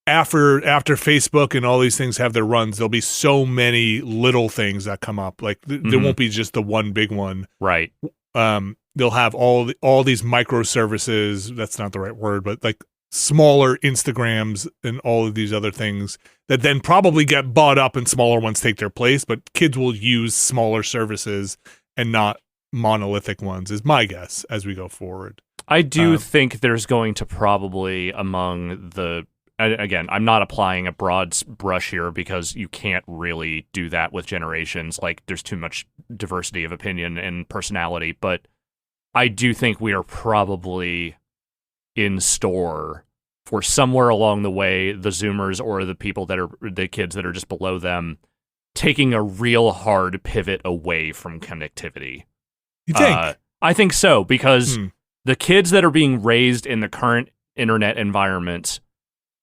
after Facebook and all these things have their runs, there'll be so many little things that come up. Like there won't be just the one big one. Right. They'll have all these microservices. That's not the right word, but like smaller Instagrams and all of these other things that then probably get bought up and smaller ones take their place. But kids will use smaller services and not monolithic ones, is my guess as we go forward. I do think there's going to probably among the. Again, I'm not applying a broad brush here because you can't really do that with generations. Like, there's too much diversity of opinion and personality. But I do think we are probably in store for somewhere along the way, the Zoomers or the people that are the kids that are just below them, taking a real hard pivot away from connectivity. You think? I think so, because the kids that are being raised in the current internet environment,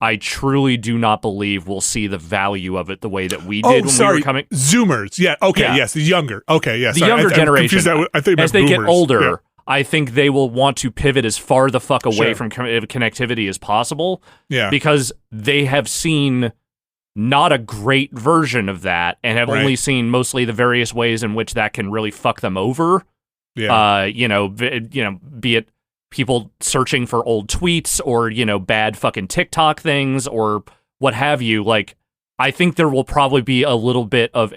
I truly do not believe we'll see the value of it the way that we did when we were coming. Zoomers. Yeah. Okay. Yeah. Yes. The younger. Okay. Yes. The younger generation. I think as they get older, I think they will want to pivot as far the fuck away from connectivity as possible. Yeah. Because they have seen not a great version of that and have only seen mostly the various ways in which that can really fuck them over. Yeah. Be it people searching for old tweets or, bad fucking TikTok things or what have you. Like, I think there will probably be a little bit of,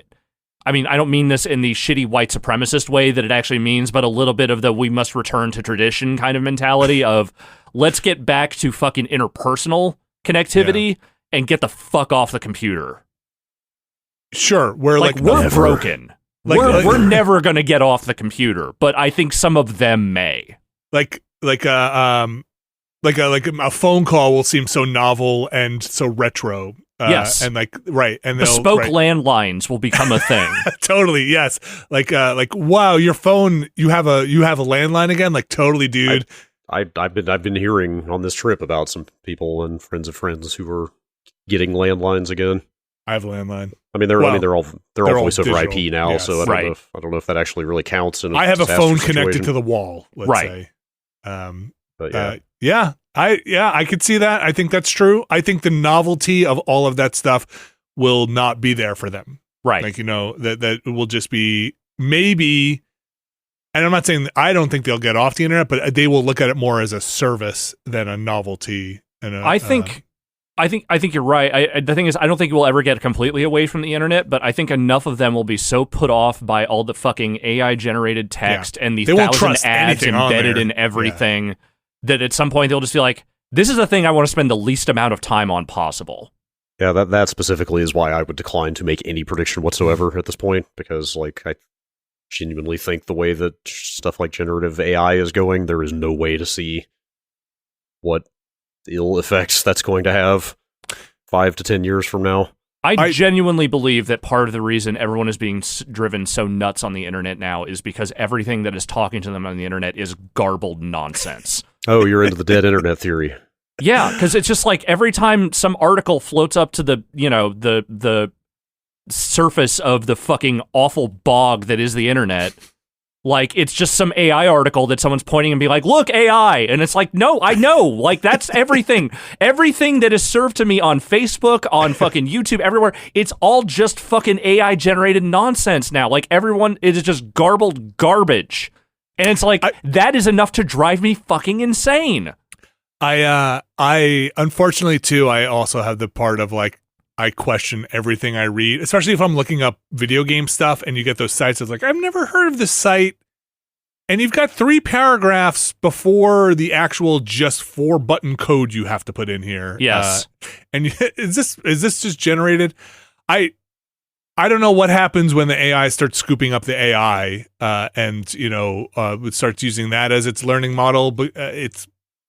I mean, I don't mean this in the shitty white supremacist way that it actually means, but a little bit of the we must return to tradition kind of mentality of let's get back to fucking interpersonal connectivity and get the fuck off the computer. Sure. We're broken. We're never going to get off the computer, but I think some of them may. like a phone call will seem so novel and so retro. Yes, and and bespoke landlines will become a thing. Totally, yes. Like wow, your phone, you have a landline again. Like totally, dude. I've been hearing on this trip about some people and friends of friends who are getting landlines again. I have a landline. I mean, they're all voice over digital. IP now, Yes. so I don't know if that actually really counts. I have a phone connected to the wall. Let's say. But I could see that. I think that's true. I think the novelty of all of that stuff will not be there for them. Right. Like, that will just be maybe, and I'm not saying, I don't think they'll get off the internet, but they will look at it more as a service than a novelty. And I think you're right. The thing is, I don't think we'll ever get completely away from the internet, but I think enough of them will be so put off by all the fucking AI-generated text and the 1,000 ads embedded in everything that at some point they'll just be like, this is a thing I want to spend the least amount of time on possible. Yeah, that specifically is why I would decline to make any prediction whatsoever at this point, because I genuinely think the way that stuff like generative AI is going, there is no way to see what ill effects that's going to have 5 to 10 years from now. I genuinely believe that part of the reason everyone is being driven so nuts on the internet now is because everything that is talking to them on the internet is garbled nonsense. Oh, you're into the dead internet theory. Yeah, because it's just like every time some article floats up to the surface of the fucking awful bog that is the internet, like it's just some AI article that someone's pointing and be like, look, AI. And it's like, no, I know. Like that's everything. Everything that is served to me on Facebook, on fucking YouTube, everywhere, it's all just fucking AI generated nonsense now. Like everyone, it is just garbled garbage. And it's like, that is enough to drive me fucking insane. I unfortunately too, I also have the part of like, I question everything I read, especially if I'm looking up video game stuff and you get those sites that's like, I've never heard of this site. And you've got 3 paragraphs before the actual just 4 button code you have to put in here. Yes. And is this just generated? I don't know what happens when the AI starts scooping up the AI and it starts using that as its learning model. But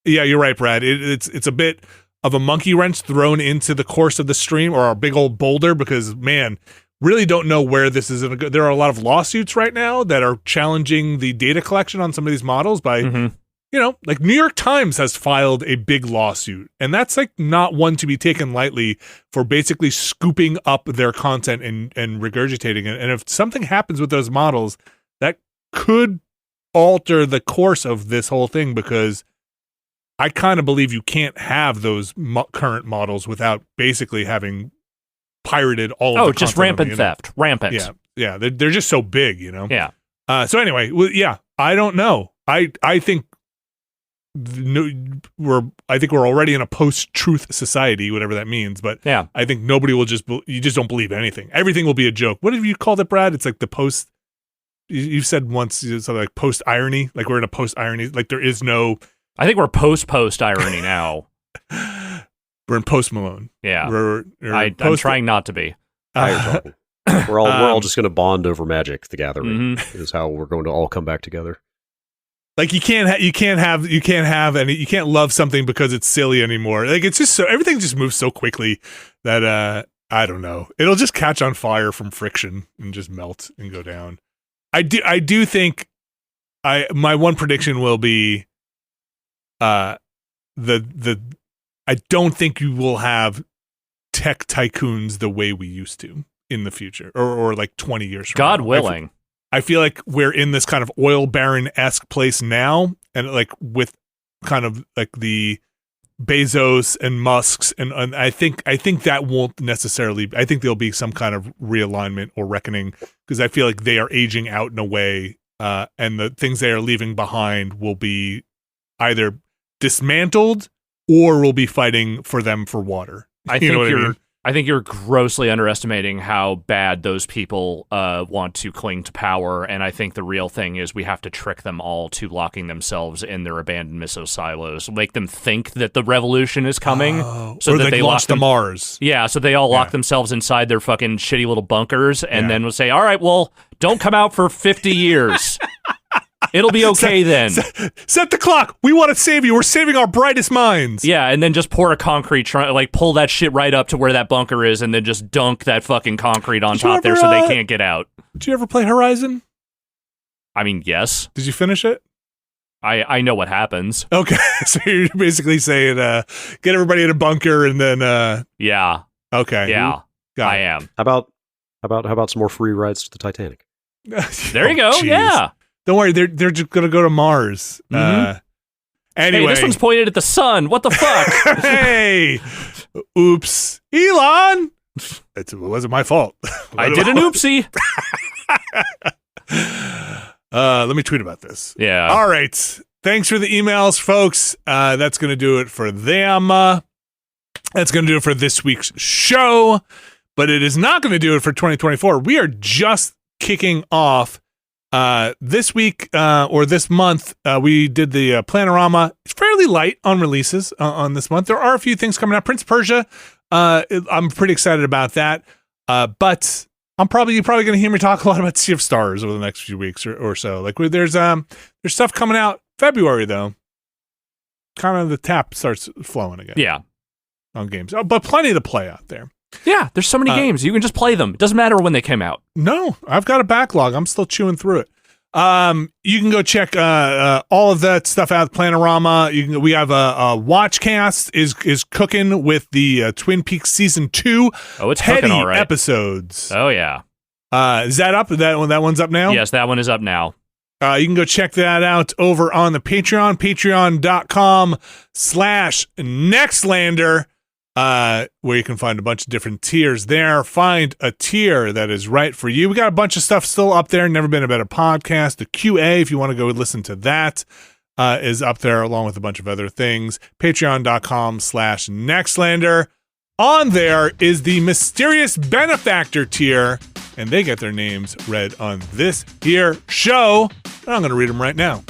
you're right, Brad. It's a bit of a monkey wrench thrown into the course of the stream, or a big old boulder, because man, really don't know where this is going to go. There are a lot of lawsuits right now that are challenging the data collection on some of these models by, like New York Times has filed a big lawsuit, and that's like not one to be taken lightly for basically scooping up their content and regurgitating it. And if something happens with those models, that could alter the course of this whole thing, because I kind of believe you can't have those current models without basically having pirated all of the just rampant theft. Rampant. Yeah. They're just so big, Yeah. So anyway, I don't know. I think we're already in a post-truth society, whatever that means. But yeah, I think nobody will you just don't believe anything. Everything will be a joke. What have you called it, Brad? It's like the post. You said once something like post-irony. Like we're in a post-irony. Like there is no. I think we're post-irony now. We're in Post Malone. Yeah, I'm trying not to be. We're all just going to bond over Magic: The Gathering. Is how we're going to all come back together. Like you can't love something because it's silly anymore. Like it's just everything just moves so quickly that I don't know. It'll just catch on fire from friction and just melt and go down. I do think my one prediction will be I don't think you will have tech tycoons the way we used to in the future, or like 20 years from God now. willing. I feel like we're in this kind of oil baron-esque place now, and like with kind of like the Bezos and Musks, and I think that won't necessarily. I think there'll be some kind of realignment or reckoning, because I feel like they are aging out in a way, and the things they are leaving behind will be either dismantled or will be fighting for them for water. I think you're grossly underestimating how bad those people want to cling to power, and I think the real thing is we have to trick them all to locking themselves in their abandoned missile silos, make them think that the revolution is coming, so that they launch to Mars. Yeah, so they all lock themselves inside their fucking shitty little bunkers, and then we'll say, all right, well, don't come out for 50 years. It'll be okay then. Set the clock. We want to save you. We're saving our brightest minds. Yeah, and then just pour a concrete, pull that shit right up to where that bunker is, and then just dunk that fucking concrete on top there so they can't get out. Did you ever play Horizon? I mean, yes. Did you finish it? I know what happens. Okay, so you're basically saying get everybody in a bunker and then... Yeah. Okay. Yeah, I am. How about some more free rides to the Titanic? There you go. Geez. Yeah. Don't worry, they're just gonna go to Mars. Mm-hmm. Anyway, hey, this one's pointed at the sun. What the fuck? Hey, oops, Elon. It wasn't my fault. I did an oopsie. Let me tweet about this. Yeah. All right. Thanks for the emails, folks. That's gonna do it for them. That's gonna do it for this week's show. But it is not gonna do it for 2024. We are just kicking off. This week or this month, we did the Planorama. It's fairly light on releases on this month. There are a few things coming out. Prince of Persia, I'm pretty excited about that. But you're probably going to hear me talk a lot about Sea of Stars over the next few weeks or so. Like there's stuff coming out February though. Kind of the tap starts flowing again. Yeah, on games, but plenty to play out there. Yeah, there's so many games. You can just play them. It doesn't matter when they came out. No, I've got a backlog. I'm still chewing through it. You can go check all of that stuff out. Planorama. We have a Watchcast is cooking with the Twin Peaks season 2. Oh, it's heady cooking all right. Episodes. Oh yeah. Is that up? That one's up now? Yes, that one is up now. You can go check that out over on the Patreon, patreon.com/Nextlander. Where you can find a bunch of different tiers there. Find a tier that is right for you. We got a bunch of stuff still up there. Never Been a Better Podcast. The QA, if you want to go listen to that, is up there along with a bunch of other things. Patreon.com/Nextlander. On there is the Mysterious Benefactor tier, and they get their names read on this here show. And I'm going to read them right now.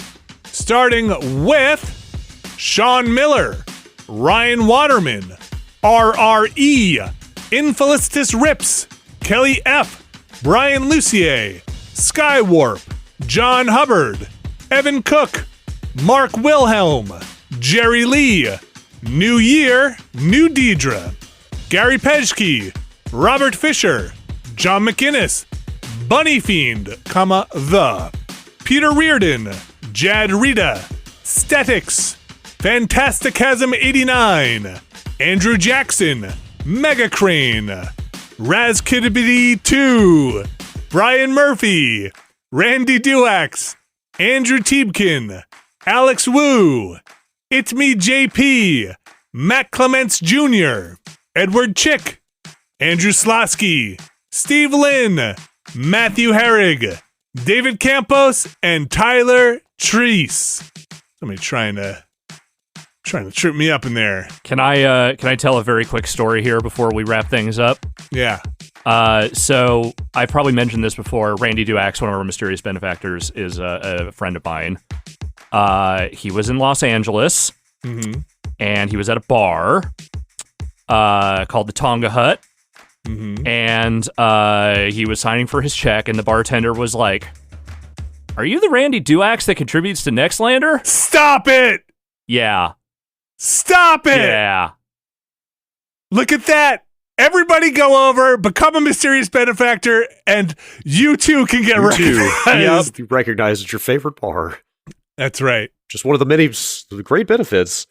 Starting with Sean Miller, Ryan Waterman, RRE, Infelicitus Rips, Kelly F, Brian Lucier, Skywarp, John Hubbard, Evan Cook, Mark Wilhelm, Jerry Lee, New Year, New Deidre, Gary Pejke, Robert Fisher, John McInnes, Bunny Fiend, the, Peter Reardon, Jad Rita, Statics, Fantasticasm 89, Andrew Jackson, Mega Crane, Raz Kidibidi 2, Brian Murphy, Randy Duax, Andrew Tiebkin, Alex Wu, It's Me JP, Matt Clements Jr., Edward Chick, Andrew Slosky, Steve Lynn, Matthew Herrig, David Campos, and Tyler Treese. Somebody trying to trip me up in there. Can I tell a very quick story here before we wrap things up? Yeah. So I probably mentioned this before. Randy Duax, one of our mysterious benefactors, is a friend of mine. He was in Los Angeles, and he was at a bar called the Tonga Hut, and he was signing for his check, and the bartender was like, "Are you the Randy Duax that contributes to Nextlander?" Stop it! Yeah. Stop it! Yeah. Look at that! Everybody go over, become a mysterious benefactor, and you too can get recognized. Yep, be recognized as your favorite bar. That's right. Just one of the many great benefits.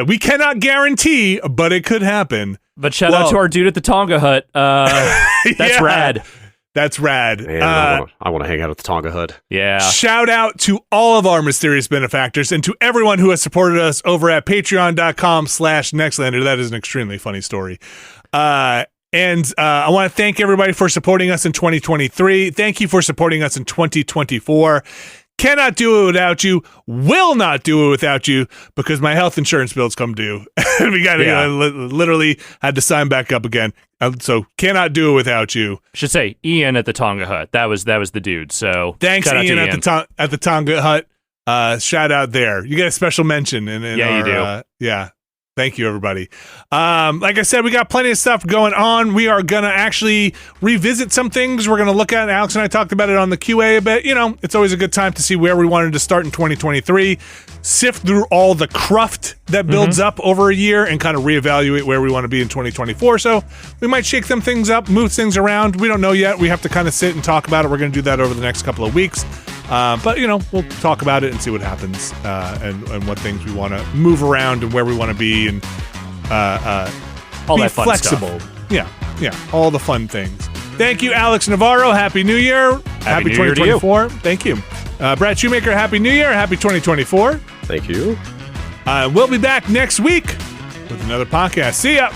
We cannot guarantee, but it could happen. But shout out to our dude at the Tonga Hut. That's rad. That's rad. Man, I want to hang out at the Tonga Hut. Yeah. Shout out to all of our mysterious benefactors and to everyone who has supported us over at patreon.com/Nextlander. That is an extremely funny story. I want to thank everybody for supporting us in 2023. Thank you for supporting us in 2024. Cannot do it without you. Will not do it without you because my health insurance bills come due. We got to literally had to sign back up again. So cannot do it without you. Should say Ian at the Tonga Hut. That was the dude. So thanks, Ian at the Tonga Hut. Shout out there. You get a special mention. You do. Yeah. Thank you, everybody. Like I said, we got plenty of stuff going on. We are going to actually revisit some things we're going to look at. Alex and I talked about it on the QA a bit. It's always a good time to see where we wanted to start in 2023, sift through all the cruft that builds up over a year and kind of reevaluate where we want to be in 2024. So we might shake some things up, move things around. We don't know yet. We have to kind of sit and talk about it. We're going to do that over the next couple of weeks. But we'll talk about it and see what happens and what things we want to move around and where we want to be and all be that fun flexible. Stuff. Yeah, all the fun things. Thank you, Alex Navarro. Happy New Year. Happy 2024. Thank you. Brad Shoemaker, Happy New Year. Happy 2024. Thank you. We'll be back next week with another podcast. See ya.